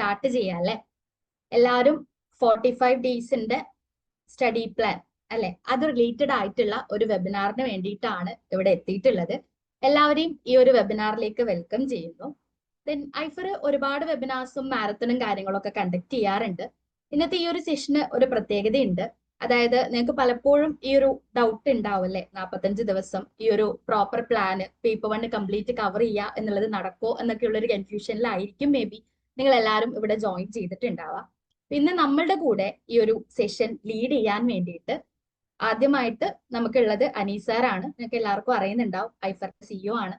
Start ചെയ്യാം അല്ലെ. എല്ലാവരും 45 ഡേയ്സിന്റെ സ്റ്റഡി പ്ലാൻ അല്ലെ, അത് റിലേറ്റഡ് ആയിട്ടുള്ള ഒരു വെബിനാറിന് വേണ്ടിയിട്ടാണ് ഇവിടെ എത്തിയിട്ടുള്ളത്. എല്ലാവരെയും ഈ ഒരു വെബിനാറിലേക്ക് വെൽക്കം ചെയ്യുന്നു. ദെൻ ഐഫർ ഒരുപാട് വെബിനാർസും മാരത്തണും കാര്യങ്ങളൊക്കെ കണ്ടക്ട് ചെയ്യാറുണ്ട്. ഇന്നത്തെ ഈ ഒരു സെഷന് ഒരു പ്രത്യേകതയുണ്ട്. അതായത് നിങ്ങൾക്ക് പലപ്പോഴും ഈ ഒരു ഡൗട്ട് ഉണ്ടാവും അല്ലെ, 45 ദിവസം ഈ ഒരു proper plan paper 1 complete cover ചെയ്യുക എന്നുള്ളത് നടക്കോ എന്നൊക്കെയുള്ള ഒരു കൺഫ്യൂഷനിലായിരിക്കും മേ ബി നിങ്ങൾ എല്ലാവരും ഇവിടെ ജോയിൻ ചെയ്തിട്ടുണ്ടാവാം. പിന്നെ നമ്മളുടെ കൂടെ ഈ ഒരു സെഷൻ ലീഡ് ചെയ്യാൻ വേണ്ടിയിട്ട് ആദ്യമായിട്ട് നമുക്കുള്ളത് അനീസാറാണ്. നിങ്ങൾക്ക് എല്ലാവർക്കും അറിയുന്നുണ്ടാവും, ഐഫർ CEO ആണ്.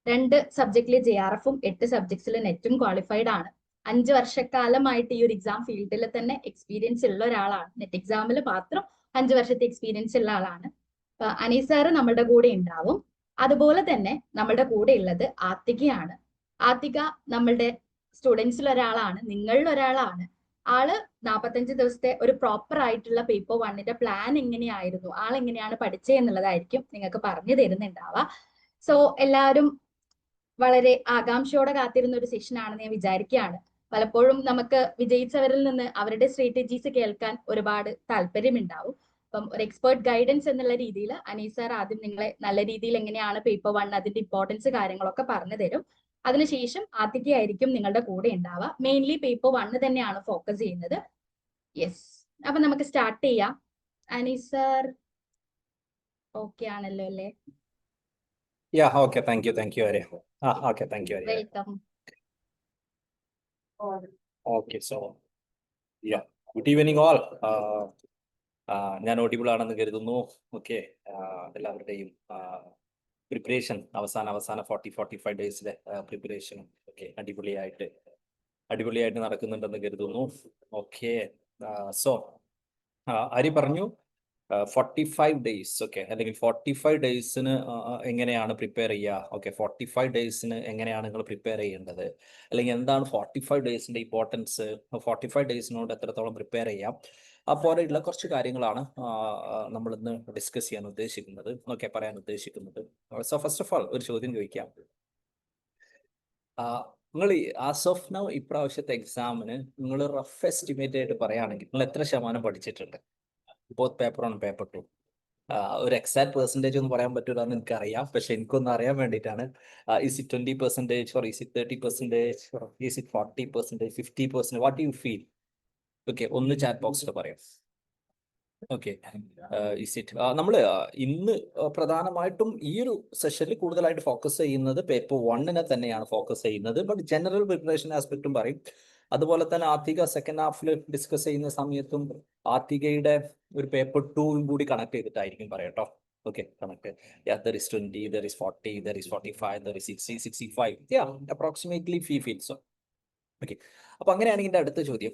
2 സബ്ജക്റ്റിലെ JRF-ഉം 8 സബ്ജക്ട്സിലെ നെറ്റും ക്വാളിഫൈഡ് ആണ്. 5 വർഷക്കാലമായിട്ട് ഈ ഒരു എക്സാം ഫീൽഡിൽ തന്നെ എക്സ്പീരിയൻസ് ഉള്ള ഒരാളാണ്. നെറ്റ് എക്സാമിൽ മാത്രം 5 വർഷത്തെ എക്സ്പീരിയൻസ് ഉള്ള ആളാണ്. അനീസാറ് നമ്മുടെ കൂടെ ഉണ്ടാവും. അതുപോലെ തന്നെ നമ്മുടെ കൂടെ ഉള്ളത് ആത്തികയാണ്. ആത്തിക നമ്മളുടെ സ്റ്റുഡൻസിൽ ഒരാളാണ്, നിങ്ങളിൽ ഒരാളാണ്. ആള് 45 ദിവസത്തെ ഒരു പ്രോപ്പർ ആയിട്ടുള്ള പേപ്പർ 1ന്റെ പ്ലാൻ എങ്ങനെയായിരുന്നു, ആളെങ്ങനെയാണ് പഠിച്ചത് എന്നുള്ളതായിരിക്കും നിങ്ങൾക്ക് പറഞ്ഞു തരുന്നുണ്ടാവുക. സോ എല്ലാവരും വളരെ ആകാംക്ഷയോടെ കാത്തിരുന്ന ഒരു സെഷൻ ആണെന്ന് ഞാൻ വിചാരിക്കുകയാണ്. പലപ്പോഴും നമുക്ക് വിജയിച്ചവരിൽ നിന്ന് അവരുടെ സ്ട്രാറ്റജീസ് കേൾക്കാൻ ഒരുപാട് താല്പര്യമുണ്ടാവും. അപ്പം ഒരു എക്സ്പേർട്ട് ഗൈഡൻസ് എന്നുള്ള രീതിയിൽ അനീസാർ ആദ്യം നിങ്ങളെ നല്ല രീതിയിൽ എങ്ങനെയാണ് പേപ്പർ 1 അതിന്റെ ഇമ്പോർട്ടൻസ് കാര്യങ്ങളൊക്കെ പറഞ്ഞു തരും. അതിനുശേഷം ആത്തികയായിരിക്കും നിങ്ങളുടെ കൂടെ ഉണ്ടാവുക. മെയിൻലി പേപ്പർ 1 തന്നെയാണ് ഫോക്കസ് ചെയ്യുന്നത്. യെസ്, അപ്പൊ നമുക്ക് സ്റ്റാർട്ട് ചെയ്യാം. അനീസാർ ഓക്കെ ആണല്ലോ അല്ലേ? Okay, thank you, Arya. Okay, thank you, Arya. Welcome. Okay, so good evening all. ഞാൻ ഓഡിബിൾ ആണെന്ന് കരുതുന്നു. ഓക്കെ, എല്ലാവരുടെയും പ്രിപ്പറേഷൻ അവസാന 45 ഡേയ്സിലെ പ്രിപ്പറേഷനും ഒക്കെ അടിപൊളിയായിട്ട് നടക്കുന്നുണ്ടെന്ന് കരുതുന്നു. ഓക്കെ, സോ ആര്യ പറഞ്ഞു 45 ഡേയ്സ്, ഓക്കെ, അല്ലെങ്കിൽ 45 ഡേയ്സിന് എങ്ങനെയാണ് പ്രിപ്പയർ ചെയ്യുക? ഓക്കെ, 45 ഡേയ്സിന് എങ്ങനെയാണ് നിങ്ങൾ പ്രിപ്പയർ ചെയ്യേണ്ടത്, അല്ലെങ്കിൽ എന്താണ് 45 ഡേയ്സിന്റെ ഇമ്പോർട്ടൻസ്, 45 ഡേയ്സിനോട് എത്രത്തോളം പ്രിപ്പയർ ചെയ്യാം, അപ്പോലെയുള്ള കുറച്ച് കാര്യങ്ങളാണ് നമ്മൾ ഇന്ന് ഡിസ്കസ് ചെയ്യാൻ ഉദ്ദേശിക്കുന്നത്, ഓക്കെ, പറയാൻ ഉദ്ദേശിക്കുന്നത്. സോ ഫസ്റ്റ് ഓഫ് ഓൾ ഒരു ചോദ്യം ചോദിക്കാം. നിങ്ങൾ ആസ് ഓഫ് നൗ ഇപ്രാവശ്യത്തെ എക്സാമിന് നിങ്ങൾ റഫ് എസ്റ്റിമേറ്റ് ആയിട്ട് പറയുകയാണെങ്കിൽ നിങ്ങൾ എത്ര ശതമാനം പഠിച്ചിട്ടുണ്ട്? Both paper 1 paper 2. ഒരു എക്സാക്ട് പെർസെൻറ്റേജ് ഒന്നും പറയാൻ പറ്റില്ല എന്ന് എനിക്കറിയാം, പക്ഷെ എനിക്കൊന്ന് അറിയാൻ വേണ്ടിയിട്ടാണ്. Is it 20% or is it 30%, is it 40%, 50%? What you feel? Okay, ഒന്ന് ചാറ്റ് ബോക്സിൽ പറയാം. ഓക്കെ, ഈസ് ഇറ്റ് നമ്മൾ ഇന്ന് പ്രധാനമായിട്ടും ഈ ഒരു സെഷനിൽ കൂടുതലായിട്ട് ഫോക്കസ് ചെയ്യുന്നത് പേപ്പർ 1 തന്നെയാണ് ഫോക്കസ് ചെയ്യുന്നത്. ബട്ട് ജനറൽ പ്രിപ്പറേഷൻ ആസ്പെക്റ്റും പറയും. അതുപോലെ തന്നെ ആർട്ടിക സെക്കൻഡ് ഹാഫിൽ ഡിസ്കസ് ചെയ്യുന്ന സമയത്തും ആർട്ടികയുടെ ഒരു പേപ്പർ 2 കൂടി കണക്ട് ചെയ്തിട്ടായിരിക്കും പറയട്ടോ. Okay, connect. there is 20, there is 40, there is 45, there is 60, 65. approximately feels so. Okay, അപ്പൊ അങ്ങനെയാണെങ്കിൽ അടുത്ത ചോദ്യം,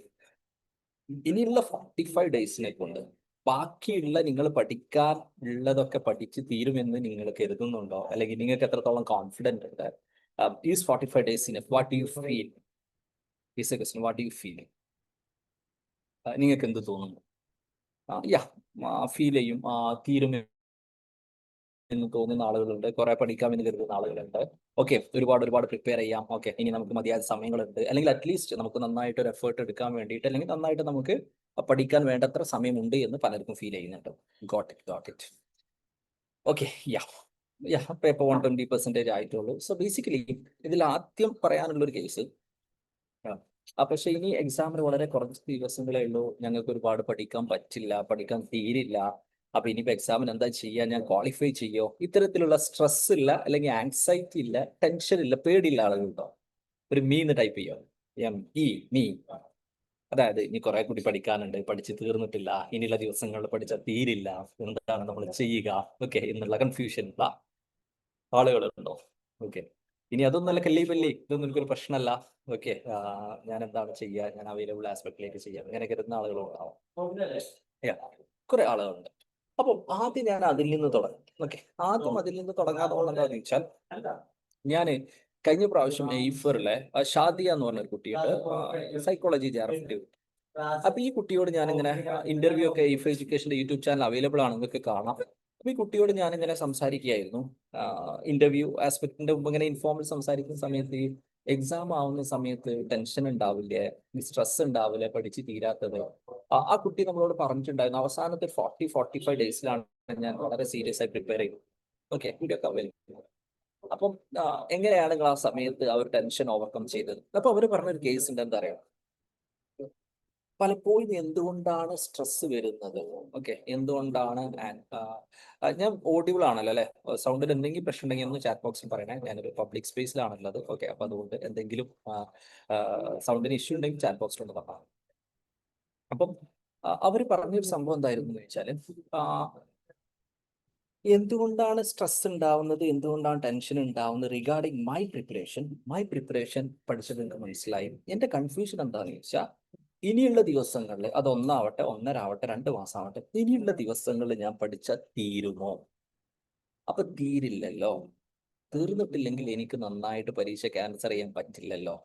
ഇനിയുള്ള 45 ഡേയ്സിനെ കൊണ്ട് ബാക്കിയുള്ള നിങ്ങൾ പഠിക്കാൻ ഉള്ളതൊക്കെ പഠിച്ച് തീരുമെന്ന് നിങ്ങൾ കരുതുന്നുണ്ടോ? അല്ലെങ്കിൽ നിങ്ങൾക്ക് എത്രത്തോളം കോൺഫിഡന്റ് ഉണ്ട്? Is 45 days enough? What do you feel? Is a question. What do you feel? നിങ്ങൾക്ക് എന്ത് തോന്നുന്നു? ഫീൽ ചെയ്യും, തീരുമെന്ന് തോന്നുന്ന ആളുകളുണ്ട്, കുറെ പഠിക്കാമെന്ന് കരുതുന്ന ആളുകളുണ്ട്. ഓക്കെ, ഒരുപാട് പ്രിപ്പയർ ചെയ്യാം. ഓക്കെ, ഇനി നമുക്ക് മതിയായ സമയങ്ങളുണ്ട്, അല്ലെങ്കിൽ അറ്റ്ലീസ്റ്റ് നമുക്ക് നന്നായിട്ട് ഒരു എഫേർട്ട് എടുക്കാൻ വേണ്ടിയിട്ട്, അല്ലെങ്കിൽ നന്നായിട്ട് നമുക്ക് പഠിക്കാൻ വേണ്ടത്ര സമയമുണ്ട് എന്ന് പലർക്കും ഫീൽ ചെയ്യുന്നുണ്ട്. Got it. ഓക്കെ, പേപ്പർ 1 20% ആയിട്ടുള്ളൂ. സോ ബേസിക്കലി ഇതിൽ ആദ്യം പറയാനുള്ളൊരു കേസ്, പക്ഷെ ഇനി എക്സാമിന് വളരെ കുറച്ച് ദിവസങ്ങളേ ഉള്ളൂ, ഞങ്ങൾക്ക് ഒരുപാട് പഠിക്കാൻ പറ്റില്ല, പഠിക്കാൻ തീരില്ല, അപ്പൊ ഇനിയിപ്പോ എക്സാമിന് എന്താ ചെയ്യുക, ഞാൻ ക്വാളിഫൈ ചെയ്യോ, ഇത്തരത്തിലുള്ള സ്ട്രെസ് ഇല്ല, അല്ലെങ്കിൽ ആൻസൈറ്റി ഇല്ല, ടെൻഷൻ ഇല്ല, പേടിയില്ല ആളുകളുണ്ടോ? ഒരു മീന്ന് ടൈപ്പ് ചെയ്യോ, മീ. അതായത് ഇനി കുറെ കൂടി പഠിക്കാനുണ്ട്, പഠിച്ച് തീർന്നിട്ടില്ല, ഇനിയുള്ള ദിവസങ്ങളിൽ പഠിച്ചാൽ തീരില്ല, എന്താണ് നമ്മൾ ചെയ്യുക, ഓക്കെ, എന്നുള്ള കൺഫ്യൂഷൻ ഉള്ള ആളുകളുണ്ടോ? ഓക്കെ, ഇനി അതൊന്നല്ല, കല്ലി ഇതൊന്നും എനിക്കൊരു പ്രശ്നമല്ല, ഓക്കെ, ഞാൻ എന്താണ് ചെയ്യുക, ഞാൻ അവൈലബിൾ ആസ്പെക്റ്റിലേക്ക് ചെയ്യാം, ഇങ്ങനെ കരുതുന്ന ആളുകളുണ്ടാവും. കുറെ ആളുകളുണ്ട്. അപ്പം ആദ്യം ഞാൻ അതിൽ നിന്ന് തുടങ്ങാം. ഓക്കെ, ആദ്യം അതിൽ നിന്ന് തുടങ്ങാതുകൊണ്ട് എന്താണെന്ന് വെച്ചാൽ, ഞാൻ കഴിഞ്ഞ പ്രാവശ്യം എയ്ഫറിലെ ഷാദിയ എന്ന് പറഞ്ഞൊരു കുട്ടിയുണ്ട്, സൈക്കോളജി JRF. അപ്പൊ ഈ കുട്ടിയോട് ഞാനിങ്ങനെ ഇന്റർവ്യൂ ഒക്കെ എയ്ഫ് എഡ്യൂക്കേഷന്റെ യൂട്യൂബ് ചാനൽ അവൈലബിൾ ആണ്, നിങ്ങൾക്ക് കാണാം. അപ്പൊ ഈ കുട്ടിയോട് ഞാനിങ്ങനെ സംസാരിക്കുകയായിരുന്നു ഇന്റർവ്യൂ ആസ്പെക്ടിന്റെ മുമ്പ്. ഇങ്ങനെ ഇൻഫോർമൽ സംസാരിക്കുന്ന സമയത്ത് എക്സാം ആവുന്ന സമയത്ത് ടെൻഷൻ ഉണ്ടാവില്ലേ, സ്ട്രെസ് ഉണ്ടാവില്ലേ, പഠിച്ച് തീരാത്തത്. ആ കുട്ടി നമ്മളോട് പറഞ്ഞിട്ടുണ്ടായിരുന്നു അവസാനത്തെ 45 ഡേയ്സിലാണ് ഞാൻ വളരെ സീരിയസ് ആയി പ്രിപ്പയർ ചെയ്തത്. ഓക്കെ, വീഡിയോ കവൽ. അപ്പം എങ്ങനെയാണ് നിങ്ങൾ ആ സമയത്ത് ആ ഒരു ടെൻഷൻ ഓവർകം ചെയ്തത്? അപ്പൊ അവര് പറഞ്ഞൊരു കേസ് ഉണ്ട്, എന്താ പറയാ, പലപ്പോഴും എന്തുകൊണ്ടാണ് സ്ട്രെസ് വരുന്നത്, ഓക്കെ, എന്തുകൊണ്ടാണ് ഞാൻ ഓഡിബിൾ ആണല്ലോ അല്ലെ, സൗണ്ടിൽ എന്തെങ്കിലും പ്രശ്നം ഉണ്ടെങ്കിൽ ഒന്ന് ചാറ്റ് ബോക്സിൽ പറയണേ, ഞാനൊരു പബ്ലിക് സ്പേസിലാണുള്ളത്. ഓക്കെ, അപ്പൊ അതുകൊണ്ട് എന്തെങ്കിലും സൗണ്ടിന് ഇഷ്യൂ ഉണ്ടെങ്കിൽ ചാറ്റ് ബോക്സിൽ ഒന്ന് പറയാം. അപ്പം അവർ പറഞ്ഞൊരു സംഭവം എന്തായിരുന്നു എന്ന് വെച്ചാല്, എന്തുകൊണ്ടാണ് സ്ട്രെസ് ഉണ്ടാവുന്നത്, എന്തുകൊണ്ടാണ് ടെൻഷൻ ഉണ്ടാവുന്നത് റിഗാർഡിങ് മൈ പ്രിപ്പറേഷൻ പഠിച്ചത് എനിക്ക് മനസ്സിലായി. എന്റെ കൺഫ്യൂഷൻ എന്താണെന്ന് വെച്ചാൽ, ഇനിയുള്ള ദിവസങ്ങളിൽ അത് 1 ആവട്ടെ, 1.5 ആവട്ടെ, 2 മാസം ആവട്ടെ, ഇനിയുള്ള ദിവസങ്ങളിൽ ഞാൻ പഠിച്ചാൽ തീരുമോ? അപ്പൊ തീരില്ലല്ലോ. തീർന്നിട്ടില്ലെങ്കിൽ എനിക്ക് നന്നായിട്ട് പരീക്ഷയ്ക്ക് ആൻസർ ചെയ്യാൻ പറ്റില്ലല്ലോ.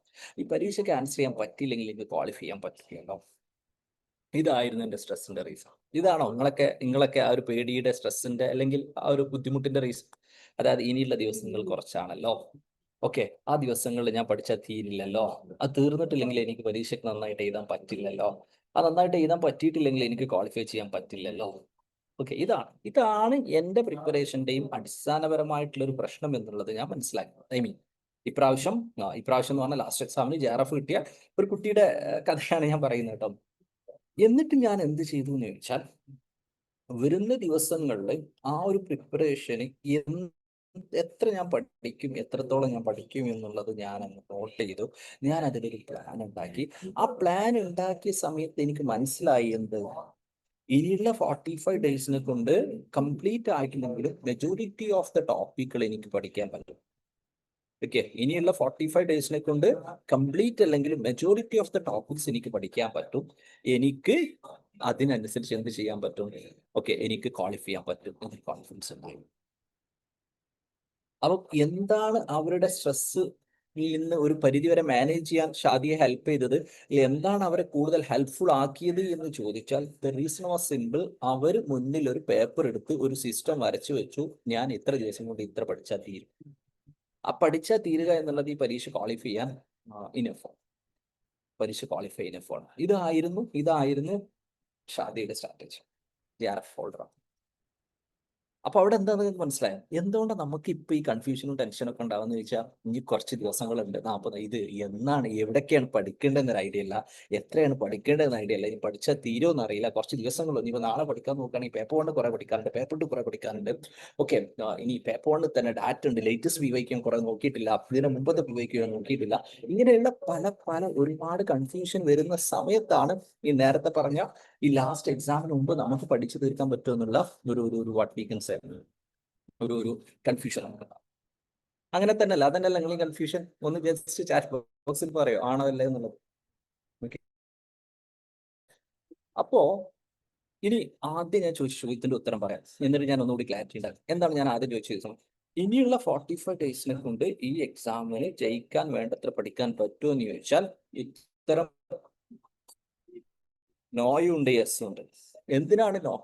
ഈ പരീക്ഷയ്ക്ക് ആൻസർ ചെയ്യാൻ പറ്റില്ലെങ്കിൽ എനിക്ക് ക്വാളിഫൈ ചെയ്യാൻ പറ്റില്ലല്ലോ. ഇതായിരുന്നു എൻ്റെ സ്ട്രെസ്സിന്റെ റീസൺ. ഇതാണോ നിങ്ങളൊക്കെ ആ ഒരു പേടിയുടെ, സ്ട്രെസ്സിന്റെ, അല്ലെങ്കിൽ ആ ഒരു ബുദ്ധിമുട്ടിന്റെ റീസൺ? അതായത് ഇനിയുള്ള ദിവസങ്ങൾ കുറച്ചാണല്ലോ, ഓക്കെ, ആ ദിവസങ്ങളിൽ ഞാൻ പഠിച്ചാൽ തീരില്ലല്ലോ, അത് തീർന്നിട്ടില്ലെങ്കിൽ എനിക്ക് പരീക്ഷയ്ക്ക് നന്നായിട്ട് എഴുതാൻ പറ്റില്ലല്ലോ, അത് നന്നായിട്ട് എഴുതാൻ പറ്റിയിട്ടില്ലെങ്കിൽ എനിക്ക് ക്വാളിഫൈ ചെയ്യാൻ പറ്റില്ലല്ലോ. ഓക്കെ, ഇതാണ് എൻ്റെ പ്രിപ്പറേഷന്റെയും അടിസ്ഥാനപരമായിട്ടുള്ള ഒരു പ്രശ്നം എന്നുള്ളത് ഞാൻ മനസ്സിലാക്കി. ഇപ്രാവശ്യം എന്ന് പറഞ്ഞാൽ ലാസ്റ്റ് എക്സാമിന് JRF കിട്ടിയ ഒരു കുട്ടിയുടെ കഥയാണ് ഞാൻ പറയുന്നത് കേട്ടോ. എന്നിട്ട് ഞാൻ എന്ത് ചെയ്തു എന്ന് ചോദിച്ചാൽ, വരുന്ന ദിവസങ്ങളിൽ ആ ഒരു പ്രിപ്പറേഷന് എത്ര ഞാൻ പഠിക്കും, എത്രത്തോളം ഞാൻ പഠിക്കും എന്നുള്ളത് ഞാൻ അങ്ങ് നോട്ട് ചെയ്തു. ഞാൻ അതിലൊരു പ്ലാൻ ഉണ്ടാക്കി. ആ പ്ലാൻ ഉണ്ടാക്കിയ സമയത്ത് എനിക്ക് മനസ്സിലായി എന്ത്, ഇനിയുള്ള 45 ഡേയ്സിനെ കൊണ്ട് കംപ്ലീറ്റ് ആയിട്ടില്ലെങ്കിലും മെജോറിറ്റി ഓഫ് ദ ടോപ്പിക്കുകൾ എനിക്ക് പഠിക്കാൻ പറ്റും. ഓക്കെ, ഇനിയുള്ള 45 ഡേയ്സിനെ കൊണ്ട് കംപ്ലീറ്റ് അല്ലെങ്കിൽ മെജോറിറ്റി ഓഫ് ദ ടോപ്പിക്സ് എനിക്ക് പഠിക്കാൻ പറ്റും. എനിക്ക് അതിനനുസരിച്ച് എന്ത് ചെയ്യാൻ പറ്റും, ഓക്കെ, എനിക്ക് ക്വാളിഫൈ ചെയ്യാൻ പറ്റും എന്ന് കോൺഫിഡൻസ് ഉണ്ടായി. അപ്പൊ എന്താണ് അവരുടെ സ്ട്രെസ് നിന്ന് ഒരു പരിധിവരെ മാനേജ് ചെയ്യാൻ ഷാദിയെ ഹെൽപ്പ് ചെയ്തത്, എന്താണ് അവരെ കൂടുതൽ ഹെൽപ്ഫുൾ ആക്കിയത് എന്ന് ചോദിച്ചാൽ, ദ റീസൺ വാസ് സിമ്പിൾ. അവർ മുന്നിൽ ഒരു പേപ്പർ എടുത്ത് ഒരു സിസ്റ്റം വരച്ചു വെച്ചു, ഞാൻ ഇത്ര ദിവസം കൊണ്ട് ഇത്ര പഠിച്ചാൽ തീരും. ആ പഠിച്ചാൽ തീരുക എന്നുള്ളത് ഈ പരീക്ഷ ക്വാളിഫൈ ചെയ്യാൻ ഇനഫാണ്. പരീക്ഷ ക്വാളിഫൈ ഇനഫാണ്. ഇതായിരുന്നു ഷാദിയുടെ സ്ട്രാറ്റജി. JRF holder. അപ്പൊ അവിടെ എന്താ നിങ്ങൾക്ക് മനസ്സിലായോ, എന്തുകൊണ്ടാണ് നമുക്ക് ഇപ്പൊ ഈ കൺഫ്യൂഷനും ടെൻഷനും ഒക്കെ ഉണ്ടാവുന്ന ചോദിച്ചാൽ, ഇനി കുറച്ച് ദിവസങ്ങളുണ്ട്, 40, ഇത് എന്നാണ് എവിടൊക്കെയാണ് പഠിക്കേണ്ടതെന്ന് ഒരു ഐഡിയ ഇല്ല, എത്രയാണ് പഠിക്കേണ്ടതെന്ന് ഐഡിയ ഇല്ല, ഇനി പഠിച്ചാൽ തീരുമെന്ന് അറിയില്ല, കുറച്ച് ദിവസങ്ങളുണ്ട്. ഇനിയിപ്പോൾ നാളെ പഠിക്കാൻ നോക്കുകയാണെങ്കിൽ പേപ്പർ 1 കുറെ പഠിക്കാറുണ്ട്, പേപ്പർ 2 കുറെ പഠിക്കാറുണ്ട്. ഓക്കെ, ഇനി പേപ്പർ 1 തന്നെ ഡാറ്റ ഉണ്ട്, ലേറ്റസ്റ്റ് PYQ കുറെ നോക്കിയിട്ടില്ല, ഇതിന് മുമ്പത്തെ PYQ നോക്കിയിട്ടില്ല. ഇങ്ങനെയുള്ള പല ഒരുപാട് കൺഫ്യൂഷൻ വരുന്ന സമയത്താണ് ഈ നേരത്തെ പറഞ്ഞ ഈ ലാസ്റ്റ് എക്സാമിന് മുമ്പ് നമുക്ക് പഠിച്ചു തീർക്കാൻ പറ്റുമെന്നുള്ള ഒരു വാട്ട് വി കൻ സേ ഒരു കൺഫ്യൂഷൻ. അങ്ങനെ തന്നെയല്ല, അതന്നെയല്ല നിങ്ങൾ കൺഫ്യൂഷൻ ഒന്ന് ജസ്റ്റ് ചാറ്റ് ബോക്സിൽ പറയോ ആണോ അല്ലേ എന്നുള്ളത്. അപ്പോ ഇനി ആദ്യം ഞാൻ ചോദിച്ച ചോദ്യത്തിന്റെ ഉത്തരം പറയാം, എന്നിട്ട് ഞാൻ ഒന്നുകൂടി ക്ലാരിറ്റി ഉണ്ടാകും. എന്താണ് ഞാൻ ആദ്യം ചോദിച്ചത്, ഇനിയുള്ള 45 ഡേയ്സിനെ കൊണ്ട് ഈ എക്സാമിന് ജയിക്കാൻ വേണ്ടത്ര പഠിക്കാൻ പറ്റുമോ എന്ന് ചോദിച്ചാൽ, ഇത്തരം നോയും ഉണ്ട്, യെസ് ഉണ്ട്. എന്തിനാണ് നോ?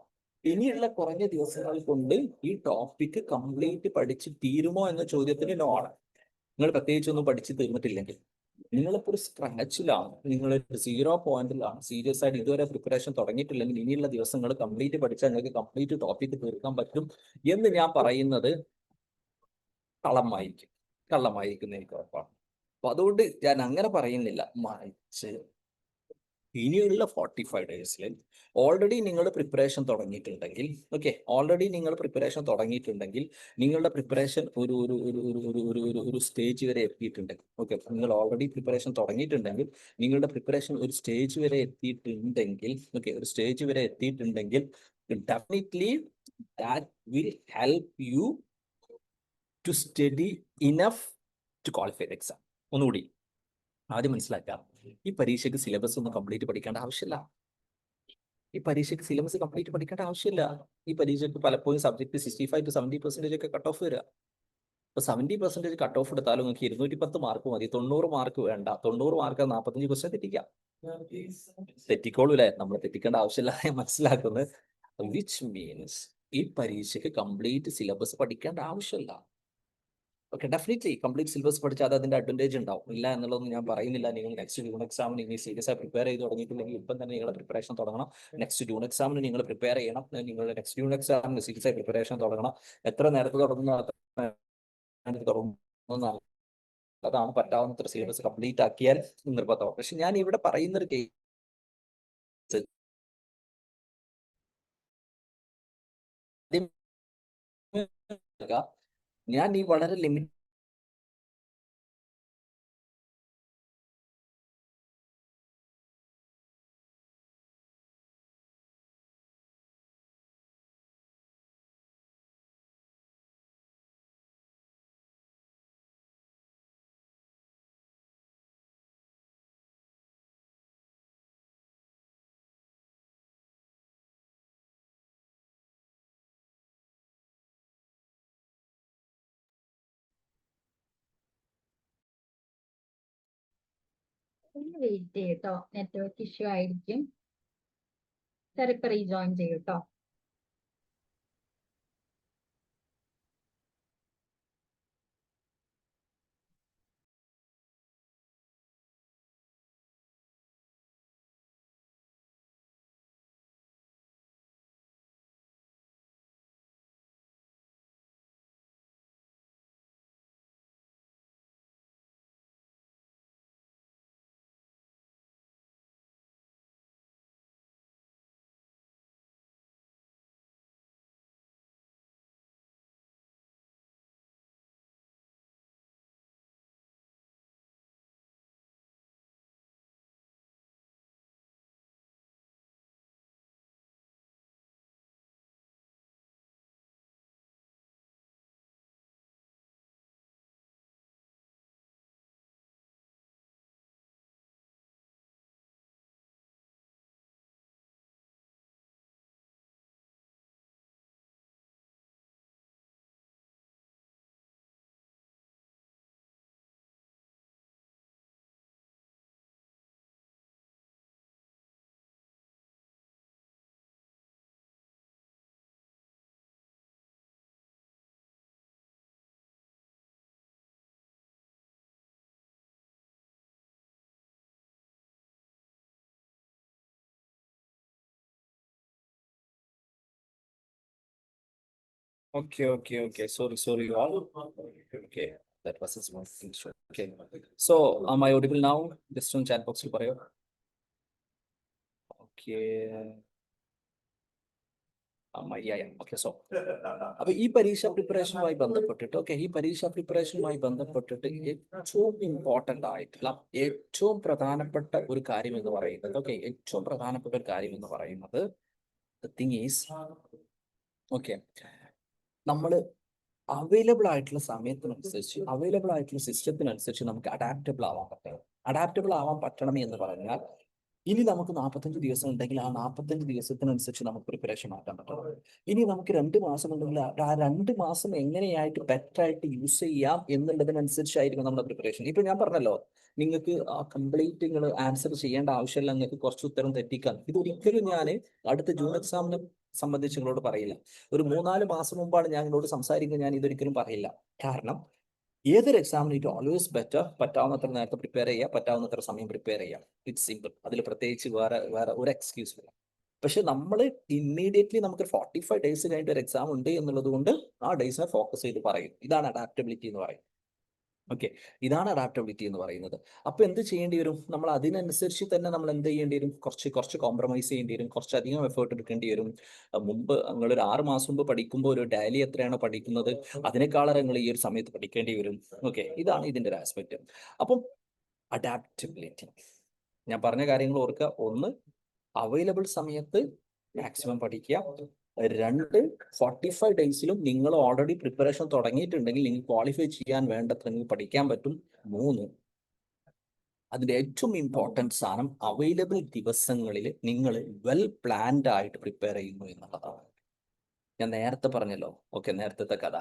ഇനിയുള്ള കുറഞ്ഞ ദിവസങ്ങൾ കൊണ്ട് ഈ ടോപ്പിക്ക് കംപ്ലീറ്റ് പഠിച്ച് തീരുമോ എന്ന ചോദ്യത്തിന് നോ ആണ്. നിങ്ങൾ പ്രത്യേകിച്ചൊന്നും പഠിച്ച് തീർന്നിട്ടില്ലെങ്കിൽ, നിങ്ങളിപ്പോൾ ഒരു സ്ക്രാച്ചിലാണ്, നിങ്ങൾ 0 പോയിന്റിലാണ്, സീരിയസ് ആയിട്ട് ഇതുവരെ പ്രിപ്പറേഷൻ തുടങ്ങിയിട്ടില്ലെങ്കിൽ ഇനിയുള്ള ദിവസങ്ങൾ കംപ്ലീറ്റ് പഠിച്ചാൽ നിങ്ങൾക്ക് കംപ്ലീറ്റ് ടോപ്പിക്ക് തീർക്കാൻ പറ്റും എന്ന് ഞാൻ പറയുന്നത് കള്ളമായിരിക്കും എനിക്ക് ഉറപ്പാണ്. അപ്പൊ അതുകൊണ്ട് ഞാൻ അങ്ങനെ പറയുന്നില്ല, മറിച്ച് ഇനിയുള്ള 45 ഡേയ്സിൽ ഓൾറെഡി നിങ്ങൾ പ്രിപ്പറേഷൻ തുടങ്ങിയിട്ടുണ്ടെങ്കിൽ, നിങ്ങളുടെ പ്രിപ്പറേഷൻ ഒരു സ്റ്റേജ് വരെ എത്തിയിട്ടുണ്ടെങ്കിൽ, ഓക്കെ, നിങ്ങൾ ഓൾറെഡി പ്രിപ്പറേഷൻ തുടങ്ങിയിട്ടുണ്ടെങ്കിൽ, നിങ്ങളുടെ പ്രിപ്പറേഷൻ ഒരു സ്റ്റേജ് വരെ എത്തിയിട്ടുണ്ടെങ്കിൽ, definitely that will help you to study enough to qualify the exam. ഒന്നുകൂടി ആദ്യം മനസ്സിലാക്കാം, ഈ പരീക്ഷയ്ക്ക് സിലബസ് ഒന്നും കംപ്ലീറ്റ് പഠിക്കേണ്ട ആവശ്യമില്ല. ഈ പരീക്ഷയ്ക്ക് പലപ്പോഴും സബ്ജക്ട് 65 to 70% ഒക്കെ കട്ട് ഓഫ് വരിക. ഇപ്പൊ 70% കട്ട് ഓഫ് എടുത്താലും നിങ്ങൾക്ക് 210 മാർക്ക് മതി, 90 മാർക്ക് വേണ്ട. 90 മാർക്ക് 45 ക്വസ്റ്റ്യൻ തെറ്റിക്കാം. തെറ്റിക്കോളൂല്ലേ, നമ്മൾ തെറ്റിക്കേണ്ട ആവശ്യമില്ല ഞാൻ മനസ്സിലാക്കുന്നത്. വിച്ച് മീൻസ് ഈ പരീക്ഷയ്ക്ക് കംപ്ലീറ്റ് സിലബസ് പഠിക്കേണ്ട ആവശ്യമില്ല. ഓക്കെ, ഡെഫിനറ്റ്ലി കംപ്ലീറ്റ് സിലബസ് പഠിച്ചാൽ അത് അതിന്റെ അഡ്വാൻറ്റേജ് ഉണ്ടാവും. ഇല്ല എന്നുള്ളതൊന്നും ഞാൻ പറയുന്നില്ല. നിങ്ങൾ നെക്സ്റ്റ് ജൂൺ എക്സാമിന് ഇനി സീരിയസ് ആയി പ്രിപ്പയർ ചെയ്ത് തുടങ്ങിയിട്ടുണ്ടെങ്കിൽ ഇപ്പം തന്നെ നിങ്ങളുടെ പ്രിപ്പറേഷൻ തുടങ്ങണം. നെക്സ്റ്റ് ജൂൺ എക്സാമിന് നിങ്ങൾ പ്രിപ്പയർ ചെയ്യണം. നിങ്ങൾ നെക്സ്റ്റ് ജൂൺ എക്സാമിന് സീരിയസ് ആയി പ്രിപ്പറേഷൻ തുടങ്ങണം. എത്ര നേരത്തെ തുടങ്ങുന്നു അത്ര നേരത്തെ തുടങ്ങുന്നു. അതാണ് പറ്റാവുന്നത്ര സിലബസ് കംപ്ലീറ്റ് ആക്കിയാൽ നിർബന്ധമാണ്. പക്ഷെ ഞാൻ ഇവിടെ പറയുന്ന ഒരു കേസ് ഞാൻ ഈ വളരെ ലിമിറ്റ് ഒന്ന് വെയിറ്റ് ചെയ്യട്ടോ, നെറ്റ്വർക്ക് ഇഷ്യൂ ആയിരിക്കും. സാർ ഇപ്പൊ rejoin ചെയ്യൂട്ടോ. Okay. Sorry, all. Okay, that was a small thing. Okay. So, am I audible now? Just on chat box. Okay. Okay, so അപ്പൊ ഈ പരീക്ഷ പ്രിപ്പറേഷനുമായി ബന്ധപ്പെട്ടിട്ട് ഏറ്റവും ഇമ്പോർട്ടന്റ് ആയിട്ടുള്ള ഏറ്റവും പ്രധാനപ്പെട്ട ഒരു കാര്യം എന്ന് പറയുന്നത് the thing is, okay, നമ്മൾ അവൈലബിൾ ആയിട്ടുള്ള സമയത്തിനനുസരിച്ച് അവൈലബിൾ ആയിട്ടുള്ള സിസ്റ്റത്തിനനുസരിച്ച് നമുക്ക് അഡാപ്റ്റബിൾ ആവാൻ പറ്റണം എന്ന് പറഞ്ഞാൽ ഇനി നമുക്ക് 45 ദിവസം ഉണ്ടെങ്കിൽ ആ 45 ദിവസത്തിനനുസരിച്ച് നമുക്ക് പ്രിപ്പറേഷൻ മാറ്റാൻ പറ്റണം. ഇനി നമുക്ക് 2 മാസം ഉണ്ടെങ്കിൽ ആ 2 മാസം എങ്ങനെയായിട്ട് ബെറ്റർ ആയിട്ട് യൂസ് ചെയ്യാം എന്നുള്ളതിനനുസരിച്ചായിരിക്കും നമ്മുടെ പ്രിപ്പറേഷൻ. ഇപ്പൊ ഞാൻ പറഞ്ഞല്ലോ, നിങ്ങൾക്ക് ആ കംപ്ലീറ്റ് നിങ്ങൾ ആൻസർ ചെയ്യേണ്ട ആവശ്യമില്ല, നിങ്ങൾക്ക് കുറച്ച് ഉത്തരം തെറ്റിക്കാൻ. ഇതൊരിക്കലും ഞാൻ അടുത്ത ജൂൺ എക്സാമിനെ സംബന്ധിച്ച് നിങ്ങളോട് പറയില്ല. ഒരു 3-4 മാസം മുമ്പാണ് ഞാൻ നിങ്ങളോട് സംസാരിക്കുന്നത്. ഞാൻ ഇതൊരിക്കലും പറയില്ല. കാരണം ഏതൊരു എക്സാമിന് ഇറ്റ് ഓൾവേസ് ബെറ്റർ പറ്റാവുന്നത്ര നേരത്തെ പ്രിപ്പയർ ചെയ്യുക, പറ്റാവുന്നത്ര സമയം പ്രിപ്പയർ ചെയ്യാം. It's simple. അതിൽ പ്രത്യേകിച്ച് വേറെ ഒരു എക്സ്ക്യൂസ് ഇല്ല. പക്ഷെ നമ്മൾ ഇമ്മീഡിയറ്റ്ലി നമുക്ക് 45 ഡേയ്സ് കഴിഞ്ഞിട്ട് ഒരു എക്സാം ഉണ്ട് എന്നുള്ളത് കൊണ്ട് ആ ഡേയ്സിനെ ഫോക്കസ് ചെയ്ത് പറയും. ഇതാണ് അഡാപ്റ്റബിലിറ്റി എന്ന് പറയുന്നത്. ഓക്കെ, ഇതാണ് അഡാപ്റ്റബിലിറ്റി എന്ന് പറയുന്നത്. അപ്പൊ എന്ത് ചെയ്യേണ്ടി വരും? നമ്മൾ അതിനനുസരിച്ച് തന്നെ നമ്മൾ എന്ത് ചെയ്യേണ്ടി വരും? കുറച്ച് കോംപ്രമൈസ് ചെയ്യേണ്ടി വരും, കുറച്ചധികം എഫേർട്ട് എടുക്കേണ്ടി വരും. മുമ്പ് നിങ്ങൾ ഒരു 6 മാസം മുമ്പ് പഠിക്കുമ്പോൾ ഒരു ഡെയിലി എത്രയാണ് പഠിക്കുന്നത്, അതിനേക്കാളേറെ നിങ്ങൾ ഈ ഒരു സമയത്ത് പഠിക്കേണ്ടി വരും. ഓക്കെ, ഇതാണ് ഇതിന്റെ ഒരു ആസ്പെക്ട്. അപ്പം അഡാപ്റ്റബിലിറ്റി, ഞാൻ പറഞ്ഞ കാര്യങ്ങൾ ഓർക്കുക. 1, അവൈലബിൾ സമയത്ത് മാക്സിമം പഠിക്കുക. 2, 45 ഡേയ്സിലും നിങ്ങൾ ഓൾറെഡി പ്രിപ്പറേഷൻ തുടങ്ങിയിട്ടുണ്ടെങ്കിൽ നിങ്ങൾക്ക് ക്വാളിഫൈ ചെയ്യാൻ വേണ്ടത്ര നിങ്ങൾക്ക് പഠിക്കാൻ പറ്റും. 3, അതിന്റെ ഏറ്റവും ഇമ്പോർട്ടൻറ്റ് സാധനം അവൈലബിൾ ദിവസങ്ങളിൽ നിങ്ങൾ വെൽ പ്ലാൻഡ് ആയിട്ട് പ്രിപ്പയർ ചെയ്യുന്നു എന്നുള്ളതാണ്. ഞാൻ നേരത്തെ പറഞ്ഞല്ലോ, ഓക്കെ, നേരത്തെ കഥ.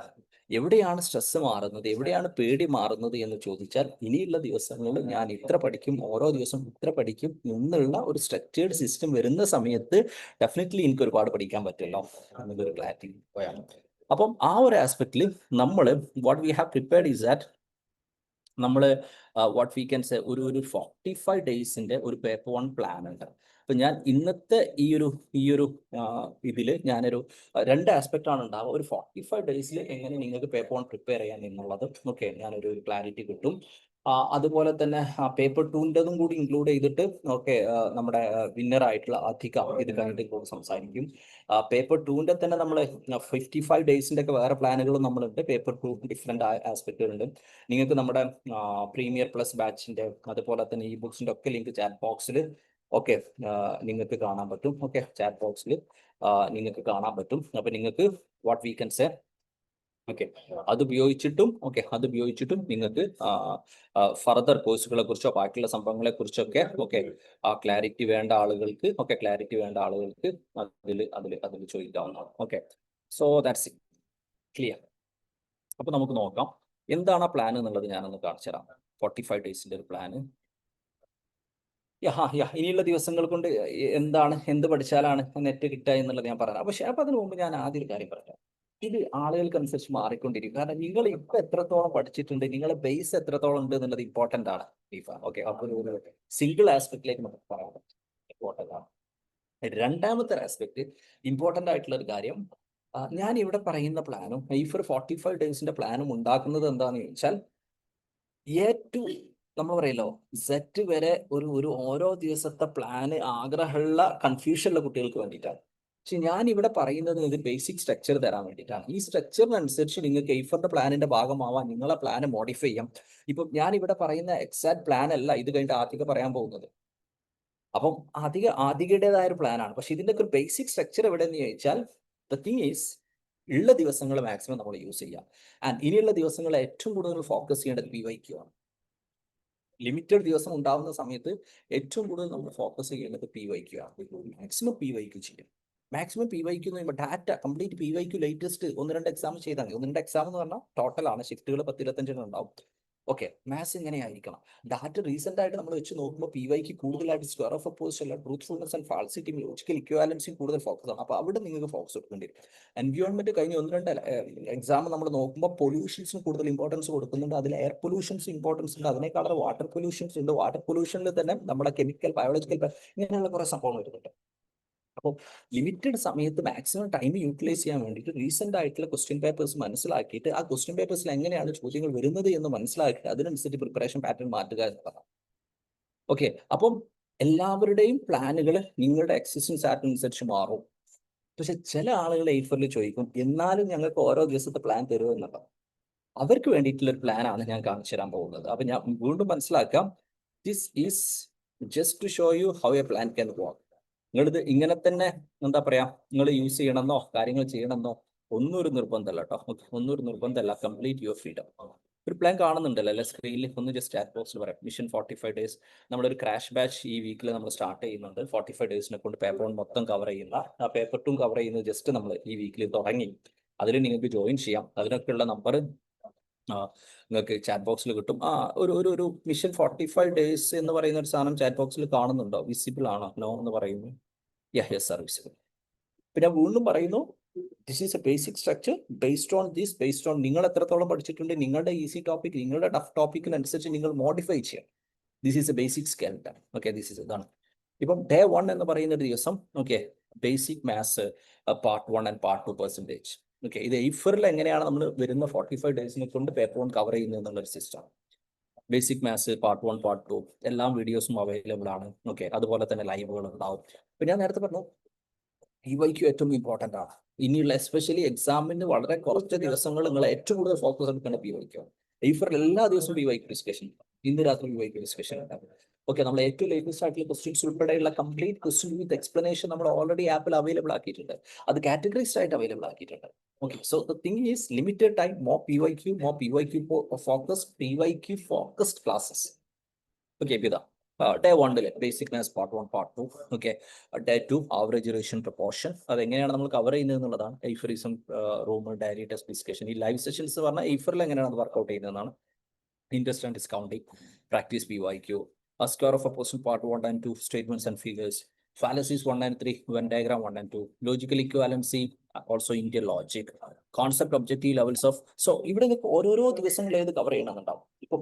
എവിടെയാണ് സ്ട്രെസ് മാറുന്നത്, എവിടെയാണ് പേടി മാറുന്നത് എന്ന് ചോദിച്ചാൽ, ഇനിയുള്ള ദിവസങ്ങളിൽ ഞാൻ ഇത്ര പഠിക്കും, ഓരോ ദിവസം ഇത്ര പഠിക്കും എന്നുള്ള ഒരു സ്ട്രക്ചേർഡ് സിസ്റ്റം വരുന്ന സമയത്ത് ഡെഫിനറ്റ്ലി എനിക്ക് ഒരുപാട് പഠിക്കാൻ പറ്റുമല്ലോ എന്നൊരു ക്ലാരിറ്റി പോയാണ്. അപ്പം ആ ഒരു ആസ്പെക്റ്റിൽ നമ്മൾ what we have prepared is that നമ്മൾ വാട്ട് വി ക്യാൻ സേ ഒരു 45 ഡേയ്സിൻ്റെ ഒരു പേപ്പർ 1 പ്ലാൻ ഉണ്ട്. അപ്പം ഞാൻ ഇന്നത്തെ ഈ ഒരു ഇതിൽ ഞാനൊരു 2 ആസ്പെക്റ്റ് ആണ് ഉണ്ടാവുക. ഒരു 45 ഡേയ്സിൽ എങ്ങനെ നിങ്ങൾക്ക് പേപ്പർ 1 പ്രിപ്പയർ ചെയ്യാൻ എന്നുള്ളത് ഓക്കെ ഞാനൊരു ക്ലാരിറ്റി കിട്ടും. അതുപോലെ തന്നെ പേപ്പർ 2ൻ്റെതും കൂടി ഇൻക്ലൂഡ് ചെയ്തിട്ട് ഓക്കെ നമ്മുടെ വിന്നർ ആയിട്ടുള്ള അധികം ഇത് കഴിഞ്ഞിട്ട് സംസാരിക്കും. പേപ്പർ 2ൻ്റെ തന്നെ നമ്മൾ 55 ഡേയ്സിൻ്റെ ഒക്കെ വേറെ പ്ലാനുകളും നമ്മളുണ്ട്. Paper 2 different ആസ്പെക്റ്റുകളുണ്ട്. നിങ്ങൾക്ക് നമ്മുടെ പ്രീമിയർ പ്ലസ് ബാച്ചിൻ്റെ അതുപോലെ തന്നെ ഈ ബുക്സിൻ്റെ ഒക്കെ ലിങ്ക് ചാറ്റ് ബോക്സിൽ ഓക്കെ നിങ്ങൾക്ക് കാണാൻ പറ്റും. ഓക്കെ ചാറ്റ് ബോക്സിൽ നിങ്ങൾക്ക് കാണാൻ പറ്റും. അപ്പം നിങ്ങൾക്ക് what we can say okay അത് ഉപയോഗിച്ചിട്ടും നിങ്ങൾക്ക് ഫർദർ കോഴ്സുകളെ കുറിച്ചോ ബാക്കിയുള്ള സംഭവങ്ങളെ കുറിച്ചൊക്കെ ഓക്കെ ക്ലാരിറ്റി വേണ്ട ആളുകൾക്ക് അതിൽ ചോദിക്കാവുന്നതാണ്. Okay so that's it clear. അപ്പോൾ നമുക്ക് നോക്കാം എന്താണ് ആ പ്ലാൻ എന്നുള്ളത് ഞാനൊന്ന് കാണിച്ചു തരാം. 45 ഡേയ്സിൻ്റെ ഒരു പ്ലാന്. ഇനിയുള്ള ദിവസങ്ങൾ കൊണ്ട് എന്ത് പഠിച്ചാലാണ് നെറ്റ് കിട്ടുക എന്നുള്ളത് ഞാൻ പറയാം. പക്ഷേ അപ്പോൾ അതിന് മുമ്പ് ഞാൻ ആദ്യം ഒരു കാര്യം പറയാം. ഇത് ആളുകൾക്ക് അനുസരിച്ച് മാറിക്കൊണ്ടിരിക്കും. കാരണം നിങ്ങൾ ഇപ്പം എത്രത്തോളം പഠിച്ചിട്ടുണ്ട്, നിങ്ങളെ ബേസ് എത്രത്തോളം ഉണ്ട് എന്നുള്ളത് ഇമ്പോർട്ടൻ്റ് ആണ്. ഓക്കെ അപ്പോൾ ഒരു സിംഗിൾ ആസ്പെക്റ്റിലേക്ക് നമുക്ക് പറയാൻ പറ്റും ഇമ്പോർട്ടൻ്റ് ആണ്. രണ്ടാമത്തെ ആസ്പെക്ട് ഇമ്പോർട്ടൻ്റ് ആയിട്ടുള്ള ഒരു കാര്യം, ഞാൻ ഇവിടെ പറയുന്ന പ്ലാനും ഈ ഒരു 45 ഡേയ്സിൻ്റെ പ്ലാനും ഉണ്ടാക്കുന്നത് എന്താണെന്ന് ചോദിച്ചാൽ ഏറ്റവും നമ്മൾ പറയല്ലോ സെറ്റ് വരെ ഒരു ഓരോ ദിവസത്തെ പ്ലാന് ആഗ്രഹമുള്ള കൺഫ്യൂഷനുള്ള കുട്ടികൾക്ക് വേണ്ടിയിട്ടാണ്. പക്ഷെ ഞാൻ ഇവിടെ പറയുന്നത് ഇത് ബേസിക് സ്ട്രക്ചർ തരാൻ വേണ്ടിയിട്ടാണ്. ഈ സ്ട്രക്ചറിനനുസരിച്ച് നിങ്ങൾക്ക് എയ്ഫറിന്റെ പ്ലാനിന്റെ ഭാഗമാവാൻ നിങ്ങളെ പ്ലാന് മോഡിഫൈ ചെയ്യാം. ഇപ്പം ഞാൻ ഇവിടെ പറയുന്ന എക്സാക്ട് പ്ലാൻ അല്ല ഇത് കഴിഞ്ഞിട്ട് ആദ്യം പറയാൻ പോകുന്നത്. അപ്പം ആദ്യയുടേതായ ഒരു പ്ലാനാണ്. പക്ഷെ ഇതിൻ്റെ ഒരു ബേസിക് സ്ട്രക്ചർ എവിടെയെന്ന് ചോദിച്ചാൽ ദ തിങ് ഈസ് ഉള്ള ദിവസങ്ങൾ മാക്സിമം നമ്മൾ യൂസ് ചെയ്യാം. ആൻഡ് ഇനിയുള്ള ദിവസങ്ങൾ ഏറ്റവും കൂടുതൽ ഫോക്കസ് ചെയ്യേണ്ടത് PYQ ആണ്. ലിമിറ്റഡ് ദിവസം ഉണ്ടാവുന്ന സമയത്ത് ഏറ്റവും കൂടുതൽ നമ്മൾ ഫോക്കസ് ചെയ്യേണ്ടത് PYQ ആണ്. മാക്സിമം PYQ ചെയ്യാം. മാക്സിമം PYQ എന്ന് പറയുമ്പോൾ data complete PYQ latest 1-2 exam ചെയ്താൽ മതി. 1-2 എക്സാം എന്ന് പറഞ്ഞാൽ ടോട്ടലാണ് ഷിഫ്റ്റുകൾ 10-25 ഉണ്ടാവും. ഓക്കെ മാത്സ് ഇങ്ങനെയായിരിക്കണം. ഡാറ്റ റീസെന്റ് ആയിട്ട് നമ്മൾ വെച്ച് നോക്കുമ്പോൾ PYQ കൂടുതലായിട്ട് സ്ക്വയർ ഓഫ് അപ്പോസിഷൻ അല്ല truthfulness and falsity logical equivalency കൂടുതൽ ഫോക്കസ് ആണ്. അപ്പോൾ അവിടെ നിങ്ങൾക്ക് ഫോക്കസ് കൊടുക്കേണ്ടി വരും. എൻവയോൺമെന്റ് കഴിഞ്ഞ് 1-2 എക്സാം നമ്മൾ നോക്കുമ്പോൾ പൊല്യൂഷൻസിന് കൂടുതൽ ഇമ്പോർട്ടൻസ് കൊടുക്കുന്നുണ്ട്. അതിൽ എയർ പൊല്യൂഷൻസ് ഇമ്പോർട്ടൻസ് ഉണ്ട്. അതിനേക്കാളും വാട്ടർ പൊല്യൂഷൻസ് ഉണ്ട്. വാട്ടർ പൊല്യൂഷനിൽ തന്നെ നമ്മുടെ കെമിക്കൽ ബയോളജിക്കൽ ഇങ്ങനെയുള്ള കുറേ സംഭവങ്ങൾ വരുന്നുണ്ട്. അപ്പോൾ ലിമിറ്റഡ് സമയത്ത് മാക്സിമം ടൈം യൂട്ടിലൈസ് ചെയ്യാൻ വേണ്ടിയിട്ട് റീസെന്റ് ആയിട്ടുള്ള ക്വസ്റ്റ്യൻ പേപ്പേഴ്സ് മനസ്സിലാക്കിയിട്ട് ആ ക്വസ്റ്റ്യൻ പേപ്പേഴ്സിൽ എങ്ങനെയാണ് ചോദ്യങ്ങൾ വരുന്നത് എന്ന് മനസ്സിലാക്കിയിട്ട് അതിനനുസരിച്ച് പ്രിപ്പറേഷൻ പാറ്റേൺ മാറ്റുക എന്നതാണ്. ഓക്കെ അപ്പം എല്ലാവരുടെയും പ്ലാനുകൾ നിങ്ങളുടെ എക്സിസ്റ്റൻസ് അനുസരിച്ച് മാറും. പക്ഷെ ചില ആളുകൾ എയ്ഫറിൽ ചോദിക്കും എന്നാലും ഞങ്ങൾക്ക് ഓരോ ദിവസത്തെ പ്ലാൻ തരുമോ എന്നുള്ളത്. അവർക്ക് വേണ്ടിയിട്ടുള്ള ഒരു പ്ലാനാണ് ഞാൻ കാണിച്ചു തരാൻ പോകുന്നത്. അപ്പം ഞാൻ വീണ്ടും മനസ്സിലാക്കാം, this is just to show you how a plan can work. നിങ്ങളിത് ഇങ്ങനെ തന്നെ എന്താ പറയാ നിങ്ങൾ യൂസ് ചെയ്യണമെന്നോ കാര്യങ്ങൾ ചെയ്യണമെന്നോ ഒന്നും ഒരു നിർബന്ധമല്ല കേട്ടോ. ഒന്നും ഒരു നിർബന്ധമല്ല. Complete your freedom. ഒരു പ്ലാൻ കാണുന്നുണ്ടല്ലോ അല്ലെ സ്ക്രീനിൽ. ഒന്ന് ജസ്റ്റ് ചാറ്റ് ബോക്സിൽ പറയാം. മിഷൻ 45 ഡേയ്സ് നമ്മളൊരു ക്രാഷ് ബാച്ച് ഈ വീക്കിൽ നമ്മൾ സ്റ്റാർട്ട് ചെയ്യുന്നുണ്ട്. 45 ഡേയ്സിനെ കൊണ്ട് പേപ്പർ 1 മൊത്തം കവർ ചെയ്യുന്ന ആ പേപ്പർ 2 കവർ ചെയ്യുന്നത് ജസ്റ്റ് നമ്മൾ ഈ വീക്കിൽ തുടങ്ങി. അതിൽ നിങ്ങൾക്ക് ജോയിൻ ചെയ്യാം. അതിനൊക്കെയുള്ള നമ്പർ നിങ്ങൾക്ക് ചാറ്റ് ബോക്സിൽ കിട്ടും. ഒരു മിഷൻ 45 ഡേയ്സ് എന്ന് പറയുന്ന ഒരു സാധനം ചാറ്റ് ബോക്സിൽ കാണുന്നുണ്ടോ? വിസിബിൾ ആണോ? നോ എന്ന് പറയുന്നു. Yes sir visible. പിന്നെ വീണ്ടും പറയുന്നു this is A basic structure based on this, based on നിങ്ങൾ എത്രത്തോളം പഠിച്ചിട്ടുണ്ട്, നിങ്ങളുടെ ഈസി ടോപ്പിക് നിങ്ങളുടെ ടഫ് ടോപ്പിക്കിനനുസരിച്ച് നിങ്ങൾ മോഡിഫൈ ചെയ്യാം. This is A basic skeleton. Okay this is ഇതാണ്. ഇപ്പം ഡേ 1 എന്ന് പറയുന്ന ഒരു ദിവസം okay basic maths part 1 and part 2%. Okay ഇത് എയ്ഫറിൽ എങ്ങനെയാണ് നമ്മൾ വരുന്ന 45 ഡേയ്സിനെ കൊണ്ട് പേപ്പർ 1 കവർ ചെയ്യുന്നത് എന്നുള്ളൊരു system. Basic maths part 1 part 2 എല്ലാ വീഡിയോസും അവൈലബിൾ ആണ്. ഓക്കെ അതുപോലെ തന്നെ ലൈവുകൾ ഉണ്ടാവും. ഇപ്പം ഞാൻ നേരത്തെ പറഞ്ഞു PYQ ഏറ്റവും ഇമ്പോർട്ടൻ്റ് ആണ്. ഇനിയുള്ള എസ്പെഷ്യലി എക്സാമിന് വളരെ കുറച്ച് ദിവസങ്ങൾ നിങ്ങൾ ഏറ്റവും കൂടുതൽ ഫോക്കസ് എടുക്കേണ്ട PYQ. എയ്ഫറിൽ എല്ലാ ദിവസവും PYQ ഡിസ്കഷൻ. ഇന്ന് രാത്രി PYQ ഡിസ്കഷൻ ഉണ്ടാവും. ഓക്കെ നമ്മൾ ഏറ്റവും ലേറ്റസ്റ്റ് ആയിട്ടുള്ള ക്വസ്റ്റ്യൻസ് ഉൾപ്പെടെയുള്ള കംപ്ലീറ്റ് ക്വസ്റ്റ്യൻ വിത്ത് എക്സ്പ്ലനേഷൻ നമ്മൾ ഓൾറെഡി ആപ്പിൽ അവൈലബിൾ ആക്കിയിട്ടുണ്ട്. അത് കാറ്റഗറൈസ്ഡ് ആയിട്ട് അവൈലബിൾ ആക്കിയിട്ടുണ്ട്. Okay so the thing is limited time, more PYQ focused classes. Okay ഇതാ day 1 basic maths part 1 part 2. Okay day 2 average റേഷൻ പ്രൊപ്പോർഷൻ. അതെങ്ങനെയാണ് നമ്മൾ കവർ ചെയ്യുന്നത് എന്നുള്ളതാണ്. എയ്ഫറിസം റൂം ഡയറി ടെസ്റ്റ് ഡിസ്കഷൻ. ഈ ലൈവ് സെഷൻസ് പറഞ്ഞാൽ എയ്ഫറിൽ എങ്ങനെയാണ് വർക്ക്ഔട്ട് ചെയ്യുന്നതെന്നാണ്. Interest and discounting, practice PYQ, square of opposition part 1 and 2, statements and figures, fallacies 1 and 3, Venn diagram 1 and 2, logical equivalency, also Indian logic, concept objective levels of. So ഇവിടെ നിങ്ങൾക്ക് ഓരോരോ ദിവസങ്ങളിൽ ഏത് cover ചെയ്യണമെന്നുണ്ടാവും. ഇപ്പം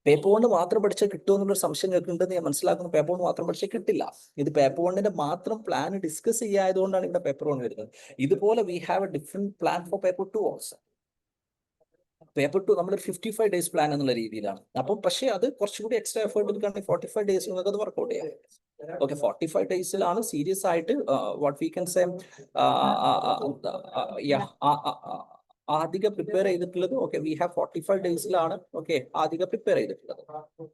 പേപ്പർ കൊണ്ട് മാത്രം പഠിച്ചാൽ കിട്ടുമോ എന്നുള്ളൊരു സംശയം നിങ്ങൾക്ക് ഉണ്ടെന്ന് ഞാൻ മനസ്സിലാക്കുന്നു. പേപ്പർ കൊണ്ട് മാത്രം പഠിച്ചാൽ കിട്ടില്ല. ഇത് പേപ്പർ കൊണ്ടിന്റെ മാത്രം പ്ലാൻ ഡിസ്കസ് ചെയ്യായതുകൊണ്ടാണ് ഇവിടെ പേപ്പർ കൊണ്ട് വരുന്നത്. ഇതുപോലെ we have A different plan for paper 2 also. Paper 2 നമ്മൾ 55 ഡേയ്സ് പ്ലാൻ എന്നുള്ള രീതിയിലാണ്. അപ്പം പക്ഷേ അത് കുറച്ചുകൂടി എക്സ്ട്രാ എഫേർട്ട് എടുക്കുകയാണെങ്കിൽ 45 ഡേയ്സ് നിങ്ങൾക്ക് അത് വർക്ക്ഔട്ട് ചെയ്യാം. ഓക്കെ, 45 ഡേയ്സിലാണ് സീരിയസ് ആയിട്ട് വാട്ട് വി കൻ സേ ആദ്യം പ്രിപ്പയർ ചെയ്തിട്ടുള്ളത്. ഓക്കെ, വി ഹാവ് 45 ഡേയ്സിലാണ് ഓക്കെ ആദ്യം പ്രിപ്പയർ ചെയ്തിട്ടുള്ളത്.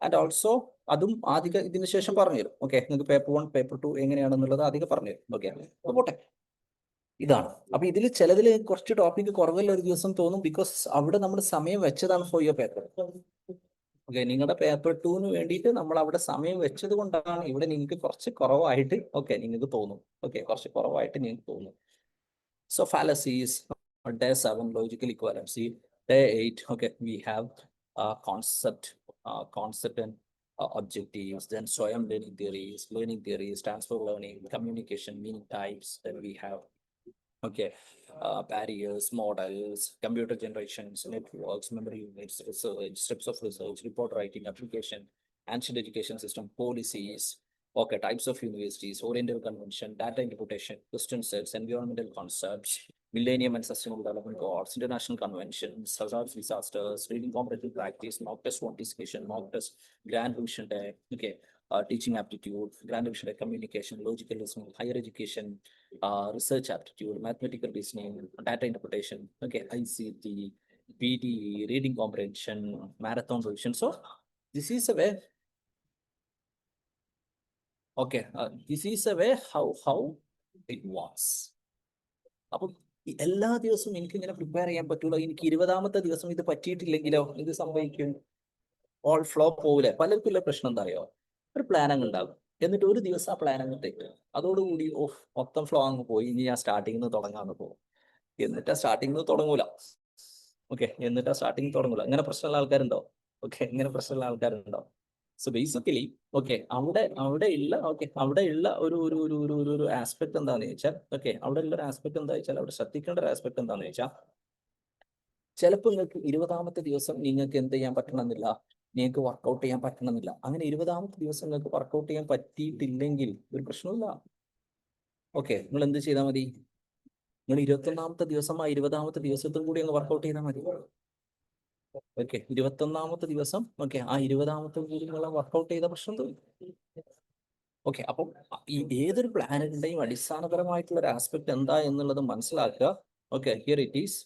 ആൻഡ് ഓൾസോ അതും ആദ്യം ഇതിന് ശേഷം പറഞ്ഞുതരും. ഓക്കെ, നിങ്ങൾക്ക് പേപ്പർ 1 പേപ്പർ 2 എങ്ങനെയാണെന്നുള്ളത് ആദ്യം പറഞ്ഞുതരും. ഓക്കെ, പോട്ടെ. ഇതാണ്. അപ്പൊ ഇതിൽ ചിലതിൽ കുറച്ച് ടോപ്പിക് കുറവല്ല ഒരു ദിവസം തോന്നും, ബിക്കോസ് അവിടെ നമ്മൾ സമയം വെച്ചതാണ് ഫോർ യുവർ പേപ്പർ. ഓക്കെ, നിങ്ങളുടെ പേപ്പർ 2 വേണ്ടിയിട്ട് നമ്മൾ അവിടെ സമയം വെച്ചത് കൊണ്ടാണ് ഇവിടെ നിങ്ങൾക്ക് കുറച്ച് കുറവായിട്ട് ഓക്കെ നിങ്ങൾക്ക് തോന്നും. ഓക്കെ, കുറച്ച് കുറവായിട്ട് നിങ്ങൾക്ക് തോന്നും. So fallacies, day 7 logical equivalency, day 8 okay we have concept and objectives, then Swayam learning theories, transfer learning, communication, meaning types, then we have okay barriers, models, computer generations, networks, memory units, research, steps of research, report writing, application, ancient education system, policies, okay types of universities, oriental convention, data interpretation, question sets, environmental concepts, millennium and sustainable development goals, international conventions, hazards, disasters, reading comprehensive practice, mock test quantification, mock test, grand revision day, okay teaching aptitude, grand revision day, communication, logical listening, higher education, research aptitude, mathematical reasoning, data interpretation, okay ICT, PDE, reading comprehension, marathon revision. So this is a way. Okay, this is a way how it works. അപ്പം എല്ലാ ദിവസവും എനിക്ക് ഇങ്ങനെ prepare ചെയ്യാൻ പറ്റുള്ളൂ. എനിക്ക് 20ാമത്തെ ദിവസം ഇത് പറ്റിയിട്ടില്ലെങ്കിലോ ഇത് സംഭവിക്കും, ഓൾ ഫ്ലോ പോവില്ല. പലർക്കും ഉള്ള പ്രശ്നം എന്താ അറിയോ, ഒരു പ്ലാൻ അങ്ങ് ഉണ്ടാകും, എന്നിട്ട് ഒരു ദിവസം ആ പ്ലാൻ അങ്ങ് തെറ്റും, അതോടുകൂടി മൊത്തം ഫ്ലോ അങ്ങ് പോയി, ഇനി ഞാൻ സ്റ്റാർട്ടിങ്ങിൽ നിന്ന് തുടങ്ങാന്ന് പോകും. എന്നിട്ട് സ്റ്റാർട്ടിങ്ങിൽ നിന്ന് തുടങ്ങൂല. ഓക്കെ, എന്നിട്ട് സ്റ്റാർട്ടിങ് തുടങ്ങൂല. ഇങ്ങനെ പ്രശ്നമുള്ള ആൾക്കാരുണ്ടോ? ഓക്കെ, ഇങ്ങനെ പ്രശ്നമുള്ള ആൾക്കാരുണ്ടോ? സോ ബേസിക്കലി ഓക്കെ അവിടെ ഉള്ള ഒരു ആസ്പെക്ട് എന്താണെന്ന് ചോദിച്ചാൽ ഓക്കെ അവിടെ ഉള്ള ഒരു ആസ്പെക്ട് എന്താ വെച്ചാൽ അവിടെ ശ്രദ്ധിക്കേണ്ട ഒരു ആസ്പെക്ട് എന്താണെന്ന് ചോദിച്ചാൽ ചിലപ്പോൾ നിങ്ങൾക്ക് 20ാമത്തെ ദിവസം നിങ്ങൾക്ക് എന്ത് ചെയ്യാൻ പറ്റണമെന്നില്ല, നിങ്ങൾക്ക് വർക്കൗട്ട് ചെയ്യാൻ പറ്റണമെന്നില്ല. അങ്ങനെ 20ാമത്തെ ദിവസം നിങ്ങൾക്ക് വർക്കൗട്ട് ചെയ്യാൻ പറ്റിയിട്ടില്ലെങ്കിൽ ഒരു പ്രശ്നമില്ല. ഓക്കെ, നിങ്ങൾ എന്ത് ചെയ്താൽ മതി, നിങ്ങൾ 21ാമത്തെ ദിവസം ആ 20ാമത്തെ ദിവസത്തും കൂടി അങ്ങ് വർക്കൗട്ട് ചെയ്താൽ മതി. ഓക്കെ, 21ാമത്തെ ദിവസം ഓക്കെ ആ 20ാമത്തെ കൂടി നിങ്ങൾ വർക്കൗട്ട് ചെയ്ത പ്രശ്നം തോന്നി. ഓക്കെ, അപ്പം ഈ ഏതൊരു പ്ലാനിന്റെയും അടിസ്ഥാനപരമായിട്ടുള്ള ഒരു ആസ്പെക്ട് എന്താ എന്നുള്ളത് മനസ്സിലാക്കുക. Okay, here it is.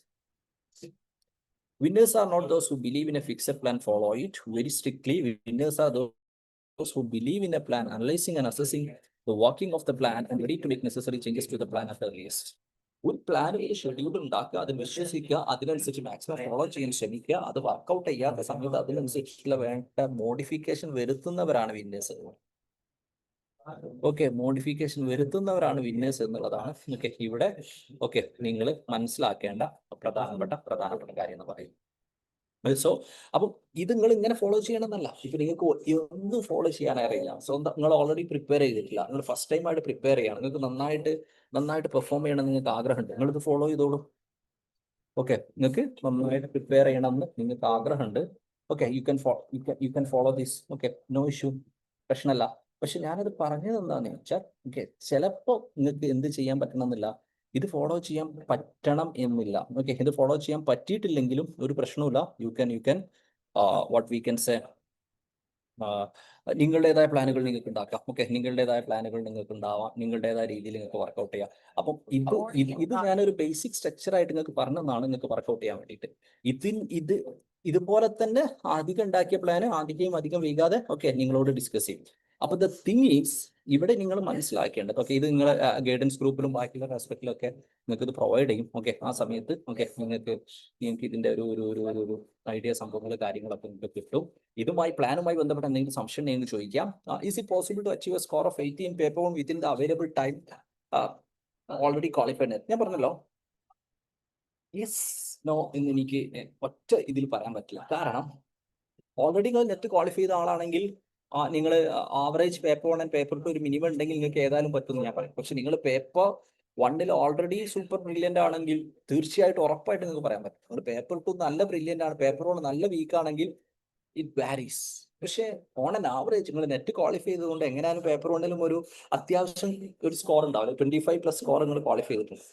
Winners are not those who believe in a fixed plan, follow it very strictly. Winners are those who believe in a plan, analyzing and assessing the working of the plan and ready to make necessary changes to the plan at the earliest. ഒരു plan ഒരു schedule ഉണ്ടാക്കുക, അത് വിശ്വസിക്കുക, അതിനനുസരിച്ച് maximum follow ചെയ്യാൻ ശ്രമിക്കുക. അത് workout ചെയ്യാത്ത സമയത്ത് അതിനനുസരിച്ചുള്ള വേണ്ട മോഡിഫിക്കേഷൻ വരുത്തുന്നവരാണ് വിന്നേഴ്സ്. ഓക്കെ, മോഡിഫിക്കേഷൻ വരുത്തുന്നവരാണ് വിന്നേഴ്സ് എന്നുള്ളതാണ് ഓക്കെ ഇവിടെ ഓക്കെ നിങ്ങൾ മനസ്സിലാക്കേണ്ട പ്രധാനപ്പെട്ട കാര്യം എന്ന് പറയും. സോ അപ്പം ഇത് നിങ്ങൾ ഇങ്ങനെ ഫോളോ ചെയ്യണമെന്നല്ല. ഇപ്പൊ നിങ്ങൾക്ക് ഒന്നും ഫോളോ ചെയ്യാൻ അറിയില്ല, സ്വന്തം നിങ്ങൾ ഓൾറെഡി പ്രിപ്പയർ ചെയ്തിട്ടില്ല, നിങ്ങൾ ഫസ്റ്റ് ടൈം ആയിട്ട് പ്രിപ്പയർ ചെയ്യണം, നിങ്ങൾക്ക് നന്നായിട്ട് പെർഫോം ചെയ്യണം നിങ്ങൾക്ക് ആഗ്രഹമുണ്ട്, നിങ്ങളിത് ഫോളോ ചെയ്തോളൂ. ഓക്കെ, നിങ്ങൾക്ക് നന്നായിട്ട് പ്രിപ്പയർ ചെയ്യണമെന്ന് നിങ്ങൾക്ക് ആഗ്രഹമുണ്ട്. Okay, you can follow this. Okay, no issue, പ്രശ്നമല്ല. പക്ഷെ ഞാനത് പറഞ്ഞത് എന്താണെന്ന് വെച്ചാൽ ഓക്കെ ചിലപ്പോൾ നിങ്ങൾക്ക് എന്ത് ചെയ്യാൻ പറ്റണമെന്നില്ല, ഇത് ഫോളോ ചെയ്യാൻ പറ്റണം എന്നില്ല. ഓക്കെ, ഇത് ഫോളോ ചെയ്യാൻ പറ്റിയിട്ടില്ലെങ്കിലും ഒരു പ്രശ്നവുമില്ല. You can what we can say നിങ്ങളുടേതായ പ്ലാനുകൾ നിങ്ങൾക്ക് ഉണ്ടാക്കാം. ഓക്കെ, നിങ്ങളുടേതായ പ്ലാനുകൾ നിങ്ങൾക്ക് ഉണ്ടാവാം, നിങ്ങളുടേതായ രീതിയിൽ നിങ്ങൾക്ക് വർക്കൗട്ട് ചെയ്യാം. അപ്പം ഇത് ഞാനൊരു ബേസിക് സ്ട്രക്ചർ ആയിട്ട് നിങ്ങൾക്ക് പറഞ്ഞതാണ് നിങ്ങൾക്ക് വർക്കൗട്ട് ചെയ്യാൻ വേണ്ടിയിട്ട്. ഇതുപോലെ തന്നെ അധികം ഉണ്ടാക്കിയ പ്ലാന് അധികം വൈകാതെ ഓക്കെ നിങ്ങളോട് ഡിസ്കസ് ചെയ്യും. അപ്പൊ ദ തിങ് ഈസ് ഇവിടെ നിങ്ങൾ മനസ്സിലാക്കേണ്ടത് ഓക്കെ ഇത് നിങ്ങളെ ഗൈഡൻസ് ഗ്രൂപ്പിലും ബാക്കിയുള്ള ആസ്പെക്റ്റിലും ഒക്കെ നിങ്ങൾക്ക് ഇത് പ്രൊവൈഡ് ചെയ്യും. ഓക്കെ, ആ സമയത്ത് ഓക്കെ നിങ്ങൾക്ക് ഇതിന്റെ ഒരു ഐഡിയ സംഭവങ്ങൾ കാര്യങ്ങളൊക്കെ നിങ്ങൾക്ക് കിട്ടും. പ്ലാനുമായി ബന്ധപ്പെട്ട എന്തെങ്കിലും സംശയം നിങ്ങൾക്ക് ചോദിക്കാം. Is it possible to achieve a score of 80 in paper 1 within the available time already qualified? ഞാൻ പറഞ്ഞല്ലോ യെസ് നോ എന്ന് എനിക്ക് ഒറ്റ ഇതിൽ പറയാൻ പറ്റില്ല. കാരണം ഓൾറെഡി നിങ്ങൾ നെറ്റ് ക്വാളിഫൈ ചെയ്ത ആളാണെങ്കിൽ നിങ്ങൾ ആവറേജ് പേപ്പർ 1 ആൻഡ് പേപ്പർ 2 ഒരു മിനിമം ഉണ്ടെങ്കിൽ നിങ്ങൾക്ക് ഏതായാലും പറ്റുമെന്ന് ഞാൻ പറയും. പക്ഷെ നിങ്ങൾ പേപ്പർ 1 ഓൾറെഡി സൂപ്പർ ബ്രില്യൻ്റ് ആണെങ്കിൽ തീർച്ചയായിട്ടും ഉറപ്പായിട്ട് നിങ്ങൾക്ക് പറയാൻ പറ്റും. നിങ്ങൾ പേപ്പർ 2 നല്ല ബ്രില്യൻ്റ് ആണ്, പേപ്പർ 1 നല്ല വീക്ക് ആണെങ്കിൽ ഇറ്റ് വാരീസ്. പക്ഷേ ഓൺ ആൻ ആവറേജ് നിങ്ങൾ നെറ്റ് ക്വാളിഫൈ ചെയ്തുകൊണ്ട് എങ്ങനെയാണ് പേപ്പർ 1 ഒരു അത്യാവശ്യം ഒരു സ്കോർ ഉണ്ടാവില്ല. 25+ സ്കോർ നിങ്ങൾ ക്വാളിഫൈ ചെയ്തിട്ടുണ്ട്.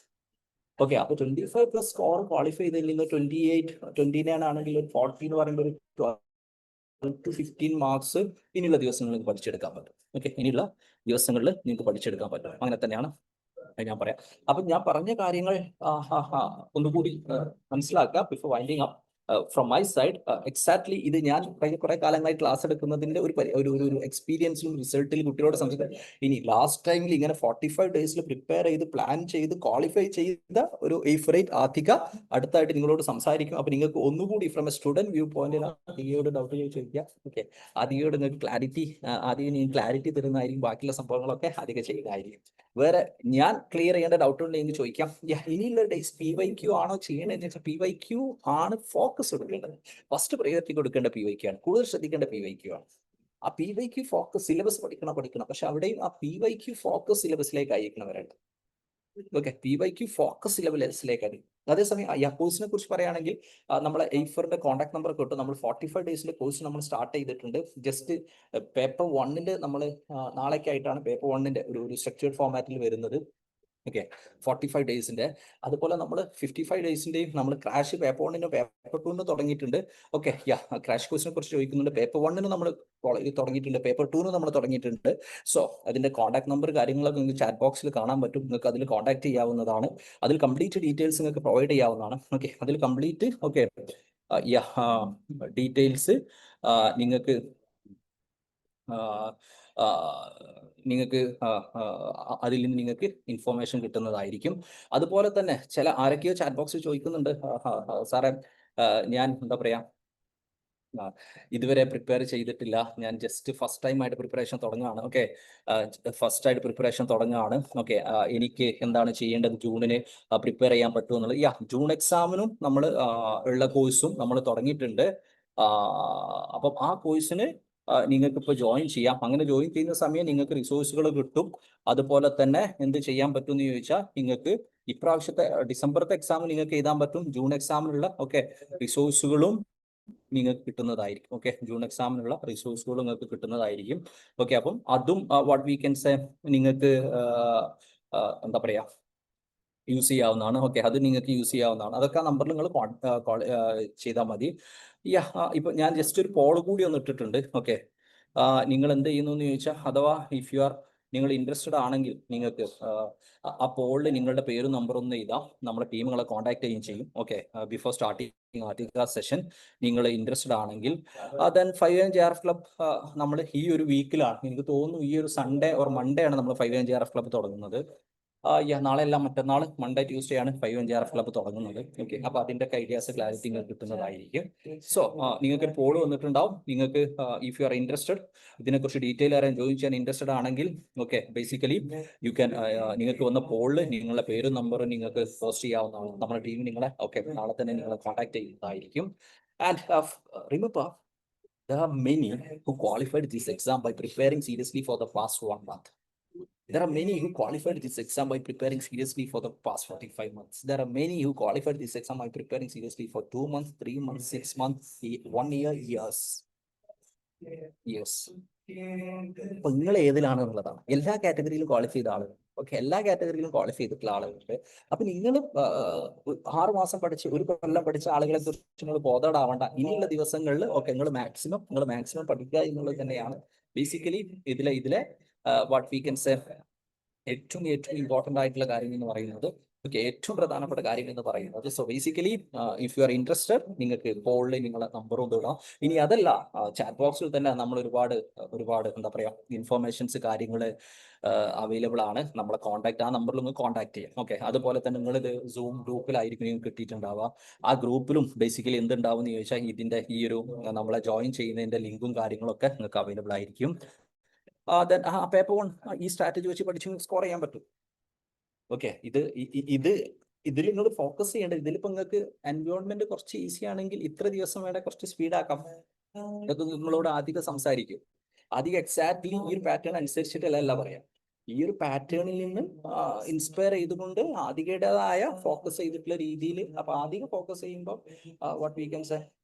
ഓക്കെ, അപ്പോൾ 25+ സ്കോർ ക്വാളിഫൈ ചെയ്തതിൽ നിങ്ങൾ 28, 29 ആണെങ്കിൽ ഒരു 40 എന്ന് പറയുമ്പോൾ ഒരു 12-15 മാർക്സ് ഇനിയുള്ള ദിവസങ്ങളിൽ നിങ്ങൾക്ക് പഠിച്ചെടുക്കാൻ പറ്റും. ഓക്കെ, ഇനിയുള്ള ദിവസങ്ങളിൽ നിങ്ങൾക്ക് പഠിച്ചെടുക്കാൻ പറ്റും. അങ്ങനെ തന്നെയാണ് ഞാൻ പറയാം. അപ്പൊ ഞാൻ പറഞ്ഞ കാര്യങ്ങൾ ഒന്നുകൂടി മനസ്സിലാക്കുക before winding up. From my side exactly ഇത് ഞാൻ കഴിഞ്ഞ കുറെ കാലങ്ങളായി ക്ലാസ് എടുക്കുന്നതിന്റെ ഒരു എക്സ്പീരിയൻസിലും റിസൾട്ടിലും കുട്ടികളോട് സംസാരിക്കുക. ഇനി ലാസ്റ്റ് ടൈമിൽ ഇങ്ങനെ 45 ഡേയ്സിൽ പ്രിപ്പയർ ചെയ്ത് പ്ലാൻ ചെയ്ത് ക്വാളിഫൈ ചെയ്ത ഒരു എയ്ഫറേറ്റ് ആധിക അടുത്തായിട്ട് നിങ്ങളോട് സംസാരിക്കും. അപ്പൊ നിങ്ങൾക്ക് ഒന്നുകൂടി ഫ്രം എ സ്റ്റുഡന്റ് വ്യൂ പോയിന്റിൽ ആദികയോട് ഡൗട്ട് ചോദിക്കുക. ഓക്കെ, ആദികയോട് നിങ്ങൾക്ക് ക്ലാരിറ്റി തരുന്നതായിരിക്കും. ബാക്കിയുള്ള സംഭവങ്ങളൊക്കെ അധികം ചെയ്യുന്നതായിരിക്കും. വേറെ ഞാൻ ക്ലിയർ ചെയ്യേണ്ട ഡൗട്ട് ഉണ്ടെങ്കിൽ ചോദിക്കാം. ഇനിയുള്ള ഡേയ്സ് PYQ ആണോ ചെയ്യേണ്ടതെന്ന് വെച്ചാൽ PYQ ആണ് ഫോക്കസ് കൊടുക്കേണ്ടത്. ഫസ്റ്റ് പ്രയോറിറ്റി കൊടുക്കേണ്ട PYQ ആണ്. കൂടുതൽ ശ്രദ്ധിക്കേണ്ട PYQ ആണ്. ആ PYQ ഫോക്കസ് സിലബസ് പഠിക്കണം. പക്ഷെ അവിടെയും ആ PYQ ഫോക്കസ് സിലബസിലേക്ക് അയക്കണവരുണ്ട്. ഓക്കെ, PYQ ഫോക്കസ് സിലബസിലേക്കാണ്. അതേസമയം കോഴ്സിനെ കുറിച്ച് പറയുകയാണെങ്കിൽ നമ്മളെ എയ്ഫറിന്റെ കോൺടാക്ട് നമ്പർ കിട്ടും. നമ്മൾ 45 ഡേയ്സിന്റെ കോഴ്സ് നമ്മൾ സ്റ്റാർട്ട് ചെയ്തിട്ടുണ്ട്. ജസ്റ്റ് പേപ്പർ 1 നമ്മൾ നാളേക്കായിട്ടാണ് പേപ്പർ 1 ഒരു സ്ട്രക്ചേർഡ് ഫോർമാറ്റിൽ വരുന്നത്. ഓക്കെ, 45 ഡേയ്സിന്റെ. അതുപോലെ നമ്മൾ 55 ഡേയ്സിന്റെയും നമ്മൾ ക്രാഷ് പേപ്പർ 1 പേപ്പർ 2 തുടങ്ങിയിട്ടുണ്ട്. ഓക്കെ, ക്രാഷ് കോഴ്സിനെ കുറിച്ച് ചോദിക്കുന്നുണ്ട്. പേപ്പർ 1 നമ്മൾ തുടങ്ങിയിട്ടുണ്ട്, പേപ്പർ 2 നമ്മൾ തുടങ്ങിയിട്ടുണ്ട്. സോ അതിന്റെ കോൺടാക്ട് നമ്പർ കാര്യങ്ങളൊക്കെ നിങ്ങൾക്ക് ചാറ്റ് ബോക്സിൽ കാണാൻ പറ്റും. നിങ്ങൾക്ക് അതിൽ കോൺടാക്ട് ചെയ്യാവുന്നതാണ്. അതിൽ കംപ്ലീറ്റ് ഡീറ്റെയിൽസ് നിങ്ങൾക്ക് പ്രൊവൈഡ് ചെയ്യാവുന്നതാണ്. ഓക്കെ, അതിൽ കംപ്ലീറ്റ് ഡീറ്റെയിൽസ് നിങ്ങൾക്ക് അതിൽ നിന്ന് നിങ്ങൾക്ക് ഇൻഫോർമേഷൻ കിട്ടുന്നതായിരിക്കും. അതുപോലെ തന്നെ ആരൊക്കെയോ ചാറ്റ് ബോക്സിൽ ചോദിക്കുന്നുണ്ട്, സാറേ ഞാൻ എന്താ പറയാ ഇതുവരെ പ്രിപ്പയർ ചെയ്തിട്ടില്ല, ഞാൻ ജസ്റ്റ് ഫസ്റ്റ് ടൈം ആയിട്ട് പ്രിപ്പറേഷൻ തുടങ്ങുകയാണ്. ഓക്കെ, ഫസ്റ്റ് ആയിട്ട് പ്രിപ്പറേഷൻ തുടങ്ങുകയാണ്. ഓക്കെ, എനിക്ക് എന്താണ് ചെയ്യേണ്ടത്, ജൂണിന് പ്രിപ്പയർ ചെയ്യാൻ പറ്റുമോ എന്നുള്ളത്. ജൂൺ എക്സാമിനും നമ്മൾ ഉള്ള കോഴ്സും നമ്മൾ തുടങ്ങിയിട്ടുണ്ട്. അപ്പം ആ കോഴ്സിന് നിങ്ങൾക്ക് ഇപ്പോൾ ജോയിൻ ചെയ്യാം. അങ്ങനെ ജോയിൻ ചെയ്യുന്ന സമയം നിങ്ങൾക്ക് റിസോഴ്സുകൾ കിട്ടും. അതുപോലെ തന്നെ എന്ത് ചെയ്യാൻ പറ്റും എന്ന് ചോദിച്ചാൽ നിങ്ങൾക്ക് ഇപ്രാവശ്യത്തെ ഡിസംബറത്തെ എക്സാം നിങ്ങൾക്ക് എഴുതാൻ പറ്റും. ജൂൺ എക്സാമിനുള്ള റിസോഴ്സുകളും നിങ്ങൾക്ക് കിട്ടുന്നതായിരിക്കും. ഓക്കെ, ജൂൺ എക്സാമിനുള്ള റിസോഴ്സുകൾ നിങ്ങൾക്ക് കിട്ടുന്നതായിരിക്കും. ഓക്കെ, അപ്പം അതും വാട്ട് വി ക്യാൻ സേ നിങ്ങൾക്ക് എന്താ പറയാ യൂസ് ചെയ്യാവുന്നതാണ്. ഓക്കെ, അത് നിങ്ങൾക്ക് യൂസ് ചെയ്യാവുന്നതാണ്. അതൊക്കെ ആ നമ്പറിൽ നിങ്ങൾ ചെയ്താൽ മതി. ഇപ്പൊ ഞാൻ ജസ്റ്റ് ഒരു പോൾ കൂടി ഒന്ന് ഇട്ടിട്ടുണ്ട്. ഓക്കെ, നിങ്ങൾ എന്ത് ചെയ്യുന്നു എന്ന് ചോദിച്ചാൽ, അഥവാ നിങ്ങൾ ഇൻട്രസ്റ്റഡ് ആണെങ്കിൽ നിങ്ങൾക്ക് ആ പോളിൽ നിങ്ങളുടെ പേരും നമ്പറും ഒന്ന് എഴുതാം. നമ്മുടെ ടീം നിങ്ങളെ കോൺടാക്ട് ചെയ്യും. ഓക്കെ, ബിഫോർ സ്റ്റാർട്ടിങ് ആർട്ടിക്ക സെഷൻ നിങ്ങൾ ഇൻട്രസ്റ്റഡ് ആണെങ്കിൽ ദെൻ 5am JRF ക്ലബ് നമ്മൾ ഈ ഒരു വീക്കിലാണ്, എനിക്ക് തോന്നുന്നു ഈ ഒരു സൺഡേ ഓർ മൺഡേ ആണ് നമ്മൾ 5am JRF ക്ലബ് തുടങ്ങുന്നത്. നാളെ അല്ല, മറ്റന്നാൾ മൺഡേ ട്യൂസ്ഡേ ആണ് 5am JRF ക്ലബ് തുടങ്ങുന്നത്. ഓക്കെ, അപ്പൊ അതിന്റെ ഐഡിയാസ് ക്ലാരിറ്റി നിങ്ങൾക്ക് കിട്ടുന്നതായിരിക്കും. സോ നിങ്ങൾക്ക് ഒരു പോൾ വന്നിട്ടുണ്ടാവും. നിങ്ങൾക്ക് ഇഫ് യു ആർ ഇൻട്രസ്റ്റഡ്, ഇതിനെക്കുറിച്ച് ഡീറ്റെയിൽ അറിയാൻ ജോയിൻ ചെയ്യാൻ ഇൻട്രസ്റ്റഡ് ആണെങ്കിൽ ഓക്കെ, ബേസിക്കലി യു ക്യാൻ നിങ്ങൾക്ക് വന്ന പോളിൽ നിങ്ങളുടെ പേരും നമ്പറും നിങ്ങൾക്ക് പോസ്റ്റ് ചെയ്യാവുന്നതാണ്. നമ്മുടെ ടീം നിങ്ങളെ നാളെ തന്നെ നിങ്ങളെ കോൺടാക്ട് ചെയ്യുന്നതായിരിക്കും. And remember, there are many who qualified this exam by preparing seriously for the past 1 month. There are many who qualified this exam by preparing seriously for the past 45 months. There are many who qualified this exam by preparing seriously for 2 months, 3 months, 6 months, 1 year, years. അപ്പൊ നിങ്ങൾ ഏതിലാണ് എന്നുള്ളതാണ്. എല്ലാ കാറ്റഗറിയിലും qualify ചെയ്ത ആളുകൾ. Okay, എല്ലാ കാറ്റഗറിയിലും qualify ചെയ്തിട്ടുള്ള ആളുകളുണ്ട്. അപ്പൊ നിങ്ങൾ 6 മാസം പഠിച്ച് 1 കൊല്ലം പഠിച്ച ആളുകളെ കുറിച്ച് നിങ്ങൾ ബോധേഡാവണ്ട. ഇനിയുള്ള ദിവസങ്ങളിൽ നിങ്ങൾ മാക്സിമം പഠിക്കുക എന്നുള്ളത് തന്നെയാണ് ബേസിക്കലി ഇതിലെ വാട്ട് വി കൻ സേ ഏറ്റവും ഇമ്പോർട്ടന്റ് ആയിട്ടുള്ള കാര്യം എന്ന് പറയുന്നത്. ഓക്കെ, ഏറ്റവും പ്രധാനപ്പെട്ട കാര്യം എന്ന് പറയുന്നത്. So basically if you are interested, നിങ്ങൾക്ക് പോളിൽ നിങ്ങളെ നമ്പറും ഇടാം. ഇനി അതല്ല, ചാറ്റ് ബോക്സിൽ തന്നെ നമ്മൾ ഒരുപാട് എന്താ പറയാ ഇൻഫോർമേഷൻസ് കാര്യങ്ങൾ അവൈലബിൾ ആണ്. നമ്മളെ കോൺടാക്ട് ആ നമ്പറിൽ ഒന്ന് കോൺടാക്ട് ചെയ്യാം. ഓക്കെ, അതുപോലെ തന്നെ നിങ്ങളിത് സൂം ഗ്രൂപ്പിലായിരിക്കും നിങ്ങൾക്ക് കിട്ടിയിട്ടുണ്ടാവുക. ആ ഗ്രൂപ്പിലും ബേസിക്കലി എന്തുണ്ടാവും എന്ന് ചോദിച്ചാൽ ഇതിന്റെ ഈ ഒരു നമ്മളെ ജോയിൻ ചെയ്യുന്നതിന്റെ ലിങ്കും കാര്യങ്ങളൊക്കെ നിങ്ങൾക്ക് അവൈലബിൾ ആയിരിക്കും. പേപ്പർ 1 ഈ സ്ട്രാറ്റജി വെച്ച് പഠിച്ച് സ്കോർ ചെയ്യാൻ പറ്റും. ഓക്കെ, ഇതിൽ നിങ്ങൾ ഫോക്കസ് ചെയ്യേണ്ടത്, ഇതിലിപ്പോ നിങ്ങൾക്ക് എൻവയോൺമെന്റ് കുറച്ച് ഈസി ആണെങ്കിൽ ഇത്ര ദിവസം വേണ്ട കുറച്ച് സ്പീഡ് ആക്കാം. ഇതൊക്കെ നിങ്ങളോട് ആദ്യം സംസാരിക്കും. അധികം എക്സാക്ട്ലി ഈ ഒരു പാറ്റേൺ അനുസരിച്ചിട്ടല്ല പറയാം. ഈ ഒരു പാറ്റേണിൽ നിന്ന് ഇൻസ്പയർ ചെയ്തുകൊണ്ട് ആദികയുടേതായ ഫോക്കസ് ചെയ്തിട്ടുള്ള രീതിയിൽ. അപ്പൊ ആദിക ഫോക്കസ് ചെയ്യുമ്പോൾ what we can say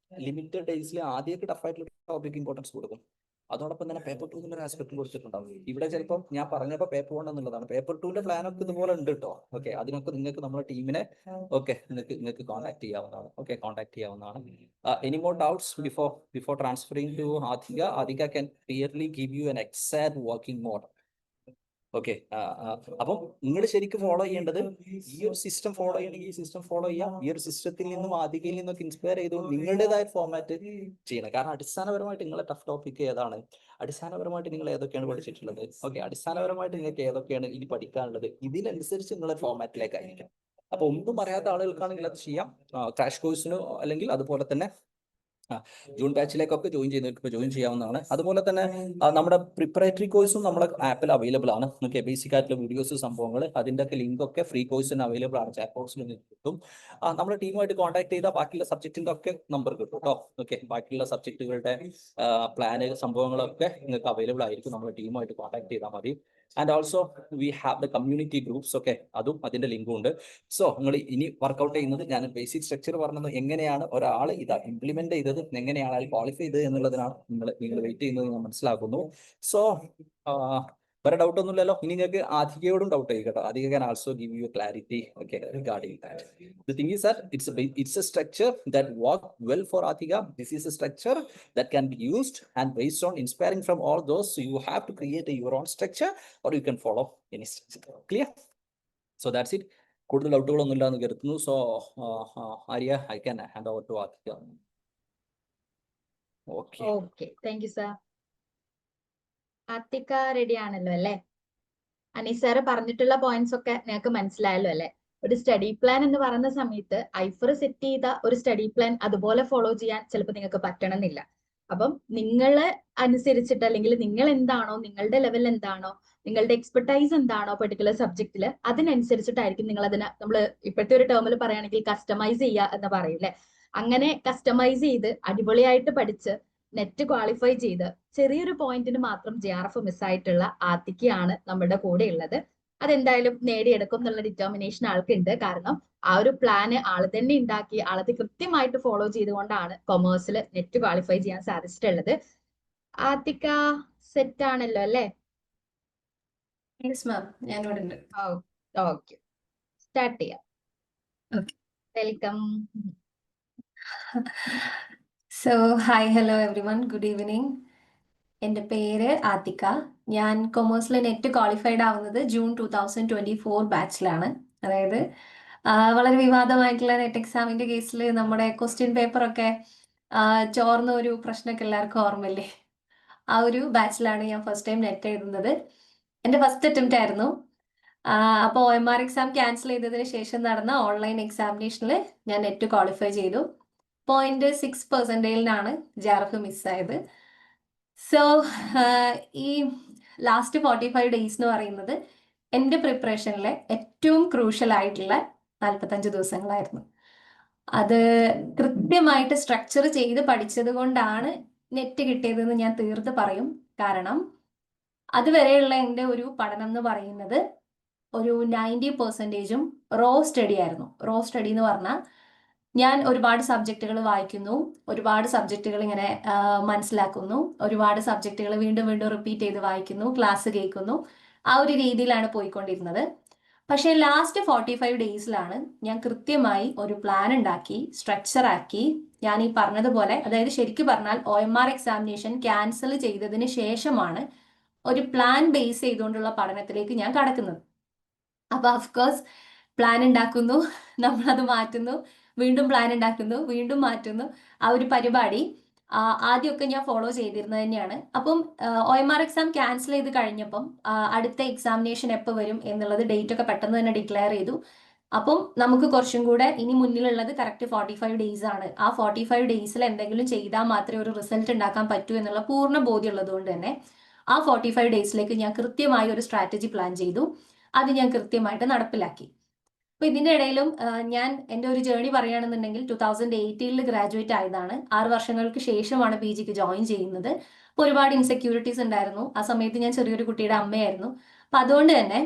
limited ഡേയ്സിൽ ആദ്യമൊക്കെ ടഫായിട്ടുള്ള ടോപ്പിക് ഇമ്പോർട്ടൻസ് കൊടുക്കും. അതോടൊപ്പം തന്നെ പേപ്പർ 2 ഒരു ആസ്പെക്ട് കൊടുത്തിട്ടുണ്ടാവും. ഇവിടെ ചിലപ്പോൾ ഞാൻ പറഞ്ഞപ്പോൾ പേപ്പർ 1 എന്നുള്ളതാണ്. പേപ്പർ 2ന്റെ പ്ലാനൊക്കെ ഇതുപോലെ ഉണ്ട് കേട്ടോ. ഓക്കെ, അതിനൊക്കെ നിങ്ങൾക്ക് നമ്മുടെ ടീമിനെ നിങ്ങൾക്ക് കോൺടാക്ട് ചെയ്യാവുന്നതാണ്. ഓക്കെ, കോൺടാക്ട് ചെയ്യാവുന്നതാണ്. Any more doubts before transferring to Adhika? Adhika can clearly give you an exact working model. Okay, അപ്പം നിങ്ങൾ ശരിക്കും ഫോളോ ചെയ്യേണ്ടത് ഈ ഒരു സിസ്റ്റം ഫോളോ ചെയ്യണമെങ്കിൽ ഈ സിസ്റ്റം ഫോളോ ചെയ്യാം. ഈ ഒരു സിസ്റ്റത്തിൽ നിന്നും ആദികയിൽ നിന്നൊക്കെ ഇൻസ്പയർ ചെയ്ത് നിങ്ങളുടേതായ ഫോർമാറ്റ് ചെയ്യണം. കാരണം അടിസ്ഥാനപരമായിട്ട് നിങ്ങളെ ടഫ് ടോപ്പിക് ഏതാണ്, അടിസ്ഥാനപരമായിട്ട് നിങ്ങൾ ഏതൊക്കെയാണ് പഠിച്ചിട്ടുള്ളത്, ഓക്കെ, അടിസ്ഥാനപരമായിട്ട് നിങ്ങൾക്ക് ഏതൊക്കെയാണ് ഇനി പഠിക്കാനുള്ളത്, ഇതിനനുസരിച്ച് നിങ്ങളെ ഫോർമാറ്റിലേക്കായിരിക്കും. അപ്പൊ ഒന്നും അറിയാത്ത ആളുകൾക്കാണെങ്കിൽ അത് ചെയ്യാം. ക്രാഷ് കോഴ്സിനോ അല്ലെങ്കിൽ അതുപോലെ തന്നെ ജൂൺ ബാച്ചിലേക്കൊക്കെ ജോയിൻ ചെയ്യാവുന്നതാണ്. അതുപോലെ തന്നെ നമ്മുടെ പ്രിപ്പറേറ്ററി കോഴ്സും നമ്മുടെ ആപ്പിൽ അവൈലബിൾ ആണ്. ഓക്കെ, ബേസിക് ആയിട്ടുള്ള വീഡിയോസ്, സംഭവങ്ങൾ, അതിൻ്റെ ഒക്കെ ലിങ്ക് ഒക്കെ ഫ്രീ കോഴ്സിന് അവൈലബിൾ ആണ്. ചാറ്റ് ബോക്സിൽ കിട്ടും. നമ്മുടെ ടീമുമായിട്ട് കോൺടാക്ട് ചെയ്താൽ ബാക്കിയുള്ള സബ്ജക്റ്റിന്റെ ഒക്കെ നമ്പർ കിട്ടും കേട്ടോ. ഓക്കെ, ബാക്കിയുള്ള സബ്ജക്റ്റുകളുടെ പ്ലാന്, സംഭവങ്ങളൊക്കെ നിങ്ങൾക്ക് അവൈലബിൾ ആയിരിക്കും. നമ്മുടെ ടീമുമായിട്ട് കോൺടാക്ട് ചെയ്താൽ മതി. And also we have the community groups. ഒക്കെ, അതും അതിന്റെ ലിങ്കും ഉണ്ട്. സോ നിങ്ങൾ ഇനി വർക്ക്ഔട്ട് ചെയ്യുന്നത്, ഞാൻ ബേസിക് സ്ട്രക്ചർ പറഞ്ഞത് എങ്ങനെയാണ് ഒരാൾ ഇത് ഇംപ്ലിമെന്റ് ചെയ്തത്, എങ്ങനെയാണ് അയാൾ ക്വാളിഫൈ ചെയ്തത് എന്നുള്ളതിനാണ് നിങ്ങൾ വെയിറ്റ് ചെയ്യുന്നത് ഞാൻ മനസ്സിലാക്കുന്നു. സോ വേറെ ഡൗട്ട് ഒന്നുമില്ലല്ലോ. ഇനി നിങ്ങൾക്ക് ആദികയോടും doubt ആയിക്കോട്ടോ. Adhika can also give you clarity, okay, regarding that. The thing is that it's a structure that work well for Adhika. This is a structure that can be used, and based on inspiring from all those, so you have to create your own structure, or you can follow any structure. Clear? So that's it. കൂടുതൽ ഡൗട്ടുകളൊന്നും ഇല്ലാന്ന് കരുതുന്നു. So Arya, I can hand over to Adhika. Okay, thank you sir. Athika ready ആണല്ലോ അല്ലെ? Anees sir പറഞ്ഞിട്ടുള്ള points ഒക്കെ നിങ്ങൾക്ക് മനസ്സിലായല്ലോ അല്ലെ? ഒരു സ്റ്റഡി പ്ലാൻ എന്ന് പറയുന്ന സമയത്ത് ഐഫർ സെറ്റ് ചെയ്ത ഒരു സ്റ്റഡി പ്ലാൻ അതുപോലെ ഫോളോ ചെയ്യാൻ ചിലപ്പോൾ നിങ്ങൾക്ക് പറ്റണമെന്നില്ല. അപ്പം നിങ്ങളെ അനുസരിച്ചിട്ട്, അല്ലെങ്കിൽ നിങ്ങൾ എന്താണോ, നിങ്ങളുടെ ലെവൽ എന്താണോ, നിങ്ങളുടെ എക്സ്പെർട്ടൈസ് എന്താണോ പെർട്ടിക്കുലർ സബ്ജക്റ്റിൽ, അതിനനുസരിച്ചിട്ടായിരിക്കും നിങ്ങൾ അതിനെ, നമ്മൾ ഇപ്പോഴത്തെ ഒരു ടേമിൽ പറയുകയാണെങ്കിൽ കസ്റ്റമൈസ് ചെയ്യുക എന്ന് പറയില്ലേ, അങ്ങനെ കസ്റ്റമൈസ് ചെയ്ത് അടിപൊളിയായിട്ട് പഠിച്ച് നെറ്റ് ക്വാളിഫൈ ചെയ്ത് ചെറിയൊരു പോയിന്റിന് മാത്രം JRF മിസ്സായിട്ടുള്ള ആദിക്കയാണ് നമ്മുടെ കൂടെ ഉള്ളത്. അതെന്തായാലും നേടിയെടുക്കും എന്നുള്ള ഡിറ്റർമിനേഷൻ ആൾക്കുണ്ട്. കാരണം ആ ഒരു പ്ലാന് ആള് തന്നെ ഉണ്ടാക്കി, ആളത് കൃത്യമായിട്ട് ഫോളോ ചെയ്തുകൊണ്ടാണ് കൊമേഴ്സിൽ നെറ്റ് ക്വാളിഫൈ ചെയ്യാൻ സാധിച്ചിട്ടുള്ളത്. ആദിക സെറ്റ് ആണല്ലോ അല്ലേ? ഓക്കെ, സ്റ്റാർട്ട് ചെയ്യാം. Welcome. So, hi, hello everyone, good evening. എൻ്റെ പേര് ആതിക. ഞാൻ കൊമേഴ്സിൽ നെറ്റ് ക്വാളിഫൈഡ് ആവുന്നത് ജൂൺ 2024 ബാച്ചിലാണ്. അതായത് വളരെ വിവാദമായിട്ടുള്ള നെറ്റ് എക്സാമിൻ്റെ കേസിൽ നമ്മുടെ ക്വസ്റ്റ്യൻ പേപ്പറൊക്കെ ചോർന്ന ഒരു പ്രശ്നമൊക്കെ എല്ലാവർക്കും ഓർമ്മയില്ലേ? ആ ഒരു ബാച്ചിലാണ് ഞാൻ ഫസ്റ്റ് ടൈം നെറ്റ് എഴുതുന്നത്. എൻ്റെ ഫസ്റ്റ് അറ്റംപ്റ്റ് ആയിരുന്നു. അപ്പോൾ OMR എക്സാം ക്യാൻസൽ ചെയ്തതിന് ശേഷം നടന്ന ഓൺലൈൻ എക്സാമിനേഷനിൽ ഞാൻ നെറ്റ് ക്വാളിഫൈ ചെയ്തു. 0.6% JRF മിസ്സായത്. സോ ഈ ലാസ്റ്റ് 45 ഡേയ്സ് എന്ന് പറയുന്നത് എൻ്റെ പ്രിപ്പറേഷനിലെ ഏറ്റവും ക്രൂഷ്യൽ ആയിട്ടുള്ള 45 ദിവസങ്ങളായിരുന്നു. അത് കൃത്യമായിട്ട് സ്ട്രക്ചർ ചെയ്ത് പഠിച്ചത് കൊണ്ടാണ് നെറ്റ് കിട്ടിയതെന്ന് ഞാൻ തീർത്ത് പറയും. കാരണം അതുവരെയുള്ള എൻ്റെ ഒരു പഠനം എന്ന് പറയുന്നത് ഒരു 90%ഉം റോ സ്റ്റഡി ആയിരുന്നു. റോ സ്റ്റഡി എന്ന് പറഞ്ഞാൽ ഞാൻ ഒരുപാട് സബ്ജക്റ്റുകൾ വായിക്കുന്നു, ഒരുപാട് സബ്ജക്റ്റുകൾ ഇങ്ങനെ മനസ്സിലാക്കുന്നു, ഒരുപാട് സബ്ജക്റ്റുകൾ വീണ്ടും വീണ്ടും റിപ്പീറ്റ് ചെയ്ത് വായിക്കുന്നു, ക്ലാസ് കേൾക്കുന്നു. ആ ഒരു രീതിയിലാണ് പോയിക്കൊണ്ടിരുന്നത്. പക്ഷേ ലാസ്റ്റ് 45 ഡേയ്സിലാണ് ഞാൻ കൃത്യമായി ഒരു പ്ലാൻ ഉണ്ടാക്കി, സ്ട്രക്ചർ ആക്കി, ഞാൻ ഈ പറഞ്ഞതുപോലെ, അതായത് ശരിക്കും പറഞ്ഞാൽ OMR എക്സാമിനേഷൻ ക്യാൻസൽ ചെയ്തതിന് ശേഷമാണ് ഒരു പ്ലാൻ ബേസ് ചെയ്തുകൊണ്ടുള്ള പഠനത്തിലേക്ക് ഞാൻ കടക്കുന്നത്. അപ്പോൾ ഓഫ്കോഴ്സ് പ്ലാൻ ഉണ്ടാക്കുന്നു, നമ്മളത് മാറ്റുന്നു, വീണ്ടും പ്ലാൻ ഉണ്ടാക്കുന്നു, വീണ്ടും മാറ്റുന്നു. ആ ഒരു പരിപാടി ആദ്യമൊക്കെ ഞാൻ ഫോളോ ചെയ്തിരുന്നത് തന്നെയാണ്. അപ്പം OMR എക്സാം ക്യാൻസൽ ചെയ്ത് കഴിഞ്ഞപ്പം അടുത്ത എക്സാമിനേഷൻ എപ്പോൾ വരും എന്നുള്ളത് ഡേറ്റ് ഒക്കെ പെട്ടെന്ന് തന്നെ ഡിക്ലെയർ ചെയ്തു. അപ്പം നമുക്ക് കുറച്ചും കൂടെ ഇനി മുന്നിലുള്ളത് കറക്റ്റ് 45 ഡേയ്സ് ആണ്. ആ 45 ഡേയ്സിൽ എന്തെങ്കിലും ചെയ്താൽ മാത്രമേ ഒരു റിസൾട്ട് ഉണ്ടാക്കാൻ പറ്റൂ എന്നുള്ള പൂർണ്ണ ബോധ്യം ഉള്ളതുകൊണ്ട് തന്നെ ആ 45 ഡേയ്സിലേക്ക് ഞാൻ കൃത്യമായി ഒരു സ്ട്രാറ്റജി പ്ലാൻ ചെയ്തു. അത് ഞാൻ കൃത്യമായിട്ട് നടപ്പിലാക്കി. അപ്പൊ ഇതിന്റെ ഇടയിലും ഞാൻ എൻ്റെ ഒരു ജേർണി പറയുകയാണെന്നുണ്ടെങ്കിൽ 2018 ഗ്രാജുവേറ്റ് ആയതാണ്. 6 വർഷങ്ങൾക്ക് ശേഷമാണ് PGക്ക് ജോയിൻ ചെയ്യുന്നത്. അപ്പൊ ഒരുപാട് ഇൻസെക്യൂരിറ്റീസ് ഉണ്ടായിരുന്നു. ആ സമയത്ത് ഞാൻ ചെറിയൊരു കുട്ടിയുടെ അമ്മയായിരുന്നു. അപ്പൊ അതുകൊണ്ട് തന്നെ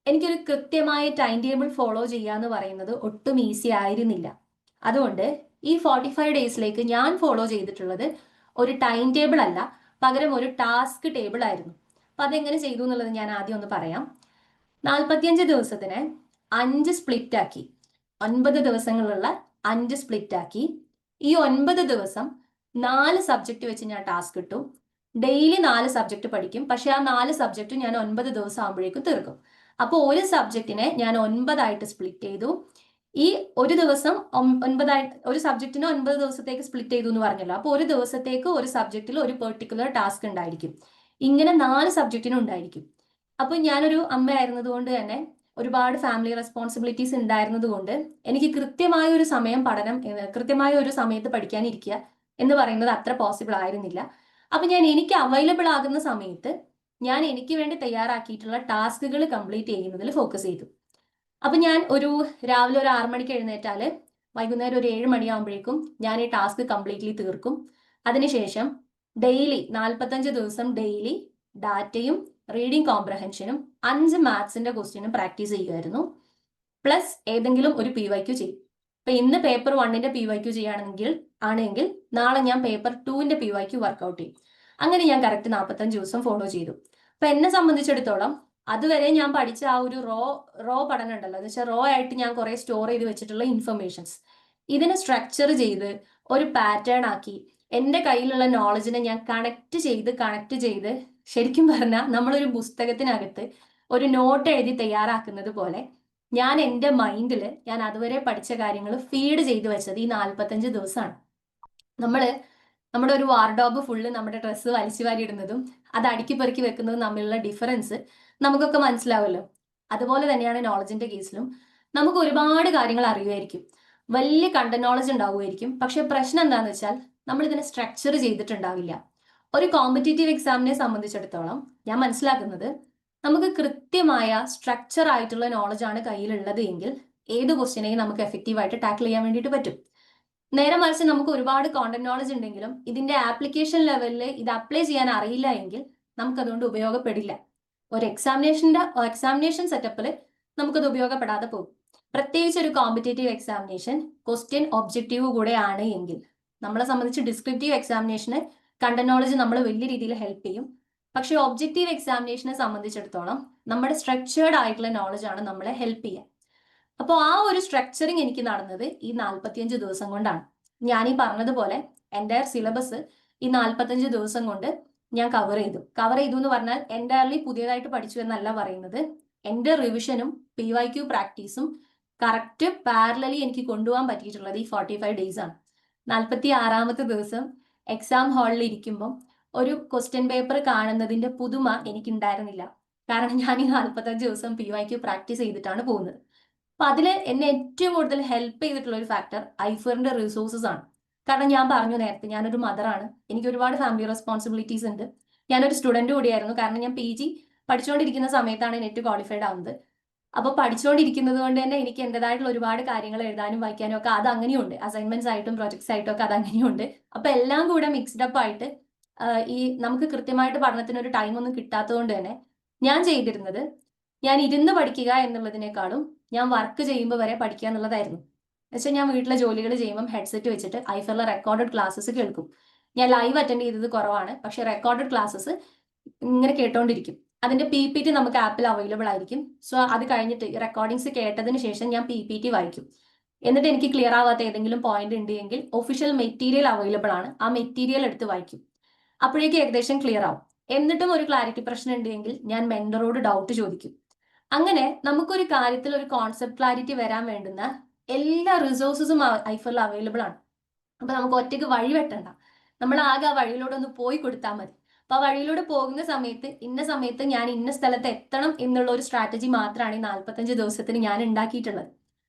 എനിക്കൊരു കൃത്യമായ ടൈം ടേബിൾ ഫോളോ ചെയ്യാന്ന് പറയുന്നത് ഒട്ടും ഈസി ആയിരുന്നില്ല. അതുകൊണ്ട് ഈ 45 ഡേയ്സിലേക്ക് ഞാൻ ഫോളോ ചെയ്തിട്ടുള്ളത് ഒരു ടൈം ടേബിൾ അല്ല, പകരം ഒരു ടാസ്ക് ടേബിൾ ആയിരുന്നു. അപ്പൊ അതെങ്ങനെ ചെയ്തു എന്നുള്ളത് ഞാൻ ആദ്യം ഒന്ന് പറയാം. 45 ദിവസത്തിന് 5 സ്പ്ലിറ്റ് ആക്കി, 9 ദിവസങ്ങളുള്ള 5 സ്പ്ലിറ്റ് ആക്കി. ഈ 9 ദിവസം 4 സബ്ജക്റ്റ് വെച്ച് ഞാൻ ടാസ്ക് ഇട്ടു. ഡെയിലി 4 സബ്ജക്റ്റ് പഠിക്കും, പക്ഷെ ആ 4 സബ്ജക്റ്റ് ഞാൻ 9 ദിവസം ആകുമ്പോഴേക്കും തീർക്കും. അപ്പോൾ ഒരു സബ്ജക്റ്റിനെ ഞാൻ 9 ആയിട്ട് സ്പ്ലിറ്റ് ചെയ്തു. ഈ ഒരു ദിവസം 9 ആയിട്ട്, ഒരു സബ്ജക്റ്റിനെ 9 ദിവസത്തേക്ക് സ്പ്ലിറ്റ് ചെയ്തു എന്ന് പറഞ്ഞല്ലോ. അപ്പോൾ ഒരു ദിവസത്തേക്ക് ഒരു സബ്ജക്റ്റിൽ ഒരു പെർട്ടിക്കുലർ ടാസ്ക് ഉണ്ടായിരിക്കും. ഇങ്ങനെ 4 സബ്ജക്റ്റിനും ഉണ്ടായിരിക്കും. അപ്പൊ ഞാനൊരു അമ്മയായിരുന്നത് കൊണ്ട് തന്നെ ഒരുപാട് ഫാമിലി റെസ്പോൺസിബിലിറ്റീസ് ഉണ്ടായിരുന്നത് കൊണ്ട് എനിക്ക് കൃത്യമായ ഒരു സമയം കൃത്യമായ ഒരു സമയത്ത് പഠിക്കാനിരിക്കുക എന്ന് പറയുന്നത് അത്ര പോസിബിൾ ആയിരുന്നില്ല. അപ്പൊ ഞാൻ എനിക്ക് അവൈലബിൾ ആകുന്ന സമയത്ത് ഞാൻ എനിക്ക് വേണ്ടി തയ്യാറാക്കിയിട്ടുള്ള ടാസ്കുകൾ കംപ്ലീറ്റ് ചെയ്യുന്നതിൽ ഫോക്കസ് ചെയ്തു. അപ്പൊ ഞാൻ രാവിലെ ഒരു 6 മണിക്ക് എഴുന്നേറ്റാല് വൈകുന്നേരം ഒരു 7 മണിയാകുമ്പോഴേക്കും ഞാൻ ഈ ടാസ്ക് കംപ്ലീറ്റ്ലി തീർക്കും. അതിനുശേഷം ഡെയിലി 45 ദിവസം ഡെയിലി ഡാറ്റയും റീഡിംഗ് കോംപ്രഹെൻഷനും 5 മാത്സിന്റെ ക്വസ്റ്റ്യനും പ്രാക്ടീസ് ചെയ്യുമായിരുന്നു. പ്ലസ് ഏതെങ്കിലും ഒരു PYQ ചെയ്യും. ഇപ്പൊ ഇന്ന് പേപ്പർ 1ന്റെ PYQ ആണെങ്കിൽ നാളെ ഞാൻ പേപ്പർ 2ന്റെ PYQ വർക്ക്ഔട്ട് ചെയ്യും. അങ്ങനെ ഞാൻ കറക്റ്റ് 45 ദിവസം ഫോളോ ചെയ്തു. അപ്പൊ എന്നെ സംബന്ധിച്ചിടത്തോളം അതുവരെ ഞാൻ പഠിച്ച ആ ഒരു റോ പഠനം ഉണ്ടല്ലോ, എന്ന് വെച്ചാൽ റോ ആയിട്ട് ഞാൻ കുറെ സ്റ്റോർ ചെയ്ത് വെച്ചിട്ടുള്ള ഇൻഫർമേഷൻസ്, ഇതിനെ സ്ട്രക്ചർ ചെയ്ത് ഒരു പാറ്റേൺ ആക്കി എൻ്റെ കയ്യിലുള്ള നോളജിനെ ഞാൻ കണക്ട് ചെയ്ത് ശരിക്കും പറഞ്ഞാൽ നമ്മളൊരു പുസ്തകത്തിനകത്ത് ഒരു നോട്ട് എഴുതി തയ്യാറാക്കുന്നത് പോലെ ഞാൻ എൻ്റെ മൈൻഡിൽ ഞാൻ അതുവരെ പഠിച്ച കാര്യങ്ങൾ ഫീഡ് ചെയ്ത് വെച്ചത് ഈ 45 ദിവസമാണ്. നമ്മുടെ ഒരു വാർഡോബ് ഫുള്ള് നമ്മുടെ ഡ്രസ്സ് വലിച്ചു വാരി ഇടുന്നതും അത് അടുക്കി പെറുക്കി വെക്കുന്നതും തമ്മിലുള്ള ഡിഫറൻസ് നമുക്കൊക്കെ മനസ്സിലാവുമല്ലോ. അതുപോലെ തന്നെയാണ് നോളജിന്റെ കേസിലും. നമുക്ക് ഒരുപാട് കാര്യങ്ങൾ അറിയുമായിരിക്കും, വലിയ കണ്ടന്റ് നോളജ് ഉണ്ടാവുമായിരിക്കും. പക്ഷെ പ്രശ്നം എന്താണെന്ന് വെച്ചാൽ നമ്മൾ ഇതിനെ സ്ട്രക്ചർ ചെയ്തിട്ടുണ്ടാവില്ല. ഒരു കോമ്പറ്റേറ്റീവ് എക്സാമിനെ സംബന്ധിച്ചിടത്തോളം ഞാൻ മനസ്സിലാക്കുന്നത്, നമുക്ക് കൃത്യമായ സ്ട്രക്ചർ ആയിട്ടുള്ള നോളജ് ആണ് കയ്യിലുള്ളത് എങ്കിൽ ഏത് ക്വസ്റ്റ്യനെയും നമുക്ക് എഫക്റ്റീവായിട്ട് ടാക്കിൾ ചെയ്യാൻ വേണ്ടിയിട്ട് പറ്റും. നേരെ മറിച്ച് നമുക്ക് ഒരുപാട് കോണ്ടന്റ് നോളജ് ഉണ്ടെങ്കിലും ഇതിന്റെ ആപ്ലിക്കേഷൻ ലെവലിൽ ഇത് അപ്ലൈ ചെയ്യാൻ അറിയില്ല എങ്കിൽ നമുക്കതുകൊണ്ട് ഉപയോഗപ്പെടില്ല. ഒരു എക്സാമിനേഷൻ സെറ്റപ്പിൽ നമുക്കത് ഉപയോഗപ്പെടാതെ പോകും. പ്രത്യേകിച്ച് ഒരു കോമ്പറ്റേറ്റീവ് എക്സാമിനേഷൻ ക്വസ്റ്റ്യൻ ഒബ്ജക്റ്റീവ് കൂടെ ആണ് എങ്കിൽ നമ്മളെ സംബന്ധിച്ച് ഡിസ്ക്രിപ്റ്റീവ് എക്സാമിനേഷന് കണ്ടന്റ് നോളജ് നമ്മൾ വലിയ രീതിയിൽ ഹെൽപ്പ് ചെയ്യും. പക്ഷെ ഒബ്ജക്റ്റീവ് എക്സാമിനേഷനെ സംബന്ധിച്ചിടത്തോളം നമ്മുടെ സ്ട്രക്ചേർഡ് ആയിട്ടുള്ള നോളജ് ആണ് നമ്മളെ ഹെൽപ്പ് ചെയ്യുക. അപ്പോൾ ആ ഒരു സ്ട്രക്ചറിങ് എനിക്ക് നടന്നത് ഈ 45 ദിവസം കൊണ്ടാണ്. ഞാൻ ഈ പറഞ്ഞതുപോലെ എൻ്റയർ സിലബസ് ഈ 45 ദിവസം കൊണ്ട് ഞാൻ കവർ ചെയ്തു എന്ന് പറഞ്ഞാൽ എൻ്റയർലി പുതിയതായിട്ട് പഠിച്ചു എന്നല്ല പറയുന്നത്. എൻ്റെ റിവിഷനും PYQ പ്രാക്ടീസും കറക്റ്റ് പാരലലി എനിക്ക് കൊണ്ടുപോകാൻ പറ്റിയിട്ടുള്ളത് ഈ 45 ഡേയ്സ് ആണ്. 46ാമത്തെ ദിവസം എക്സാം ഹാളിൽ ഇരിക്കുമ്പം ഒരു ക്വസ്റ്റ്യൻ പേപ്പർ കാണുന്നതിന്റെ പുതുമ എനിക്കുണ്ടായിരുന്നില്ല. കാരണം ഞാൻ ഈ 45 ദിവസം PYQ പ്രാക്ടീസ് ചെയ്തിട്ടാണ് പോകുന്നത്. അപ്പൊ അതിൽ എന്നെ ഏറ്റവും കൂടുതൽ ഹെൽപ്പ് ചെയ്തിട്ടുള്ള ഒരു ഫാക്ടർ ഐഫറിന്റെ റിസോഴ്സസ് ആണ്. കാരണം ഞാൻ പറഞ്ഞു നേരത്തെ, ഞാനൊരു മദറാണ്, എനിക്ക് ഒരുപാട് ഫാമിലി റെസ്പോൺസിബിലിറ്റീസ് ഉണ്ട്. ഞാനൊരു സ്റ്റുഡന്റ് കൂടിയായിരുന്നു. കാരണം ഞാൻ PG പഠിച്ചുകൊണ്ടിരിക്കുന്ന സമയത്താണ് നെറ്റ് ക്വാളിഫൈഡ് ആവുന്നത്. അപ്പൊ പഠിച്ചുകൊണ്ടിരിക്കുന്നത് കൊണ്ട് തന്നെ എനിക്ക് എൻ്റെതായിട്ടുള്ള ഒരുപാട് കാര്യങ്ങൾ എഴുതാനും വായിക്കാനും ഒക്കെ അത് അങ്ങനെയുണ്ട്. അസൈൻമെന്റ്സ് ആയിട്ടും പ്രൊജക്ട്സ് ആയിട്ടും ഒക്കെ അത് അങ്ങനെയുണ്ട്. അപ്പൊ എല്ലാം കൂടെ മിക്സ്ഡ് അപ്പ് ആയിട്ട് ഈ നമുക്ക് കൃത്യമായിട്ട് പഠനത്തിന് ഒരു ടൈം ഒന്നും കിട്ടാത്തത് കൊണ്ട് തന്നെ ഞാൻ ചെയ്തിരുന്നത്, ഞാൻ ഇരുന്ന് പഠിക്കുക എന്നുള്ളതിനേക്കാളും ഞാൻ വർക്ക് ചെയ്യുമ്പോൾ വരെ പഠിക്കുക എന്നുള്ളതായിരുന്നു. എന്നുവെച്ചാൽ ഞാൻ വീട്ടിലെ ജോലികൾ ചെയ്യുമ്പോൾ ഹെഡ്സെറ്റ് വെച്ചിട്ട് ഐഫറിലെ റെക്കോർഡഡ് ക്ലാസ്സസ് കേൾക്കും. ഞാൻ ലൈവ് അറ്റൻഡ് ചെയ്തത് കുറവാണ്, പക്ഷെ റെക്കോർഡഡ് ക്ലാസ്സസ് ഇങ്ങനെ കേട്ടോണ്ടിരിക്കും. അതിന്റെ PPT നമുക്ക് ആപ്പിൽ അവൈലബിൾ ആയിരിക്കും. സോ അത് കഴിഞ്ഞിട്ട് റെക്കോർഡിങ്സ് കേട്ടതിന് ശേഷം ഞാൻ PPT വായിക്കും. എന്നിട്ട് എനിക്ക് ക്ലിയർ ആവാത്ത ഏതെങ്കിലും പോയിന്റ് ഉണ്ട് എങ്കിൽ ഒഫീഷ്യൽ മെറ്റീരിയൽ അവൈലബിൾ ആണ്, ആ മെറ്റീരിയൽ എടുത്ത് വായിക്കും. അപ്പോഴേക്കും ഏകദേശം ക്ലിയർ ആവും. എന്നിട്ടും ഒരു ക്ലാരിറ്റി പ്രശ്നം ഉണ്ടെങ്കിൽ ഞാൻ മെന്ററോട് ഡൗട്ട് ചോദിക്കും. അങ്ങനെ നമുക്കൊരു കാര്യത്തിൽ ഒരു കോൺസെപ്റ്റ് ക്ലാരിറ്റി വരാൻ വേണ്ടുന്ന എല്ലാ റിസോഴ്സസും ഐഫറിൽ അവൈലബിൾ ആണ്. അപ്പൊ നമുക്ക് ഒറ്റയ്ക്ക് വഴി വെട്ടണ്ട, നമ്മൾ ആകെ ആ വഴിയിലൂടെ ഒന്ന് പോയി കൊടുത്താൽ മതി. അപ്പൊ ആ വഴിയിലൂടെ പോകുന്ന സമയത്ത് ഇന്ന സമയത്ത് ഞാൻ ഇന്ന സ്ഥലത്ത് എത്തണം എന്നുള്ള ഒരു സ്ട്രാറ്റജി മാത്രമാണ് ഈ 45 ദിവസത്തിന് ഞാൻ ഉണ്ടാക്കിയിട്ടുള്ളത്.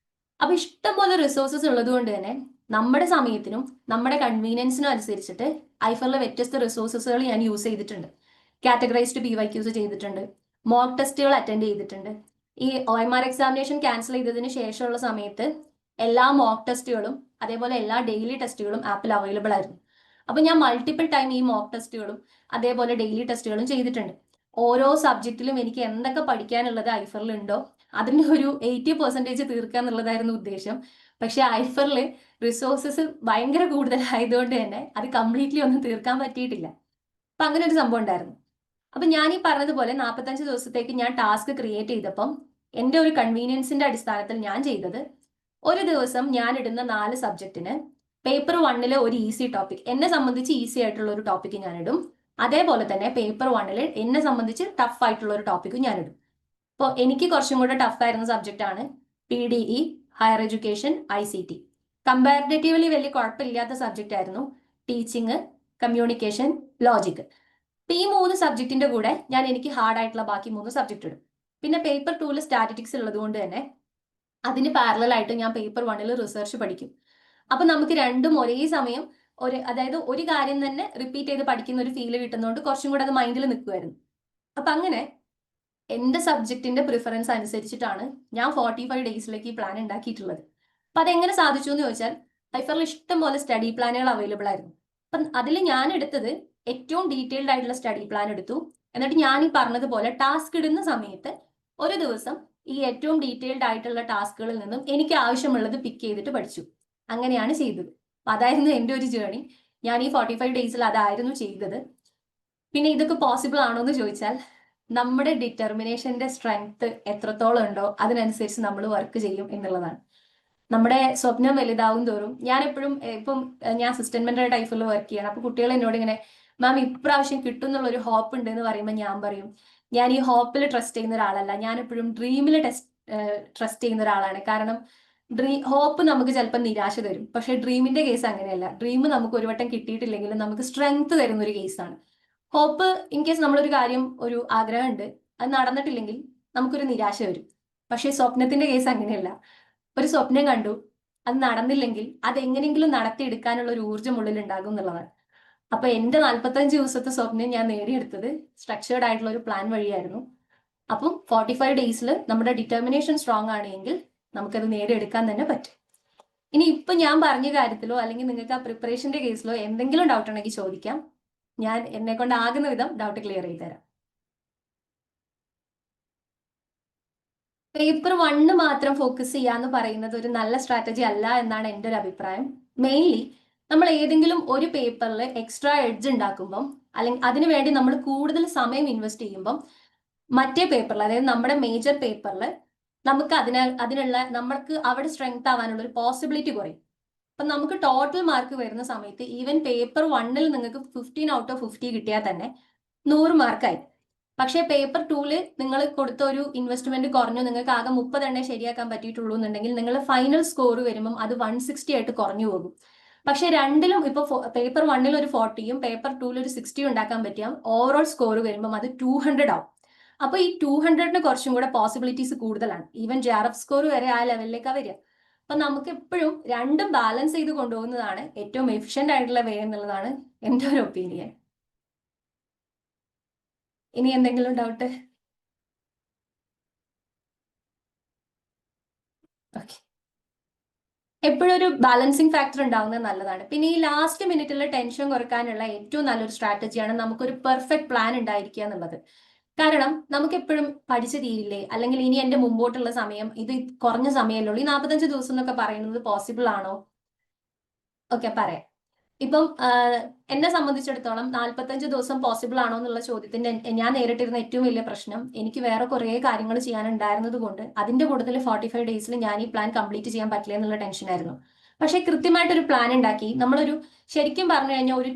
അപ്പൊ ഇഷ്ടംപോലെ റിസോഴ്സസ് ഉള്ളത് കൊണ്ട് തന്നെ നമ്മുടെ സമയത്തിനും നമ്മുടെ കൺവീനിയൻസിനും അനുസരിച്ചിട്ട് ഐഫറിലെ വ്യത്യസ്ത റിസോഴ്സസുകൾ ഞാൻ യൂസ് ചെയ്തിട്ടുണ്ട്. കാറ്റഗറൈസ്ഡ് PYQs ചെയ്തിട്ടുണ്ട്, മോക്ക് ടെസ്റ്റുകൾ അറ്റൻഡ് ചെയ്തിട്ടുണ്ട്, ഈ OMR എക്സാമിനേഷൻ ക്യാൻസൽ ചെയ്തതിന് ശേഷമുള്ള സമയത്ത് എല്ലാ മോക്ക് ടെസ്റ്റുകളും അതേപോലെ എല്ലാ ഡെയിലി ടെസ്റ്റുകളും ആപ്പിൽ അവൈലബിൾ ആയിരുന്നു. അപ്പൊ ഞാൻ മൾട്ടിപ്പിൾ ടൈം ഈ മോക്ക് ടെസ്റ്റുകളും അതേപോലെ ഡെയിലി ടെസ്റ്റുകളും ചെയ്തിട്ടുണ്ട്. ഓരോ സബ്ജക്റ്റിലും എനിക്ക് എന്തൊക്കെ പഠിക്കാനുള്ളത് ഐഫറിൽ ഉണ്ടോ അതിന്റെ ഒരു 80% തീർക്കുക എന്നുള്ളതായിരുന്നു ഉദ്ദേശം. പക്ഷെ ഐഫറിൽ റിസോഴ്സസ് ഭയങ്കര കൂടുതലായതുകൊണ്ട് തന്നെ അത് കംപ്ലീറ്റ്ലി ഒന്നും തീർക്കാൻ പറ്റിയിട്ടില്ല. അപ്പൊ അങ്ങനെ ഒരു സംഭവം ഉണ്ടായിരുന്നു. അപ്പൊ ഞാൻ ഈ പറഞ്ഞതുപോലെ 45 ദിവസത്തേക്ക് ഞാൻ ടാസ്ക് ക്രിയേറ്റ് ചെയ്തപ്പം എൻ്റെ ഒരു കൺവീനിയൻസിന്റെ അടിസ്ഥാനത്തിൽ ഞാൻ ചെയ്തത്, ഒരു ദിവസം ഞാൻ ഇടുന്ന 4 സബ്ജക്റ്റിന് പേപ്പർ 1 ഒരു ഈസി ടോപ്പിക്, എന്നെ സംബന്ധിച്ച് ഈസി ആയിട്ടുള്ള ഒരു ടോപ്പിക് ഞാൻ ഇടും. അതേപോലെ തന്നെ പേപ്പർ 1 എന്നെ സംബന്ധിച്ച് ടഫ് ആയിട്ടുള്ള ഒരു ടോപ്പിക്കും ഞാൻ ഇടും. അപ്പോൾ എനിക്ക് കുറച്ചും കൂടെ ടഫ് ആയിരുന്ന സബ്ജക്റ്റ് ആണ് PDE, higher education, ICT. Comparatively വലിയ കുഴപ്പമില്ലാത്ത സബ്ജക്റ്റ് ആയിരുന്നു ടീച്ചിങ്, കമ്മ്യൂണിക്കേഷൻ, ലോജിക്. ഈ 3 സബ്ജക്റ്റിന്റെ കൂടെ ഞാൻ എനിക്ക് ഹാർഡ് ആയിട്ടുള്ള ബാക്കി 3 സബ്ജക്റ്റ് ഇടും. പിന്നെ പേപ്പർ 2 സ്റ്റാറ്റിസ്റ്റിക്സ് ഉള്ളത് കൊണ്ട് തന്നെ അതിന് പാരലൽ ആയിട്ട് ഞാൻ പേപ്പർ 1 റിസർച്ച് പഠിക്കും. അപ്പൊ നമുക്ക് രണ്ടും ഒരേ സമയം അതായത് ഒരു കാര്യം തന്നെ റിപ്പീറ്റ് ചെയ്ത് പഠിക്കുന്ന ഒരു ഫീല് കിട്ടുന്നതുകൊണ്ട് കുറച്ചും കൂടെ അത് മൈൻഡിൽ നിൽക്കുമായിരുന്നു. അപ്പൊ അങ്ങനെ എന്റെ സബ്ജക്റ്റിന്റെ പ്രിഫറൻസ് അനുസരിച്ചിട്ടാണ് ഞാൻ 45 ഡേയ്സിലേക്ക് ഈ പ്ലാൻ ഉണ്ടാക്കിയിട്ടുള്ളത്. അപ്പൊ അതെങ്ങനെ സാധിച്ചു എന്ന് ചോദിച്ചാൽ ഐഫറിൽ ഇഷ്ടം പോലെ സ്റ്റഡി പ്ലാനുകൾ അവൈലബിൾ ആയിരുന്നു. അപ്പം അതിൽ ഞാൻ എടുത്തത് ഏറ്റവും ഡീറ്റെയിൽഡ് ആയിട്ടുള്ള സ്റ്റഡി പ്ലാൻ എടുത്തു. എന്നിട്ട് ഞാൻ ഈ പറഞ്ഞതുപോലെ ടാസ്ക് ഇടുന്ന സമയത്ത് ഒരു ദിവസം ഈ ഏറ്റവും ഡീറ്റെയിൽഡ് ആയിട്ടുള്ള ടാസ്കുകളിൽ നിന്നും എനിക്ക് ആവശ്യമുള്ളത് പിക്ക് ചെയ്തിട്ട് പഠിച്ചു. അങ്ങനെയാണ് ചെയ്തത്. അപ്പൊ അതായിരുന്നു എൻ്റെ ഒരു ജേർണി. ഞാൻ ഈ 45 ഡേയ്സിൽ അതായിരുന്നു ചെയ്തത്. പിന്നെ ഇതൊക്കെ പോസിബിൾ ആണോ എന്ന് ചോദിച്ചാൽ നമ്മുടെ ഡിറ്റർമിനേഷന്റെ സ്ട്രെങ്ത് എത്രത്തോളം ഉണ്ടോ അതിനനുസരിച്ച് നമ്മൾ വർക്ക് ചെയ്യും എന്നുള്ളതാണ്. നമ്മുടെ സ്വപ്നം വലുതാവും തോറും ഞാൻ എപ്പോഴും ഇപ്പം ഞാൻ അസിസ്റ്റന്റ് മെന്റർ ടൈപ്പിൽ വർക്ക് ചെയ്യണം. അപ്പൊ കുട്ടികൾ എന്നോട് ഇങ്ങനെ മാം ഇപ്രാവശ്യം കിട്ടും എന്നുള്ളൊരു ഹോപ്പ് ഉണ്ട് എന്ന് പറയുമ്പോൾ ഞാൻ പറയും ഞാൻ ഈ ഹോപ്പിൽ ട്രസ്റ്റ് ചെയ്യുന്ന ഒരാളല്ല, ഞാൻ എപ്പോഴും ഡ്രീമിൽ ട്രസ്റ്റ് ചെയ്യുന്ന ഒരാളാണ്. കാരണം ഹോപ്പ് നമുക്ക് ചിലപ്പോൾ നിരാശ തരും, പക്ഷെ ഡ്രീമിന്റെ കേസ് അങ്ങനെയല്ല. ഡ്രീം നമുക്ക് ഒരു വട്ടം കിട്ടിയിട്ടില്ലെങ്കിലും നമുക്ക് സ്ട്രെങ്ത് തരുന്ന ഒരു കേസാണ്. ഹോപ്പ് ഇൻ കേസ് നമ്മളൊരു കാര്യം, ഒരു ആഗ്രഹം ഉണ്ട്, അത് നടന്നിട്ടില്ലെങ്കിൽ നമുക്കൊരു നിരാശ വരും. പക്ഷെ സ്വപ്നത്തിന്റെ കേസ് അങ്ങനെയല്ല. ഒരു സ്വപ്നം കണ്ടു, അത് നടന്നില്ലെങ്കിൽ അത് എങ്ങനെയെങ്കിലും നടത്തിയെടുക്കാനുള്ള ഒരു ഊർജ്ജം ഉള്ളിൽ ഉണ്ടാകും എന്നുള്ളതാണ്. അപ്പൊ എന്റെ 45 ദിവസത്തെ സ്വപ്നം ഞാൻ നേടിയെടുത്തത് സ്ട്രക്ചേർഡ് ആയിട്ടുള്ള ഒരു പ്ലാൻ വഴിയായിരുന്നു. അപ്പം 45 ഡേയ്സിൽ നമ്മുടെ ഡിറ്റർമിനേഷൻ സ്ട്രോങ് ആണെങ്കിൽ നമുക്കത് നേടിയെടുക്കാൻ തന്നെ പറ്റും. ഇനി ഇപ്പൊ ഞാൻ പറഞ്ഞ കാര്യത്തിലോ അല്ലെങ്കിൽ നിങ്ങൾക്ക് ആ പ്രിപ്പറേഷന്റെ കേസിലോ എന്തെങ്കിലും ഡൗട്ട് ഉണ്ടെങ്കിൽ ചോദിക്കാം. ഞാൻ എന്നെ കൊണ്ട് ആകുന്ന വിധം ഡൗട്ട് ക്ലിയർ ചെയ്ത് തരാം. പേപ്പർ 1 മാത്രം ഫോക്കസ് ചെയ്യാന്ന് പറയുന്നത് ഒരു നല്ല സ്ട്രാറ്റജി അല്ല എന്നാണ് എൻ്റെ ഒരു അഭിപ്രായം. മെയിൻലി നമ്മൾ ഏതെങ്കിലും ഒരു പേപ്പറിൽ എക്സ്ട്രാ എഡ്ജ് ഉണ്ടാക്കുമ്പം അല്ലെങ്കിൽ അതിനുവേണ്ടി നമ്മൾ കൂടുതൽ സമയം ഇൻവെസ്റ്റ് ചെയ്യുമ്പം മറ്റേ പേപ്പറിൽ, അതായത് നമ്മുടെ മേജർ പേപ്പറിൽ നമുക്ക് അതിനുള്ള നമ്മൾക്ക് അവിടെ സ്ട്രെങ്ത് ആവാനുള്ള ഒരു പോസിബിലിറ്റി കുറയും. അപ്പം നമുക്ക് ടോട്ടൽ മാർക്ക് വരുന്ന സമയത്ത് ഈവൻ പേപ്പർ 1 നിങ്ങൾക്ക് 15 ഔട്ട് ഓഫ് 50 കിട്ടിയാൽ തന്നെ 100 മാർക്കായി. പക്ഷേ പേപ്പർ 2 നിങ്ങൾ കൊടുത്ത ഒരു ഇൻവെസ്റ്റ്മെന്റ് കുറഞ്ഞു, നിങ്ങൾക്ക് ആകെ 30 എണ്ണേ ശരിയാക്കാൻ പറ്റിയിട്ടുള്ളൂ എന്നുണ്ടെങ്കിൽ നിങ്ങൾ ഫൈനൽ സ്കോർ വരുമ്പം അത് 160 ആയിട്ട് കുറഞ്ഞു പോകും. പക്ഷെ രണ്ടിലും ഇപ്പൊ പേപ്പർ 1 ഒരു 40യും പേപ്പർ 2 ഒരു 60യും ഉണ്ടാക്കാൻ പറ്റിയാൽ ഓവറോൾ സ്കോർ വരുമ്പം അത് 200 ആവും. അപ്പൊ ഈ 200ന് കുറച്ചും കൂടെ പോസിബിലിറ്റീസ് കൂടുതലാണ്. ഈവൻ JRF സ്കോർ വരെ ആ ലെവലിലേക്കാണ് വരിക. അപ്പൊ നമുക്ക് എപ്പോഴും രണ്ടും ബാലൻസ് ചെയ്ത് കൊണ്ടുപോകുന്നതാണ് ഏറ്റവും എഫിഷ്യന്റ് ആയിട്ടുള്ള വേ എന്നുള്ളതാണ് എൻ്റെ ഒരു ഒപ്പീനിയൻ. ഇനി എന്തെങ്കിലും ഡൗട്ട്? ഓക്കെ. എപ്പോഴും ഒരു ബാലൻസിങ് ഫാക്ടർ ഉണ്ടാവുന്നത് നല്ലതാണ്. പിന്നെ ഈ ലാസ്റ്റ് മിനിറ്റിലെ ടെൻഷൻ കുറയ്ക്കാനുള്ള ഏറ്റവും നല്ലൊരു സ്ട്രാറ്റജിയാണ് നമുക്കൊരു പെർഫെക്റ്റ് പ്ലാൻ ഉണ്ടായിരിക്കുക എന്നുള്ളത്. കാരണം നമുക്ക് എപ്പോഴും പഠിച്ചു തീരില്ലേ, അല്ലെങ്കിൽ ഇനി എൻ്റെ മുമ്പോട്ടുള്ള സമയം ഇത് കുറഞ്ഞ സമയമല്ലേ ഉള്ളൂ, ഈ 45 ദിവസം എന്നൊക്കെ പറയുന്നത് പോസിബിൾ ആണോ? ഓക്കെ, പറയാം. ഇപ്പം എന്നെ സംബന്ധിച്ചിടത്തോളം 45 ദിവസം പോസിബിൾ ആണോ എന്നുള്ള ചോദ്യത്തിന്റെ ഞാൻ നേരിട്ടിരുന്ന ഏറ്റവും വലിയ പ്രശ്നം, എനിക്ക് വേറെ കുറേ കാര്യങ്ങൾ ചെയ്യാനുണ്ടായിരുന്നത് കൊണ്ട് അതിന്റെ കൂടുതൽ 45 ഡേയ്സിൽ ഞാൻ ഈ പ്ലാൻ കംപ്ലീറ്റ് ചെയ്യാൻ പറ്റില്ല എന്നുള്ള ടെൻഷനായിരുന്നു. പക്ഷെ കൃത്യമായിട്ടൊരു പ്ലാൻ ഉണ്ടാക്കി നമ്മളൊരു, ശരിക്കും പറഞ്ഞു കഴിഞ്ഞാൽ ഒരു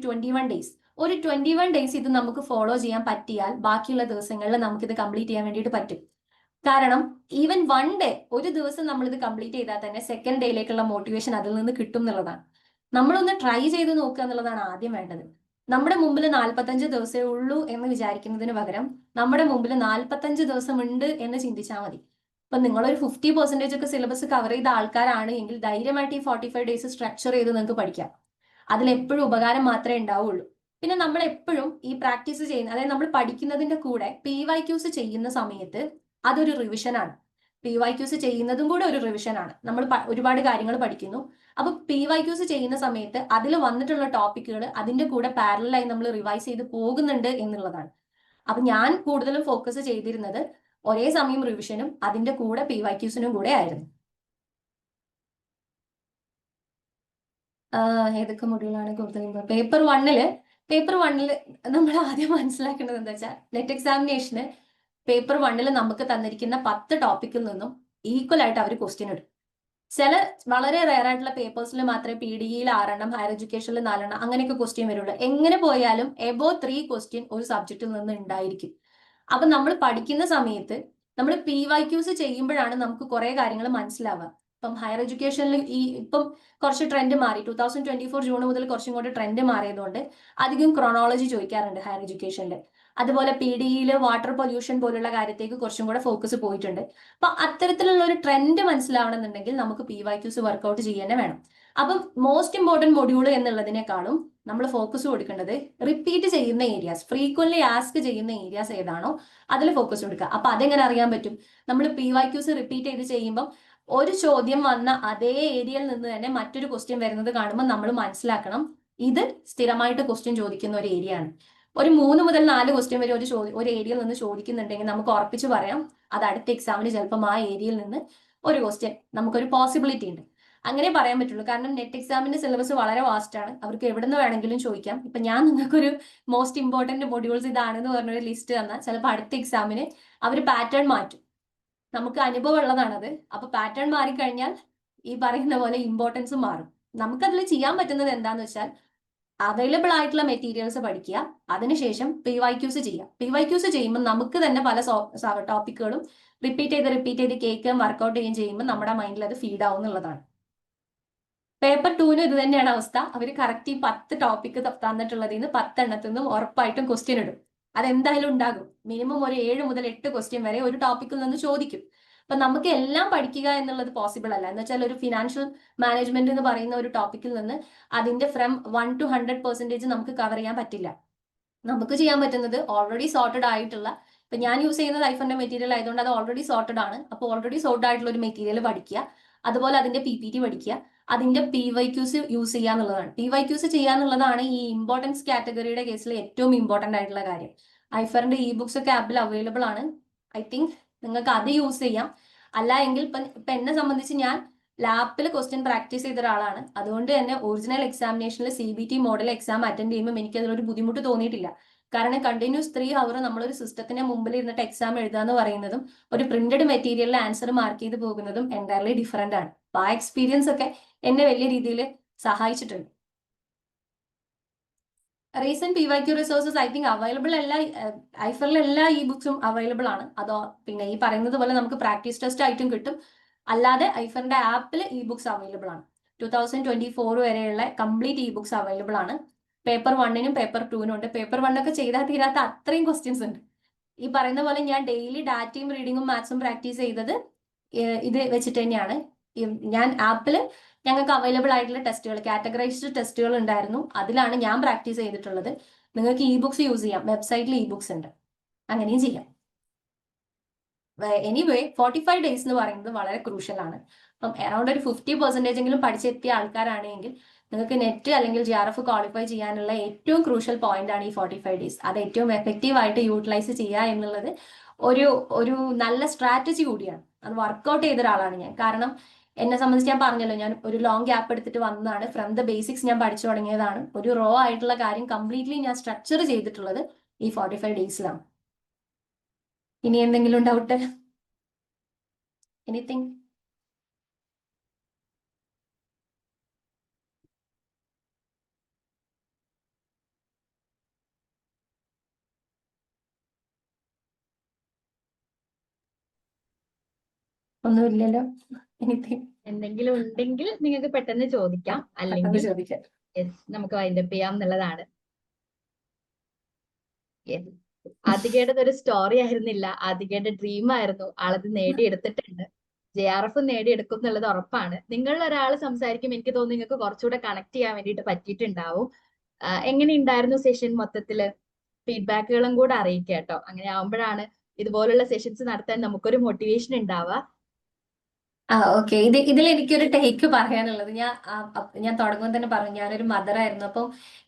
21 ഡേയ്സ് ഇത് നമുക്ക് ഫോളോ ചെയ്യാൻ പറ്റിയാൽ ബാക്കിയുള്ള ദിവസങ്ങളിൽ നമുക്കിത് കംപ്ലീറ്റ് ചെയ്യാൻ വേണ്ടിയിട്ട് പറ്റും. കാരണം ഈവൻ 1 ഡേ, ഒരു ദിവസം നമ്മളിത് കംപ്ലീറ്റ് ചെയ്താൽ തന്നെ സെക്കൻഡ് ഡേയിലേക്കുള്ള മോട്ടിവേഷൻ അതിൽ നിന്ന് കിട്ടും എന്നുള്ളതാണ്. നമ്മളൊന്ന് ട്രൈ ചെയ്ത് നോക്കുക എന്നുള്ളതാണ് ആദ്യം വേണ്ടത്. നമ്മുടെ മുമ്പിൽ 45 ദിവസമേ ഉള്ളൂ എന്ന് വിചാരിക്കുന്നതിന് പകരം നമ്മുടെ മുമ്പിൽ 45 ദിവസം ഉണ്ട് എന്ന് ചിന്തിച്ചാൽ മതി. ഇപ്പൊ നിങ്ങളൊരു 50% ഒക്കെ സിലബസ് കവർ ചെയ്ത ആൾക്കാരാണ് എങ്കിൽ ധൈര്യമായിട്ട് ഈ 45 ഡേയ്സ് സ്ട്രക്ചർ ചെയ്ത് നിങ്ങൾക്ക് പഠിക്കാം. അതിലെപ്പോഴും ഉപകാരം മാത്രമേ ഉണ്ടാവുള്ളൂ. പിന്നെ നമ്മൾ എപ്പോഴും ഈ പ്രാക്ടീസ് ചെയ്യുന്ന, അതായത് നമ്മൾ പഠിക്കുന്നതിന്റെ കൂടെ PYQs ചെയ്യുന്ന സമയത്ത് അതൊരു റിവിഷനാണ്. PYQs ചെയ്യുന്നതും കൂടെ ഒരു റിവിഷനാണ്. നമ്മൾ ഒരുപാട് കാര്യങ്ങൾ പഠിക്കുന്നു. അപ്പൊ PYQs ചെയ്യുന്ന സമയത്ത് അതിൽ വന്നിട്ടുള്ള ടോപ്പിക്കുകൾ അതിന്റെ കൂടെ പാരലായി നമ്മൾ റിവൈസ് ചെയ്ത് പോകുന്നുണ്ട് എന്നുള്ളതാണ്. അപ്പൊ ഞാൻ കൂടുതലും ഫോക്കസ് ചെയ്തിരുന്നത് ഒരേ സമയം റിവിഷനും അതിന്റെ കൂടെ PYQസിനും കൂടെ ആയിരുന്നു. ഏതൊക്കെ മൊഡ്യൂളാണ് കൂടുതൽ? പേപ്പർ വണ്ണില് നമ്മൾ ആദ്യം മനസ്സിലാക്കേണ്ടത് എന്താ വെച്ചാൽ നെറ്റ് എക്സാമിനേഷന് പേപ്പർ വണ്ണിൽ നമുക്ക് തന്നിരിക്കുന്ന 10 ടോപ്പിക്കിൽ നിന്നും ഈക്വൽ ആയിട്ട് അവർ ക്വസ്റ്റ്യൻ ഇടും. ചില വളരെ റെയർ ആയിട്ടുള്ള പേപ്പേഴ്സിൽ മാത്രമേ PDEയിൽ 6 ഹയർ എഡ്യൂക്കേഷനിൽ 4 അങ്ങനെയൊക്കെ ക്വസ്റ്റ്യൻ വരുള്ളൂ. എങ്ങനെ പോയാലും എബോ 3 ക്വസ്റ്റ്യൻ ഒരു സബ്ജക്റ്റിൽ നിന്ന് ഉണ്ടായിരിക്കും. അപ്പൊ നമ്മൾ പഠിക്കുന്ന സമയത്ത് നമ്മൾ PYQs ചെയ്യുമ്പോഴാണ് നമുക്ക് കുറെ കാര്യങ്ങൾ മനസ്സിലാവുക. ഇപ്പം ഹയർ എഡ്യൂക്കേഷനിൽ ഇപ്പം കുറച്ച് ട്രെൻഡ് മാറി. 2024 ജൂൺ മുതൽ കുറച്ചും കൂടി ട്രെൻഡ് മാറിയതുകൊണ്ട് അധികം ക്രോണോളജി ചോദിക്കാറുണ്ട് ഹയർ എഡ്യൂക്കേഷനിൽ. അതുപോലെ PDEയിൽ വാട്ടർ പൊല്യൂഷൻ പോലുള്ള കാര്യത്തേക്ക് കുറച്ചും കൂടെ ഫോക്കസ് പോയിട്ടുണ്ട്. അപ്പൊ അത്തരത്തിലുള്ള ഒരു ട്രെൻഡ് മനസ്സിലാവണമെന്നുണ്ടെങ്കിൽ നമുക്ക് PYQs വർക്ക്ഔട്ട് ചെയ്യാൻ വേണം. അപ്പം മോസ്റ്റ് ഇമ്പോർട്ടന്റ് മൊഡ്യൂൾ എന്നുള്ളതിനേക്കാളും നമ്മൾ ഫോക്കസ് കൊടുക്കേണ്ടത് റിപ്പീറ്റ് ചെയ്യുന്ന ഏരിയാസ്, ഫ്രീക്വൻലി ആസ്ക് ചെയ്യുന്ന ഏരിയാസ് ഏതാണോ അതിൽ ഫോക്കസ് കൊടുക്കുക. അപ്പൊ അതെങ്ങനെ അറിയാൻ പറ്റും? നമ്മൾ PYQs റിപ്പീറ്റ് ചെയ്ത് ചെയ്യുമ്പോൾ ഒരു ചോദ്യം വന്ന അതേ ഏരിയയിൽ നിന്ന് തന്നെ മറ്റൊരു ക്വസ്റ്റ്യൻ വരുന്നത് കാണുമ്പോൾ നമ്മൾ മനസ്സിലാക്കണം ഇത് സ്ഥിരമായിട്ട് ക്വസ്റ്റ്യൻ ചോദിക്കുന്ന ഒരു ഏരിയ ആണ്. ഒരു 3 മുതൽ 4 ക്വസ്റ്റ്യൻ വരെ ഒരു ഏരിയയിൽ നിന്ന് ചോദിക്കുന്നുണ്ടെങ്കിൽ നമുക്ക് ഉറപ്പിച്ച് പറയാം അത് അടുത്ത എക്സാമിന് ചിലപ്പോൾ ആ ഏരിയയിൽ നിന്ന് ഒരു ക്വസ്റ്റ്യൻ നമുക്കൊരു പോസിബിലിറ്റി ഉണ്ട്. അങ്ങനെ പറയാൻ പറ്റുള്ളൂ. കാരണം നെറ്റ് എക്സാമിന്റെ സിലബസ് വളരെ വാസ്റ്റ് ആണ്. അവർക്ക് എവിടെ നിന്ന് വേണമെങ്കിലും ചോദിക്കാം. ഇപ്പൊ ഞാൻ നിങ്ങൾക്കൊരു മോസ്റ്റ് ഇമ്പോർട്ടന്റ് മൊഡ്യൂൾസ് ഇതാണെന്ന് പറഞ്ഞൊരു ലിസ്റ്റ് തന്നാൽ ചിലപ്പോൾ അടുത്ത എക്സാമിന് അവർ പാറ്റേൺ മാറ്റും. നമുക്ക് അനുഭവം ഉള്ളതാണത്. അപ്പൊ പാറ്റേൺ മാറിക്കഴിഞ്ഞാൽ ഈ പറയുന്ന പോലെ ഇമ്പോർട്ടൻസ് മാറും. നമുക്കതിൽ ചെയ്യാൻ പറ്റുന്നത് എന്താന്ന് വെച്ചാൽ അവൈലബിൾ ആയിട്ടുള്ള മെറ്റീരിയൽസ് പഠിക്കുക, അതിനുശേഷം PYQs ചെയ്യാം. PYQs ചെയ്യുമ്പോൾ നമുക്ക് തന്നെ പല ടോപ്പിക്കുകളും റിപ്പീറ്റ് ചെയ്ത് കേൾക്കുകയും വർക്ക്ഔട്ട് ചെയ്യുകയും ചെയ്യുമ്പോൾ നമ്മുടെ മൈൻഡിൽ അത് ഫീഡ് ആവും എന്നുള്ളതാണ്. പേപ്പർ 2നും ഇത് തന്നെയാണ് അവസ്ഥ. അവർ കറക്റ്റ് ഈ 10 ടോപ്പിക്ക് തന്നിട്ടുള്ളതിൽ നിന്ന് 10 എണ്ണത്തിൽ നിന്നും ഉറപ്പായിട്ടും ക്വസ്റ്റ്യൻ ഇടും. അതെന്തായാലും ഉണ്ടാകും. മിനിമം ഒരു 7 മുതൽ 8 ക്വസ്റ്റ്യൻ വരെ ഒരു ടോപ്പിക്കിൽ നിന്ന് ചോദിക്കും. അപ്പൊ നമുക്ക് എല്ലാം പഠിക്കുക എന്നുള്ളത് പോസിബിൾ അല്ല. എന്ന് വെച്ചാൽ ഒരു ഫിനാൻഷ്യൽ മാനേജ്മെന്റ് എന്ന് പറയുന്ന ഒരു ടോപ്പിക്കിൽ നിന്ന് അതിന്റെ ഫ്രം 1 to 100% നമുക്ക് കവർ ചെയ്യാൻ പറ്റില്ല. നമുക്ക് ചെയ്യാൻ പറ്റുന്നത് ഓൾറെഡി സോർട്ടഡ് ആയിട്ടുള്ള, ഇപ്പൊ ഞാൻ യൂസ് ചെയ്യുന്നത് ഐഫോണിന്റെ മെറ്റീരിയൽ ആയതുകൊണ്ട് അത് ഓൾറെഡി സോർട്ടഡ് ആണ്. അപ്പോൾ ഓൾറെഡി സോർട്ടഡ് ആയിട്ടുള്ള ഒരു മെറ്റീരിയൽ പഠിക്കുക, അതുപോലെ അതിന്റെ PPT പഠിക്കുക, അതിന്റെ PYQs യൂസ് ചെയ്യുക എന്നുള്ളതാണ്. PYQs ചെയ്യാന്നുള്ളതാണ് ഈ ഇമ്പോർട്ടൻസ് കാറ്റഗറിയുടെ കേസിൽ ഏറ്റവും ഇമ്പോർട്ടന്റ് ആയിട്ടുള്ള കാര്യം. ഐഫറിന്റെ ബുക്സ് ഒക്കെ ആപ്പിൽ അവൈലബിൾ ആണ്. ഐ തിങ്ക് നിങ്ങൾക്ക് അത് യൂസ് ചെയ്യാം. അല്ല എങ്കിൽ ഇപ്പൊ എന്നെ സംബന്ധിച്ച് ഞാൻ ലാപ്പിൽ ക്വസ്റ്റ്യൻ പ്രാക്ടീസ് ചെയ്ത ഒരാളാണ്. അതുകൊണ്ട് തന്നെ ഒറിജിനൽ എക്സാമിനേഷനിൽ CBT മോഡൽ എക്സാം അറ്റൻഡ് ചെയ്യുമ്പോൾ എനിക്ക് അതിലൊരു ബുദ്ധിമുട്ട് തോന്നിയിട്ടില്ല. കാരണം കണ്ടിന്യൂസ് 3 അവർ നമ്മളൊരു സിസ്റ്റത്തിന്റെ മുമ്പിൽ ഇരുന്നിട്ട് എക്സാം എഴുതുക എന്ന് പറയുന്നതും ഒരു പ്രിന്റഡ് മെറ്റീരിയലിൽ ആൻസർ മാർക്ക് ചെയ്ത് പോകുന്നതും എൻറ്റയർലി ഡിഫറെന്റ് ആണ്. അപ്പൊ ആ എക്സ്പീരിയൻസ് ഒക്കെ എന്നെ വലിയ രീതിയിൽ സഹായിച്ചിട്ടുണ്ട്. Recent PYQ resources I think available ഐഫറിൽ എല്ലാ ബുക്സും അവൈലബിൾ ആണ്. അതോ പിന്നെ ഈ പറയുന്നത് പോലെ നമുക്ക് പ്രാക്ടീസ് ടെസ്റ്റ് ആയിട്ടും കിട്ടും. അല്ലാതെ ഐഫറിന്റെ ആപ്പിൽ ബുക്സ് അവൈലബിൾ ആണ്. 2024 വരെയുള്ള കംപ്ലീറ്റ് ബുക്സ് അവൈലബിൾ ആണ്. പേപ്പർ 1നും പേപ്പർ 2നും ഉണ്ട്. പേപ്പർ 1 ഒക്കെ ചെയ്താൽ തീരാത്ത അത്രയും ക്വസ്റ്റ്യൻസ് ഉണ്ട്. ഈ പറയുന്ന പോലെ ഞാൻ ഡെയിലി ഡാറ്റയും റീഡിങ്ങും മാത്സും പ്രാക്ടീസ് ചെയ്തത് ഇത് വെച്ചിട്ട് തന്നെയാണ്. ഞാൻ ആപ്പിൽ ഞങ്ങൾക്ക് അവൈലബിൾ ആയിട്ടുള്ള ടെസ്റ്റുകൾ, കാറ്റഗറൈസ്ഡ് ടെസ്റ്റുകൾ ഉണ്ടായിരുന്നു. അതിലാണ് ഞാൻ പ്രാക്ടീസ് ചെയ്തിട്ടുള്ളത്. നിങ്ങൾക്ക് ബുക്സ് യൂസ് ചെയ്യാം. വെബ്സൈറ്റിൽ ബുക്സ് ഉണ്ട്, അങ്ങനെയും ചെയ്യാം. എനിവേ 45 ഡേയ്സ് എന്ന് പറയുന്നത് വളരെ ക്രൂഷ്യൽ ആണ്. അപ്പം അറൌണ്ട് ഒരു 50% എങ്കിലും പഠിച്ചെത്തിയ ആൾക്കാരാണെങ്കിൽ നിങ്ങൾക്ക് നെറ്റ് അല്ലെങ്കിൽ GRF ക്വാളിഫൈ ചെയ്യാനുള്ള ഏറ്റവും ക്രൂഷ്യൽ പോയിന്റ് ആണ് ഈ 45 ഡേയ്സ്. അത് ഏറ്റവും എഫക്റ്റീവ് ആയിട്ട് യൂട്ടിലൈസ് ചെയ്യുക എന്നുള്ളത് ഒരു നല്ല സ്ട്രാറ്റജി കൂടിയാണ്. അത് വർക്ക്ഔട്ട് ചെയ്ത ഒരാളാണ് ഞാൻ. കാരണം എന്നെ സംബന്ധിച്ച് ഞാൻ പറഞ്ഞല്ലോ, ഞാൻ ഒരു ലോങ് ഗ്യാപ്പ് എടുത്തിട്ട് വന്നതാണ്. ഫ്രം ദ ബേസിക്സ് ഞാൻ പഠിച്ചു തുടങ്ങിയതാണ്. ഒരു റോ ആയിട്ടുള്ള കാര്യം കംപ്ലീറ്റ്ലി ഞാൻ സ്ട്രക്ചർ ചെയ്തിട്ടുള്ളത് ഈ 45 ഡേയ്സിലാണ്. ഇനി എന്തെങ്കിലും ഡൗട്ട്? എനിത്തിങ്? ഒന്നുമില്ലല്ലോ. എനിത്തിങ് എന്തെങ്കിലും ഉണ്ടെങ്കിൽ നിങ്ങൾക്ക് പെട്ടെന്ന് ചോദിക്കാം, അല്ലെങ്കിൽ ചോദിക്കാം. നമുക്ക് വൈൻഡപ്പ് ചെയ്യാം എന്നുള്ളതാണ്. ആതികയുടെ ഒരു സ്റ്റോറി ആയിരുന്നില്ല, ആതികയുടെ ഡ്രീം ആയിരുന്നു. ആളത് നേടിയെടുത്തിട്ടുണ്ട്. JRF നേടിയെടുക്കും എന്നുള്ളത് ഉറപ്പാണ്. നിങ്ങളിൽ ഒരാൾ സംസാരിക്കും, എനിക്ക് തോന്നുന്നു നിങ്ങൾക്ക് കുറച്ചുകൂടെ കണക്ട് ചെയ്യാൻ വേണ്ടിയിട്ട് പറ്റിയിട്ടുണ്ടാവും. എങ്ങനെ ഉണ്ടായിരുന്നു സെഷൻ മൊത്തത്തില്? ഫീഡ്ബാക്കുകളും കൂടെ അറിയിക്കുക കേട്ടോ. അങ്ങനെ ആവുമ്പോഴാണ് ഇതുപോലുള്ള സെഷൻസ് നടത്താൻ നമുക്കൊരു മോട്ടിവേഷൻ ഉണ്ടാവുക. ഓക്കെ. ഇതിൽ എനിക്കൊരു ടേക്ക് പറയാനുള്ളത്, ഞാൻ തുടങ്ങുമ്പോൾ തന്നെ പറഞ്ഞു, ഞാനൊരു മദർ ആയിരുന്നു. അപ്പം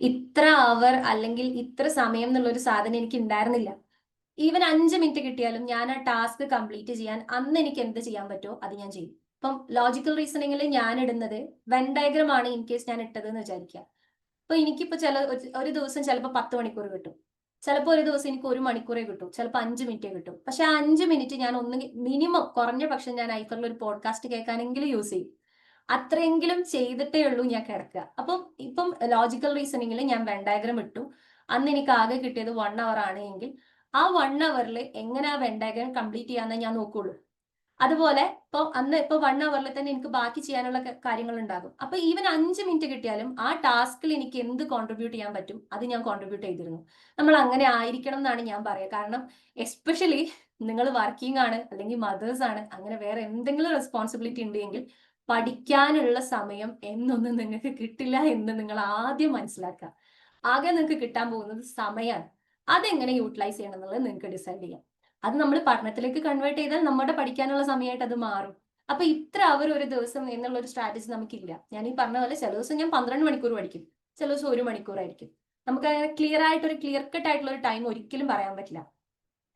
ഇത്ര അവർ അല്ലെങ്കിൽ ഇത്ര സമയം എന്നുള്ള ഒരു സാധനം എനിക്ക് ഉണ്ടായിരുന്നില്ല. ഈവൻ 5 മിനിറ്റ് കിട്ടിയാലും ഞാൻ ആ ടാസ്ക് കംപ്ലീറ്റ് ചെയ്യാൻ അന്ന് എനിക്ക് എന്ത് ചെയ്യാൻ പറ്റുമോ അത് ഞാൻ ചെയ്യും. ഇപ്പം ലോജിക്കൽ റീസണിങ്ങിൽ ഞാൻ ഇടുന്നത് വെൻ ഡയഗ്രം ആണ് ഇൻ കേസ് ഞാൻ ഇട്ടത് എന്ന് വിചാരിക്കുക. അപ്പൊ എനിക്കിപ്പോ ഒരു ദിവസം ചിലപ്പോൾ 10 മണിക്കൂർ കിട്ടും, ചിലപ്പോൾ ഒരു ദിവസം എനിക്ക് 1 മണിക്കൂറേ കിട്ടും, ചിലപ്പോൾ 5 മിനിറ്റേ കിട്ടും. പക്ഷെ ആ 5 മിനിറ്റ് ഞാൻ മിനിമം കുറഞ്ഞ പക്ഷം ഞാൻ ഐഫറിൽ ഒരു പോഡ്കാസ്റ്റ് കേൾക്കാനെങ്കിലും യൂസ് ചെയ്യും. അത്രയെങ്കിലും ചെയ്തിട്ടേ ഉള്ളൂ ഞാൻ കിടക്കുക. അപ്പം ഇപ്പം ലോജിക്കൽ റീസണിങ്ങിൽ ഞാൻ വെൻ ഡയഗ്രം ഇട്ടു. അന്ന് എനിക്ക് ആകെ കിട്ടിയത് 1 അവർ ആണ് എങ്കിൽ ആ 1 അവറിൽ എങ്ങനെ ആ വെൻ ഡയഗ്രം കംപ്ലീറ്റ് ചെയ്യാന്നേ ഞാൻ നോക്കുള്ളൂ. അതുപോലെ ഇപ്പൊ 1 അവറിൽ തന്നെ എനിക്ക് ബാക്കി ചെയ്യാനുള്ള കാര്യങ്ങൾ ഉണ്ടാകും. അപ്പൊ ഈവൻ 5 മിനിറ്റ് കിട്ടിയാലും ആ ടാസ്കിൽ എനിക്ക് എന്ത് കോൺട്രിബ്യൂട്ട് ചെയ്യാൻ പറ്റും അത് ഞാൻ കോൺട്രിബ്യൂട്ട് ചെയ്തിരുന്നു. നമ്മൾ അങ്ങനെ ആയിരിക്കണം എന്നാണ് ഞാൻ പറയുക. കാരണം എസ്പെഷ്യലി നിങ്ങൾ വർക്കിംഗ് ആണ് അല്ലെങ്കിൽ മദേഴ്സ് ആണ്, അങ്ങനെ വേറെ എന്തെങ്കിലും റെസ്പോൺസിബിലിറ്റി ഉണ്ടെങ്കിൽ പഠിക്കാനുള്ള സമയം എന്നൊന്നും നിങ്ങൾക്ക് കിട്ടില്ല എന്ന് നിങ്ങൾ ആദ്യം മനസ്സിലാക്കുക. ആകെ നിങ്ങൾക്ക് കിട്ടാൻ പോകുന്നത് സമയമാണ്. അതെങ്ങനെ യൂട്ടിലൈസ് ചെയ്യണം എന്നുള്ളത് നിങ്ങൾക്ക് ഡിസൈഡ് ചെയ്യാം. അത് നമ്മൾ പഠനത്തിലേക്ക് കൺവേർട്ട് ചെയ്താൽ നമ്മുടെ പഠിക്കാനുള്ള സമയമായിട്ട് അത് മാറും. അപ്പൊ ഇത്ര അവർ ഒരു ദിവസം എന്നുള്ള ഒരു സ്ട്രാറ്റജി നമുക്കില്ല. ഞാൻ ഈ പറഞ്ഞ പോലെ ചില ദിവസം ഞാൻ 12 മണിക്കൂർ പഠിക്കും, ചില ദിവസം 1 മണിക്കൂറായിരിക്കും. നമുക്ക് അങ്ങനെ ക്ലിയർ കട്ട് ആയിട്ടുള്ള ഒരു ടൈം ഒരിക്കലും പറയാൻ പറ്റില്ല.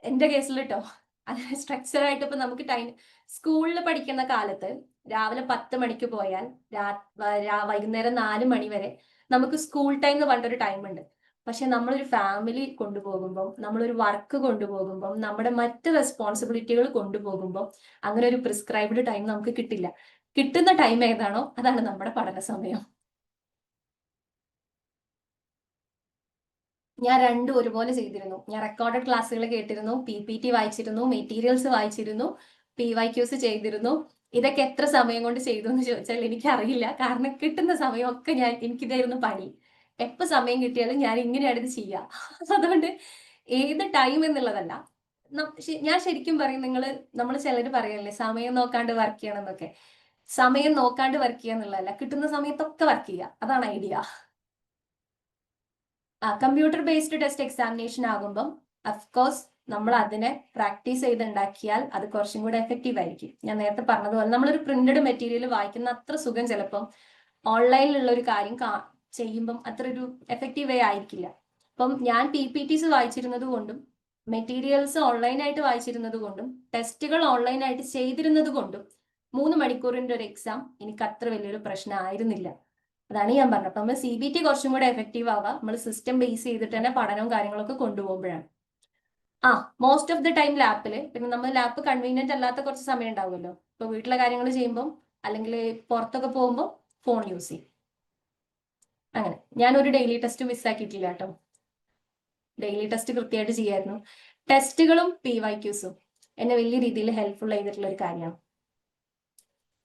എന്റെ കേസിൽ കേട്ടോ, അങ്ങനെ സ്ട്രക്ചർ ആയിട്ട് ഇപ്പൊ നമുക്ക് ടൈം, സ്കൂളിൽ പഠിക്കുന്ന കാലത്ത് രാവിലെ 10 മണിക്ക് പോയാൽ വൈകുന്നേരം 4 മണി വരെ നമുക്ക് സ്കൂൾ ടൈം എന്ന് പറഞ്ഞൊരു ടൈം ഉണ്ട്. പക്ഷെ നമ്മളൊരു ഫാമിലി കൊണ്ടുപോകുമ്പോൾ, നമ്മളൊരു വർക്ക് കൊണ്ടുപോകുമ്പോൾ, നമ്മുടെ മറ്റ് റെസ്പോൺസിബിലിറ്റികൾ കൊണ്ടുപോകുമ്പോൾ അങ്ങനെ ഒരു പ്രിസ്ക്രൈബ്ഡ് ടൈം നമുക്ക് കിട്ടില്ല. കിട്ടുന്ന ടൈം ഏതാണോ അതാണ് നമ്മുടെ പഠന സമയം. ഞാൻ രണ്ടും ഒരുപോലെ ചെയ്തിരുന്നു. ഞാൻ റെക്കോർഡഡ് ക്ലാസ്സുകൾ കേട്ടിരുന്നു, PPT വായിച്ചിരുന്നു, മെറ്റീരിയൽസ് വായിച്ചിരുന്നു, PYQs ചെയ്തിരുന്നു. ഇതൊക്കെ എത്ര സമയം കൊണ്ട് ചെയ്തു എന്ന് ചോദിച്ചാൽ എനിക്കറിയില്ല. കാരണം കിട്ടുന്ന സമയമൊക്കെ എനിക്കിതായിരുന്നു പണി. എപ്പോൾ സമയം കിട്ടിയാലും ഞാൻ ഇങ്ങനെയാണ് ഇത് ചെയ്യുക. അതുകൊണ്ട് ഏത് ടൈം എന്നുള്ളതല്ല. ഞാൻ ശരിക്കും പറയും, നമ്മൾ ചിലർ പറയല്ലേ സമയം നോക്കാണ്ട് വർക്ക് ചെയ്യണം എന്നൊക്കെ. സമയം നോക്കാണ്ട് വർക്ക് ചെയ്യുക എന്നുള്ളതല്ല, കിട്ടുന്ന സമയത്തൊക്കെ വർക്ക് ചെയ്യുക, അതാണ് idea. Computer based test examination ആകുമ്പം അഫ്കോഴ്സ് നമ്മൾ അതിനെ പ്രാക്ടീസ് ചെയ്തുണ്ടാക്കിയാൽ അത് കുറച്ചും കൂടെ എഫക്റ്റീവ് ആയിരിക്കും. ഞാൻ നേരത്തെ പറഞ്ഞതുപോലെ നമ്മളൊരു പ്രിന്റഡ് മെറ്റീരിയൽ വായിക്കുന്ന അത്ര സുഖം ചിലപ്പം ഓൺലൈനിലുള്ള ഒരു കാര്യം ചെയ്യുമ്പം അത്ര ഒരു എഫക്റ്റീവേ ആയിരിക്കില്ല. അപ്പം ഞാൻ PPTs വായിച്ചിരുന്നത് കൊണ്ടും മെറ്റീരിയൽസ് ഓൺലൈനായിട്ട് വായിച്ചിരുന്നത് കൊണ്ടും ടെസ്റ്റുകൾ ഓൺലൈനായിട്ട് ചെയ്തിരുന്നത് കൊണ്ടും 3 മണിക്കൂറിന്റെ ഒരു എക്സാം എനിക്ക് അത്ര വലിയൊരു പ്രശ്നമായിരുന്നില്ല. അതാണ് ഞാൻ പറഞ്ഞത്. അപ്പൊ നമ്മൾ CBT കുറച്ചും കൂടെ എഫക്റ്റീവ് ആവുക നമ്മൾ സിസ്റ്റം ബേസ് ചെയ്തിട്ട് തന്നെ പഠനവും കാര്യങ്ങളൊക്കെ കൊണ്ടുപോകുമ്പോഴാണ്. മോസ്റ്റ് ഓഫ് ദി ടൈം ലാപ്പിൽ, പിന്നെ നമ്മൾ ലാപ്പ് കൺവീനിയന്റ് അല്ലാത്ത കുറച്ച് സമയം ഉണ്ടാവുമല്ലോ. ഇപ്പൊ വീട്ടിലെ കാര്യങ്ങൾ ചെയ്യുമ്പോൾ അല്ലെങ്കിൽ പുറത്തൊക്കെ പോകുമ്പോൾ ഫോൺ യൂസ് ചെയ്യും. അങ്ങനെ ഞാനൊരു ഡെയിലി ടെസ്റ്റ് മിസ്സാക്കിയിട്ടില്ല കേട്ടോ. ഡെയിലി ടെസ്റ്റ് കൃത്യമായിട്ട് ചെയ്യായിരുന്നു. ടെസ്റ്റുകളും PYQസും എന്നെ വലിയ രീതിയിൽ ഹെൽപ്ഫുൾ ചെയ്തിട്ടുള്ള ഒരു കാര്യമാണ്.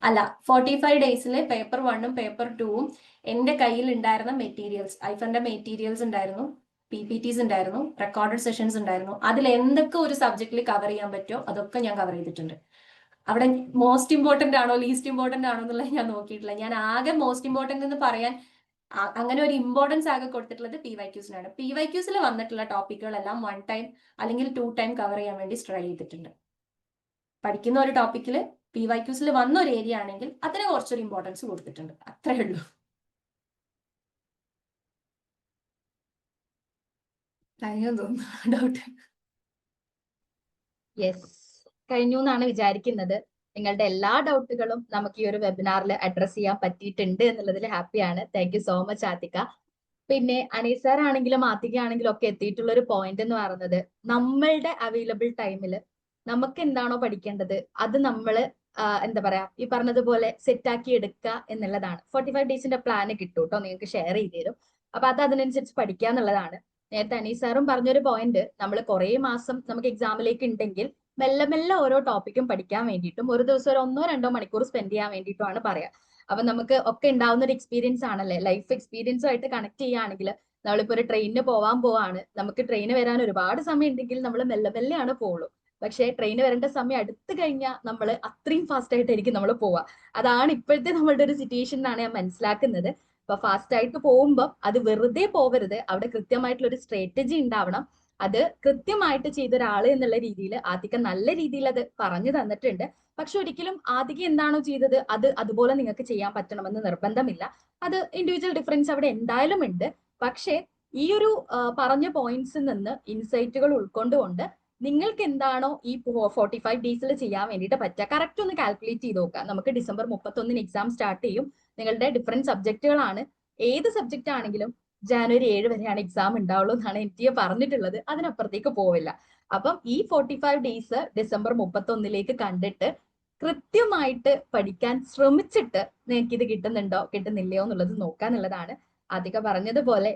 അല്ല, 45 ഡേയ്സിൽ പേപ്പർ 1ഉം പേപ്പർ 2ഉം എൻ്റെ കയ്യിൽ ഉണ്ടായിരുന്ന മെറ്റീരിയൽസ്, ഐഫറിന്റെ മെറ്റീരിയൽസ് ഉണ്ടായിരുന്നു, PPTs ഉണ്ടായിരുന്നു, റെക്കോർഡഡ് സെഷൻസ് ഉണ്ടായിരുന്നു. അതിൽ എന്തൊക്കെ ഒരു സബ്ജക്റ്റിൽ കവർ ചെയ്യാൻ പറ്റുമോ അതൊക്കെ ഞാൻ കവർ ചെയ്തിട്ടുണ്ട്. അവിടെ മോസ്റ്റ് ഇമ്പോർട്ടന്റ് ആണോ ലീസ്റ്റ് ഇമ്പോർട്ടന്റ് ആണോ എന്നുള്ളത് ഞാൻ നോക്കിയിട്ടില്ല. ഞാൻ ആകെ മോസ്റ്റ് ഇമ്പോർട്ടന്റ് എന്ന് പറയാൻ അങ്ങനെ ഒരു ഇമ്പോർട്ടൻസ് ആകെ കൊടുത്തിട്ടുള്ളത് PYQസിനാണ്. PYQസിൽ വന്നിട്ടുള്ള ടോപ്പിക്കുകളെല്ലാം 1 ടൈം അല്ലെങ്കിൽ 2 ടൈം കവർ ചെയ്യാൻ വേണ്ടി ട്രൈ ചെയ്തിട്ടുണ്ട്. പഠിക്കുന്ന ഒരു ടോപ്പിക്കിൽ PYQസിൽ വന്ന ഒരു ഏരിയ ആണെങ്കിൽ അതിന് കുറച്ചൊരു ഇമ്പോർട്ടൻസ് കൊടുത്തിട്ടുണ്ട്, അത്രേ ഉള്ളൂ. ഡൗട്ട്? യെസ്, കഴിഞ്ഞു എന്നാണ് വിചാരിക്കുന്നത്. നിങ്ങളുടെ എല്ലാ ഡൗട്ടുകളും നമുക്ക് ഈ ഒരു വെബിനാറിൽ അഡ്രസ് ചെയ്യാൻ പറ്റിയിട്ടുണ്ട് എന്നുള്ളതിൽ ഹാപ്പിയാണ്. Thank you so much Athika. പിന്നെ അനീസാർ ആണെങ്കിലും ആതിക ആണെങ്കിലും ഒക്കെ എത്തിയിട്ടുള്ള ഒരു പോയിന്റ് എന്ന് പറയുന്നത്, നമ്മളുടെ അവൈലബിൾ ടൈമിൽ നമുക്ക് എന്താണോ പഠിക്കേണ്ടത് അത് നമ്മള് എന്താ പറയാ ഈ പറഞ്ഞതുപോലെ സെറ്റാക്കി എടുക്കുക എന്നുള്ളതാണ്. 45 ഡേയ്സിന്റെ പ്ലാന് കിട്ടും കേട്ടോ, നിങ്ങൾക്ക് ഷെയർ ചെയ്ത് തരും. അപ്പൊ അത് അതിനനുസരിച്ച് പഠിക്കുക എന്നുള്ളതാണ്. നേരത്തെ അനീസാറും പറഞ്ഞൊരു പോയിന്റ്, നമ്മൾ കുറെ മാസം നമുക്ക് എക്സാമിലേക്ക് ഉണ്ടെങ്കിൽ മെല്ലെ മെല്ലെ ഓരോ ടോപ്പിക്കും പഠിക്കാൻ വേണ്ടിയിട്ടും ഒരു ദിവസം ഒരു 1-2 മണിക്കൂർ സ്പെൻഡ് ചെയ്യാൻ വേണ്ടിയിട്ടുമാണ് പറയാ. അപ്പൊ നമുക്ക് ഒക്കെ ഉണ്ടാവുന്ന ഒരു എക്സ്പീരിയൻസ് ആണല്ലേ, ലൈഫ് എക്സ്പീരിയൻസുമായിട്ട് കണക്ട് ചെയ്യുകയാണെങ്കിൽ നമ്മളിപ്പോ ഒരു ട്രെയിനിന് പോവാൻ പോവാണ്, നമുക്ക് ട്രെയിന് വരാൻ ഒരുപാട് സമയം ഉണ്ടെങ്കിൽ നമ്മൾ മെല്ലെ മെല്ലെയാണ് പോവുള്ളൂ. പക്ഷെ ട്രെയിന് വരേണ്ട സമയം അടുത്ത് കഴിഞ്ഞാൽ നമ്മൾ അത്രയും ഫാസ്റ്റ് ആയിട്ടായിരിക്കും നമ്മൾ പോവുക. അതാണ് ഇപ്പോഴത്തെ നമ്മളുടെ ഒരു സിറ്റുവേഷൻ എന്നാണ് ഞാൻ മനസ്സിലാക്കുന്നത്. അപ്പൊ ഫാസ്റ്റ് ആയിട്ട് പോകുമ്പോൾ അത് വെറുതെ പോവരുത്, അവിടെ കൃത്യമായിട്ടുള്ള ഒരു സ്ട്രാറ്റജി ഉണ്ടാവണം. അത് കൃത്യമായിട്ട് ചെയ്ത ഒരാള് എന്നുള്ള രീതിയിൽ ആദ്യം നല്ല രീതിയിൽ അത് പറഞ്ഞു തന്നിട്ടുണ്ട്. പക്ഷെ ഒരിക്കലും ആദ്യം എന്താണോ ചെയ്തത് അത് അതുപോലെ നിങ്ങൾക്ക് ചെയ്യാൻ പറ്റണമെന്ന് നിർബന്ധമില്ല. അത് ഇൻഡിവിജ്വൽ ഡിഫറൻസ് അവിടെ എന്തായാലും ഉണ്ട്. പക്ഷേ ഈ ഒരു പറഞ്ഞ പോയിന്റ്സിൽ നിന്ന് ഇൻസൈറ്റുകൾ ഉൾക്കൊണ്ടുകൊണ്ട് നിങ്ങൾക്ക് എന്താണോ ഈ 45 ഡേയ്സിൽ ചെയ്യാൻ വേണ്ടിയിട്ട് പറ്റുക, കറക്റ്റ് ഒന്ന് കാൽക്കുലേറ്റ് ചെയ്ത് നോക്കുക. നമുക്ക് ഡിസംബർ 31 എക്സാം സ്റ്റാർട്ട് ചെയ്യും. നിങ്ങളുടെ ഡിഫറെന്റ് സബ്ജക്റ്റുകളാണ്. ഏത് സബ്ജക്റ്റ് ആണെങ്കിലും ജാനുവരി 7 വരെയാണ് എക്സാം ഉണ്ടാവുള്ളൂ എന്നാണ് എനിക്ക് പറഞ്ഞിട്ടുള്ളത്. അതിനപ്പുറത്തേക്ക് പോവില്ല. അപ്പം ഈ 45 ഡേയ്സ് ഡിസംബർ 31 കണ്ടിട്ട് കൃത്യമായിട്ട് പഠിക്കാൻ ശ്രമിച്ചിട്ട് നിങ്ങൾക്ക് ഇത് കിട്ടുന്നുണ്ടോ കിട്ടുന്നില്ലയോ എന്നുള്ളത് നോക്കാന്നുള്ളതാണ്. അധികം പറഞ്ഞതുപോലെ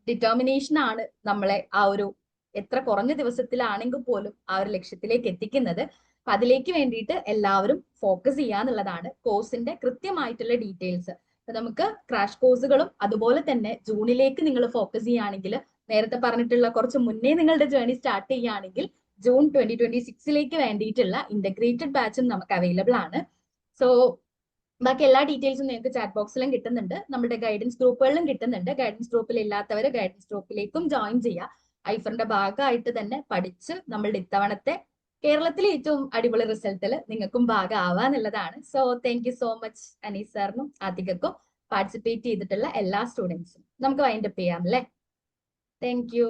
ഡിറ്റർമിനേഷൻ ആണ് നമ്മളെ ആ ഒരു എത്ര കുറഞ്ഞ ദിവസത്തിലാണെങ്കിൽ പോലും ആ ഒരു ലക്ഷ്യത്തിലേക്ക് എത്തിക്കുന്നത്. അപ്പൊ അതിലേക്ക് വേണ്ടിയിട്ട് എല്ലാവരും ഫോക്കസ് ചെയ്യാന്നുള്ളതാണ്. കോഴ്സിന്റെ കൃത്യമായിട്ടുള്ള ഡീറ്റെയിൽസ് നമുക്ക് ക്രാഷ് കോഴ്സുകളും അതുപോലെ തന്നെ ജൂണിലേക്ക് നിങ്ങൾ ഫോക്കസ് ചെയ്യുകയാണെങ്കിൽ, നേരത്തെ പറഞ്ഞിട്ടുള്ള കുറച്ച് മുന്നേ നിങ്ങളുടെ ജേർണി സ്റ്റാർട്ട് ചെയ്യുകയാണെങ്കിൽ ജൂൺ 2026 വേണ്ടിയിട്ടുള്ള ഇന്റഗ്രേറ്റഡ് ബാച്ചും നമുക്ക് അവൈലബിൾ ആണ്. സോ ബാക്കി എല്ലാ ഡീറ്റെയിൽസും നിങ്ങൾക്ക് ചാറ്റ് ബോക്സിലും കിട്ടുന്നുണ്ട്, നമ്മുടെ ഗൈഡൻസ് ഗ്രൂപ്പുകളിലും കിട്ടുന്നുണ്ട്. ഗൈഡൻസ് ഗ്രൂപ്പിൽ ഇല്ലാത്തവർ ഗൈഡൻസ് ഗ്രൂപ്പിലേക്കും ജോയിൻ ചെയ്യുക. ഐഫറിന്റെ ഭാഗമായിട്ട് തന്നെ പഠിച്ച് നമ്മളുടെ ഇത്തവണത്തെ കേരളത്തിലെ ഏറ്റവും അടിപൊളി റിസൾട്ടിൽ നിങ്ങൾക്കും ഭാഗമാവാന്നുള്ളതാണ്. So thank you so much Anees സാറിനും ആതികക്കും പാർട്ടിസിപ്പേറ്റ് ചെയ്തിട്ടുള്ള എല്ലാ സ്റ്റുഡൻസും. നമുക്ക് വൈൻഡപ്പ് ചെയ്യാം അല്ലേ? Thank you.